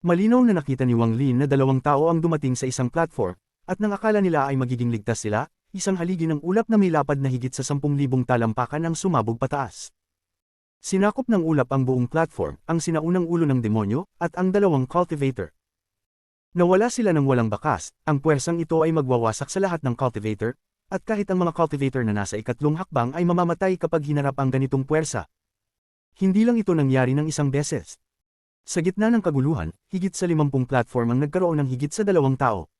Malinaw na nakita ni Wang Lin na 2 tao ang dumating sa isang platform, at nang akala nila ay magiging ligtas sila, isang haligi ng ulap na may lapad na higit sa 10,000 talampakan ang sumabog pataas. Sinakop ng ulap ang buong platform, ang sinaunang ulo ng demonyo, at ang 2 cultivator. Nawala sila ng walang bakas, ang puwersang ito ay magwawasak sa lahat ng cultivator, at kahit ang mga cultivator na nasa ikatlong hakbang ay mamamatay kapag hinarap ang ganitong puwersa. Hindi lang ito nangyari ng isang beses. Sa gitna ng kaguluhan, higit sa 50 platform ang nagkaroon ng higit sa 2 tao.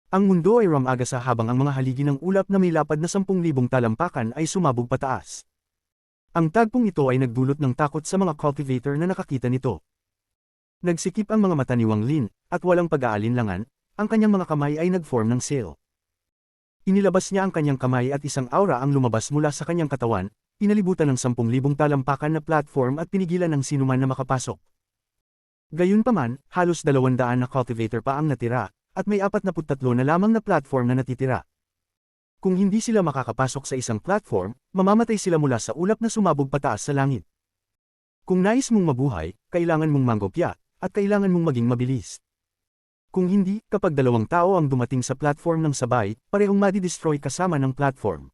Ang mundo ay rumagasa habang ang mga haligi ng ulap na may lapad na 10,000 talampakan ay sumabog pataas. Ang tagpong ito ay nagdulot ng takot sa mga cultivator na nakakita nito. Nagsikip ang mga mata ni Wang Lin, at walang pag-aalinlangan, ang kanyang mga kamay ay nag-form ng seal. Inilabas niya ang kanyang kamay at isang aura ang lumabas mula sa kanyang katawan, pinalibutan ng 10,000 talampakan na platform at pinigilan ng sinuman na makapasok. Gayunpaman, halos 200 na cultivator pa ang natira, at may 43 na lamang na platform na natitira. Kung hindi sila makakapasok sa isang platform, mamamatay sila mula sa ulap na sumabog pataas sa langit. Kung nais mong mabuhay, kailangan mong manggopya, at kailangan mong maging mabilis. Kung hindi, kapag 2 tao ang dumating sa platform ng sabay, parehong madi-destroy kasama ng platform.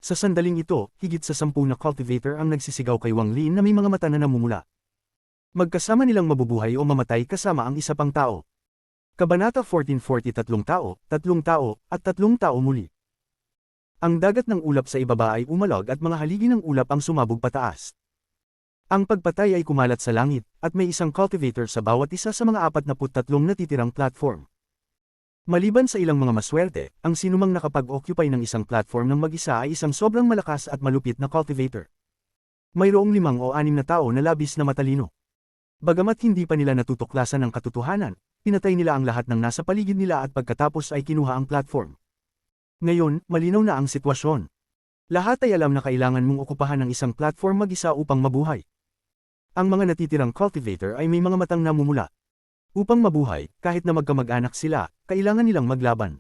Sa sandaling ito, higit sa 10 na cultivator ang nagsisigaw kay Wang Lin na may mga mata na namumula. Magkasama nilang mabubuhay o mamatay kasama ang isa pang tao. Kabanata 14:40 3 tao, 3 tao, at 3 tao muli. Ang dagat ng ulap sa ibaba ay umalog at mga haligi ng ulap ang sumabog pataas. Ang pagpatay ay kumalat sa langit, at may isang cultivator sa bawat isa sa mga 43 natitirang platform. Maliban sa ilang mga maswerte, ang sinumang nakapag-occupy ng isang platform ng mag-isa ay isang sobrang malakas at malupit na cultivator. Mayroong 5 o 6 na tao na labis na matalino. Bagamat hindi pa nila natutuklasan ng katotohanan, pinatay nila ang lahat ng nasa paligid nila at pagkatapos ay kinuha ang platform. Ngayon, malinaw na ang sitwasyon. Lahat ay alam na kailangan mong okupahan ng isang platform mag-isa upang mabuhay. Ang mga natitirang cultivator ay may mga matang namumula. Upang mabuhay, kahit na magkamag-anak sila, kailangan nilang maglaban.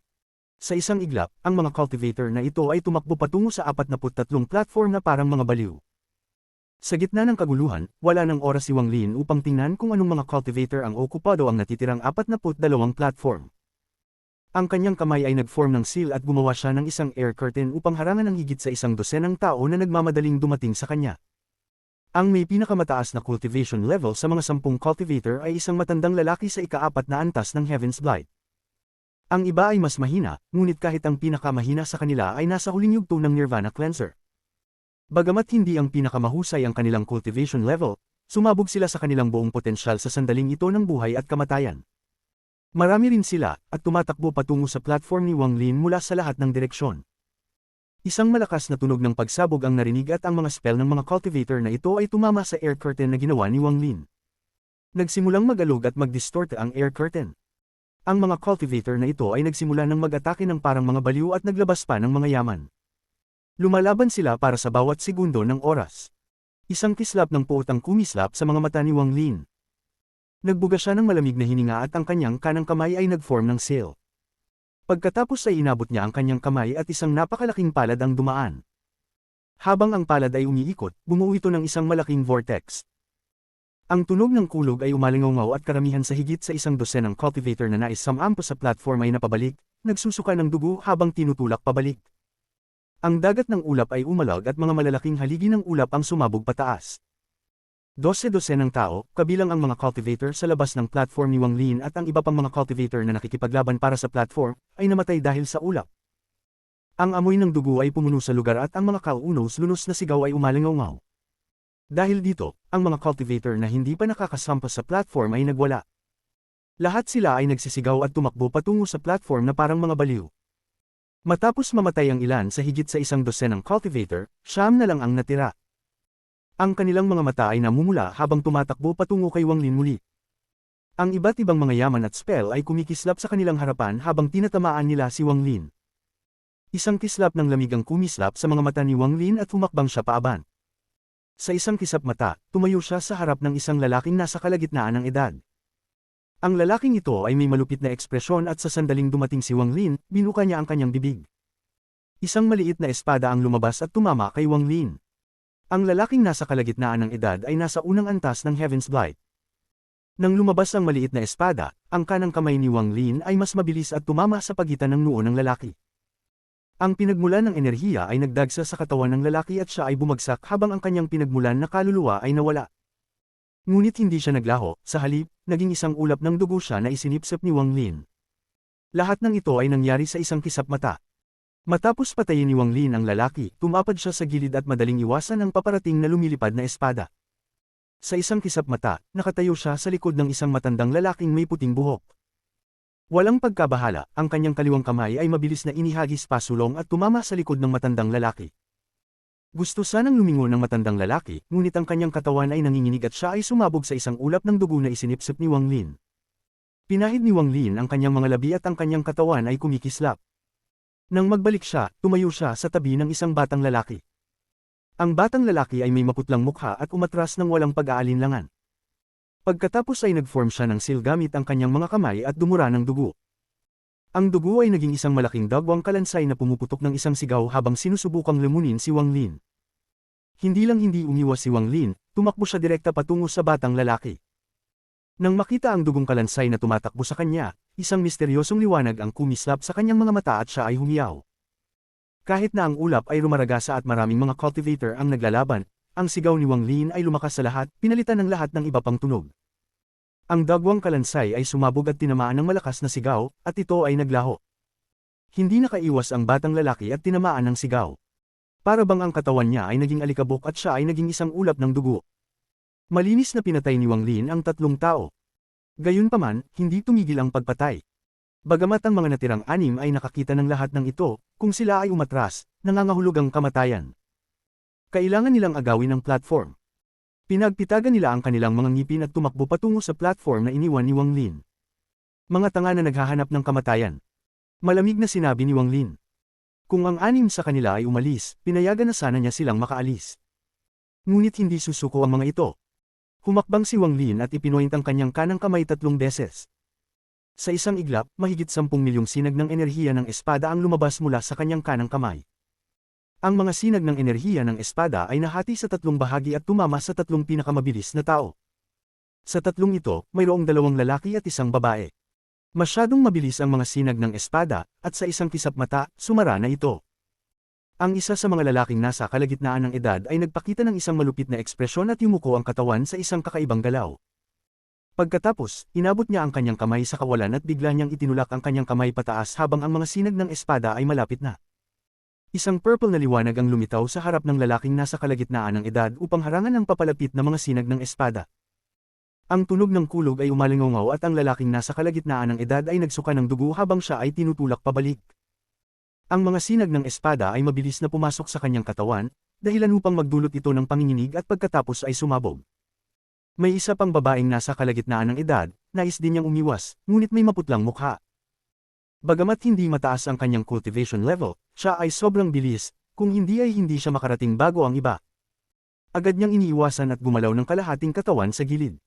Sa isang iglap, ang mga cultivator na ito ay tumakbo patungo sa 43 platform na parang mga baliw. Sa gitna ng kaguluhan, wala nang oras si Wang Lin upang tingnan kung anong mga cultivator ang okupado ang natitirang 42 platform. Ang kanyang kamay ay nag-form ng seal at gumawa siya ng isang air curtain upang harangan ng higit sa 100 tao na nagmamadaling dumating sa kanya. Ang may pinakamataas na cultivation level sa mga 10 cultivator ay isang matandang lalaki sa ika-4 na antas ng Heaven's Blight. Ang iba ay mas mahina, ngunit kahit ang pinakamahina sa kanila ay nasa huling yugto ng Nirvana Cleanser. Bagamat hindi ang pinakamahusay ang kanilang cultivation level, sumabog sila sa kanilang buong potensyal sa sandaling ito ng buhay at kamatayan. Marami rin sila, at tumatakbo patungo sa platform ni Wang Lin mula sa lahat ng direksyon. Isang malakas na tunog ng pagsabog ang narinig at ang mga spell ng mga cultivator na ito ay tumama sa air curtain na ginawa ni Wang Lin. Nagsimulang mag-alog at mag-distort ang air curtain. Ang mga cultivator na ito ay nagsimula ng mag-atake ng parang mga baliw at naglabas pa ng mga yaman. Lumalaban sila para sa bawat segundo ng oras. Isang kislap ng puot ang kumislap sa mga mata ni Wang Lin. Nagbuga siya ng malamig na hininga at ang kanyang kanang kamay ay nag-form ng seal. Pagkatapos ay inabot niya ang kanyang kamay at isang napakalaking palad ang dumaan. Habang ang palad ay umiikot, bumuo ito ng isang malaking vortex. Ang tunog ng kulog ay umalingaw at karamihan sa higit sa 100 ng cultivator na nais sumampo sa platform ay napabalik, nagsusuka ng dugo habang tinutulak pabalik. Ang dagat ng ulap ay umalog at mga malalaking haligi ng ulap ang sumabog pataas. 12 ng tao, kabilang ang mga cultivator sa labas ng platform ni Wang Lin at ang iba pang mga cultivator na nakikipaglaban para sa platform, ay namatay dahil sa ulap. Ang amoy ng dugo ay pumuno sa lugar at ang mga kaunos-lunos na sigaw ay umalingaw. Dahil dito, ang mga cultivator na hindi pa nakakasampa sa platform ay nagwala. Lahat sila ay nagsisigaw at tumakbo patungo sa platform na parang mga baliw. Matapos mamatay ang ilan sa higit sa 100 cultivator, 9 na lang ang natira. Ang kanilang mga mata ay namumula habang tumatakbo patungo kay Wang Lin muli. Ang iba't ibang mga yaman at spell ay kumikislap sa kanilang harapan habang tinatamaan nila si Wang Lin. Isang kislap ng lamig ang kumislap sa mga mata ni Wang Lin at humakbang siya paaban. Sa isang kisap mata, tumayo siya sa harap ng isang lalaking nasa kalagitnaan ng edad. Ang lalaking ito ay may malupit na ekspresyon at sa sandaling dumating si Wang Lin, binuka niya ang kanyang bibig. Isang maliit na espada ang lumabas at tumama kay Wang Lin. Ang lalaking nasa kalagitnaan ng edad ay nasa unang antas ng Heaven's Blight. Nang lumabas ang maliit na espada, ang kanang kamay ni Wang Lin ay mas mabilis at tumama sa pagitan ng noo ng lalaki. Ang pinagmulan ng enerhiya ay nagdagsa sa katawan ng lalaki at siya ay bumagsak habang ang kanyang pinagmulan na kaluluwa ay nawala. Ngunit hindi siya naglaho, sa halip, naging isang ulap ng dugo siya na isinipsip ni Wang Lin. Lahat ng ito ay nangyari sa isang kisap mata. Matapos patayin ni Wang Lin ang lalaki, tumapad siya sa gilid at madaling iwasan ang paparating na lumilipad na espada. Sa isang kisap mata, nakatayo siya sa likod ng isang matandang lalaking may puting buhok. Walang pagkabahala, ang kanyang kaliwang kamay ay mabilis na inihagis pasulong at tumama sa likod ng matandang lalaki. Gusto sanang lumingon ng matandang lalaki, ngunit ang kanyang katawan ay nanginginig at siya ay sumabog sa isang ulap ng dugo na isinipsip ni Wang Lin. Pinahid ni Wang Lin ang kanyang mga labi at ang kanyang katawan ay kumikislap. Nang magbalik siya, tumayo siya sa tabi ng isang batang lalaki. Ang batang lalaki ay may maputlang mukha at umatras ng walang pag-aalinlangan. Pagkatapos ay nag-form siya ng seal gamit ang kanyang mga kamay at dumura ng dugo. Ang dugo ay naging isang malaking dagwang kalansay na pumuputok ng isang sigaw habang sinusubukang lumunin si Wang Lin. Hindi umiwas si Wang Lin, tumakbo siya direkta patungo sa batang lalaki. Nang makita ang dugong kalansay na tumatakbo sa kanya, isang misteryosong liwanag ang kumislap sa kanyang mga mata at siya ay humiyaw. Kahit na ang ulap ay rumaragasa at maraming mga cultivator ang naglalaban, ang sigaw ni Wang Lin ay lumakas sa lahat, pinalitan ng lahat ng iba pang tunog. Ang dagwang kalansay ay sumabog at tinamaan ng malakas na sigaw, at ito ay naglaho. Hindi nakaiwas ang batang lalaki at tinamaan ng sigaw. Para bang ang katawan niya ay naging alikabok at siya ay naging isang ulap ng dugo. Malinis na pinatay ni Wang Lin ang 3 tao. Gayunpaman, hindi tumigil ang pagpatay. Bagamat ang mga natirang 6 ay nakakita ng lahat ng ito, kung sila ay umatras, nangangahulog ang kamatayan. Kailangan nilang agawin ang platform. Pinagpitagan nila ang kanilang mga ngipin at tumakbo patungo sa platform na iniwan ni Wang Lin. Mga tanga na naghahanap ng kamatayan. Malamig na sinabi ni Wang Lin. Kung ang 6 sa kanila ay umalis, pinayagan na sana niya silang makaalis. Ngunit hindi susuko ang mga ito. Humakbang si Wang Lin at ipinuint ang kanyang kanang kamay 3 beses. Sa isang iglap, mahigit 10 milyong sinag ng enerhiya ng espada ang lumabas mula sa kanyang kanang kamay. Ang mga sinag ng enerhiya ng espada ay nahati sa 3 bahagi at tumama sa 3 pinakamabilis na tao. Sa 3 ito, mayroong 2 lalaki at 1 babae. Masyadong mabilis ang mga sinag ng espada, at sa isang kisap mata, sumara na ito. Ang isa sa mga lalaking nasa kalagitnaan ng edad ay nagpakita ng isang malupit na ekspresyon at yumuko ang katawan sa isang kakaibang galaw. Pagkatapos, inabot niya ang kanyang kamay sa kawalan at bigla niyang itinulak ang kanyang kamay pataas habang ang mga sinag ng espada ay malapit na. Isang purple na liwanag ang lumitaw sa harap ng lalaking nasa kalagitnaan ng edad upang harangan ang papalapit na mga sinag ng espada. Ang tunog ng kulog ay umalingaw at ang lalaking nasa kalagitnaan ng edad ay nagsuka ng dugo habang siya ay tinutulak pabalik. Ang mga sinag ng espada ay mabilis na pumasok sa kanyang katawan, dahilan upang magdulot ito ng panginginig at pagkatapos ay sumabog. May isa pang babaeng nasa kalagitnaan ng edad, nais din niyang umiwas, ngunit may maputlang mukha. Bagamat hindi mataas ang kanyang cultivation level, siya ay sobrang bilis, kung hindi ay hindi siya makarating bago ang iba. Agad niyang iniiwasan at gumalaw ng kalahating katawan sa gilid.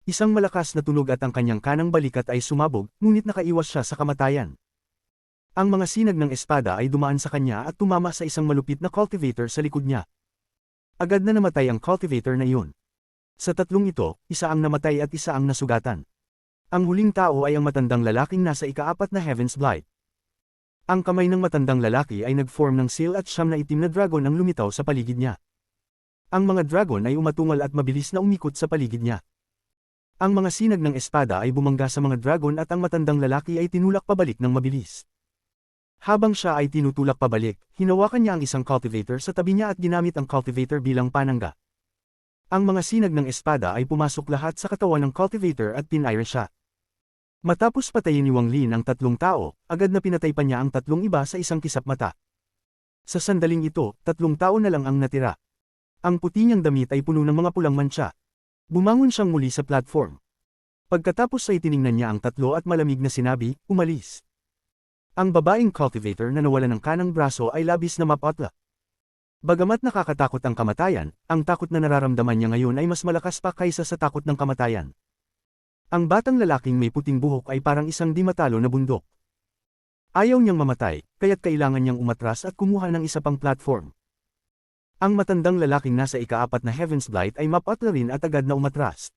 Isang malakas na tunog at ang kanyang kanang balikat ay sumabog, ngunit nakaiwas siya sa kamatayan. Ang mga sinag ng espada ay dumaan sa kanya at tumama sa isang malupit na cultivator sa likod niya. Agad na namatay ang cultivator na iyon. Sa 3 ito, isa ang namatay at isa ang nasugatan. Ang huling tao ay ang matandang lalaking nasa ika-4 na Heaven's Blight. Ang kamay ng matandang lalaki ay nag-form ng seal at 9 na itim na dragon ang lumitaw sa paligid niya. Ang mga dragon ay umatungal at mabilis na umikot sa paligid niya. Ang mga sinag ng espada ay bumangga sa mga dragon at ang matandang lalaki ay tinulak pabalik ng mabilis. Habang siya ay tinutulak pabalik, hinawakan niya ang isang cultivator sa tabi niya at ginamit ang cultivator bilang panangga. Ang mga sinag ng espada ay pumasok lahat sa katawan ng cultivator at pinayre siya. Matapos patayin ni Wang Lin ang 3 tao, agad na pinatay pa niya ang 3 iba sa isang kisap mata. Sa sandaling ito, 3 tao na lang ang natira. Ang puti niyang damit ay puno ng mga pulang mantsa. Bumangon siyang muli sa platform. Pagkatapos ay tiningnan niya ang 3 at malamig na sinabi, umalis. Ang babaeng cultivator na nawala ng kanang braso ay labis na mapotla. Bagamat nakakatakot ang kamatayan, ang takot na nararamdaman niya ngayon ay mas malakas pa kaysa sa takot ng kamatayan. Ang batang lalaking may puting buhok ay parang isang di matalo na bundok. Ayaw niyang mamatay, kaya't kailangan niyang umatras at kumuha ng isa pang platform. Ang matandang lalaking nasa ika-4 na Heaven's Blight ay mapotla rin at agad na umatras.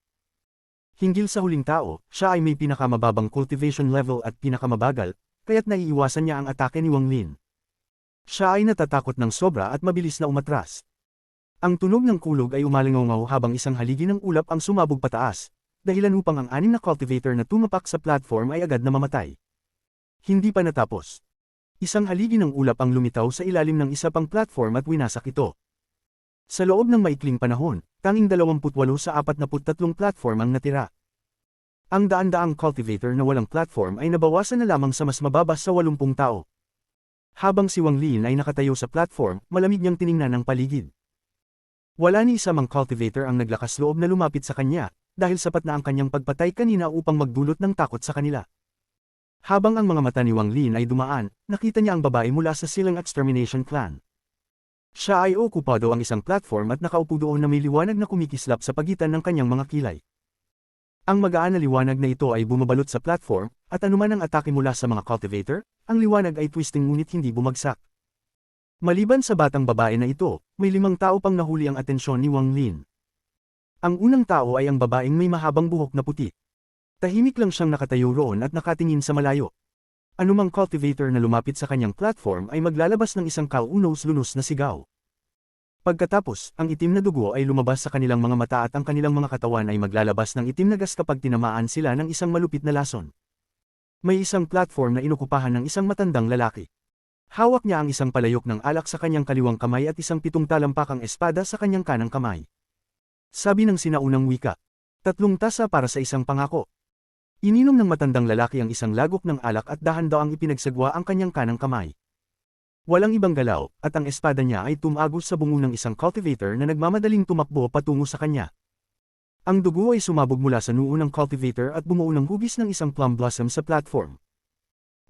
Hinggil sa huling tao, siya ay may pinakamababang cultivation level at pinakamabagal, kaya't naiiwasan niya ang atake ni Wang Lin. Siya ay natatakot ng sobra at mabilis na umatras. Ang tunog ng kulog ay umalingaw habang isang haligi ng ulap ang sumabog pataas, dahilan upang ang 6 na cultivator na tumapak sa platform ay agad na mamatay. Hindi pa natapos. Isang haligi ng ulap ang lumitaw sa ilalim ng isa pang platform at winasak ito. Sa loob ng maikling panahon, tanging 28 sa 43 platform ang natira. Ang daan-daang cultivator na walang platform ay nabawasan na lamang sa mas mababa sa 80 tao. Habang si Wang Lin ay nakatayo sa platform, malamig niyang tiningnan ang paligid. Wala ni isa mang cultivator ang naglakas loob na lumapit sa kanya, dahil sapat na ang kanyang pagpatay kanina upang magdulot ng takot sa kanila. Habang ang mga mata ni Wang Lin ay dumaan, nakita niya ang babae mula sa Silang Extermination Clan. Siya ay okupado ang isang platform at nakaupo doon na may liwanag na kumikislap sa pagitan ng kanyang mga kilay. Ang magaan na liwanag na ito ay bumabalot sa platform, at anuman ang atake mula sa mga cultivator, ang liwanag ay twisting ngunit hindi bumagsak. Maliban sa batang babae na ito, may 5 tao pang nahuli ang atensyon ni Wang Lin. Ang unang tao ay ang babaeng may mahabang buhok na puti. Tahimik lang siyang nakatayo roon at nakatingin sa malayo. Anumang cultivator na lumapit sa kanyang platform ay maglalabas ng isang kaunos-lunos na sigaw. Pagkatapos, ang itim na dugo ay lumabas sa kanilang mga mata at ang kanilang mga katawan ay maglalabas ng itim na gas kapag tinamaan sila ng isang malupit na lason. May isang platform na inukupahan ng isang matandang lalaki. Hawak niya ang isang palayok ng alak sa kanyang kaliwang kamay at isang 7 talampakang espada sa kanyang kanang kamay. Sabi ng sinaunang wika, 3 tasa para sa isang pangako. Ininom ng matandang lalaki ang isang lagok ng alak at dahan-daang ipinagsagwa ang kanyang kanang kamay. Walang ibang galaw, at ang espada niya ay tumagos sa bungo ng isang cultivator na nagmamadaling tumakbo patungo sa kanya. Ang dugo ay sumabog mula sa noo ng cultivator at bumuo ng hugis ng isang plum blossom sa platform.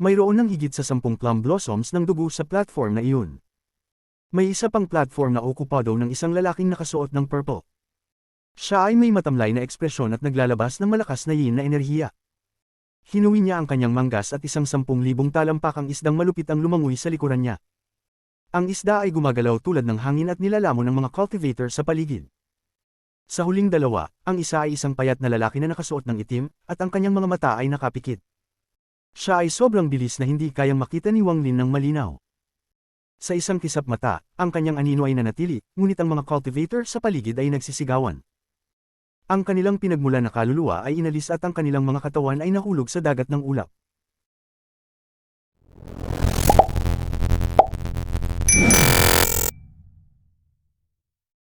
Mayroon ng higit sa 10 plum blossoms ng dugo sa platform na iyon. May isa pang platform na okupado ng isang lalaking nakasuot ng purple. Siya ay may matamlay na ekspresyon at naglalabas ng malakas na yin na enerhiya. Hinuwi niya ang kanyang manggas at isang 10,000 talampakang isdang malupit ang lumangoy sa likuran niya. Ang isda ay gumagalaw tulad ng hangin at nilalamon ng mga cultivator sa paligid. Sa huling dalawa, ang isa ay isang payat na lalaki na nakasuot ng itim, at ang kanyang mga mata ay nakapikit. Siya ay sobrang bilis na hindi kayang makita ni Wang Lin ng malinaw. Sa isang kisap mata, ang kanyang anino ay nanatili, ngunit ang mga cultivator sa paligid ay nagsisigawan. Ang kanilang pinagmulan na kaluluwa ay inalis at ang kanilang mga katawan ay nahulog sa dagat ng ulap.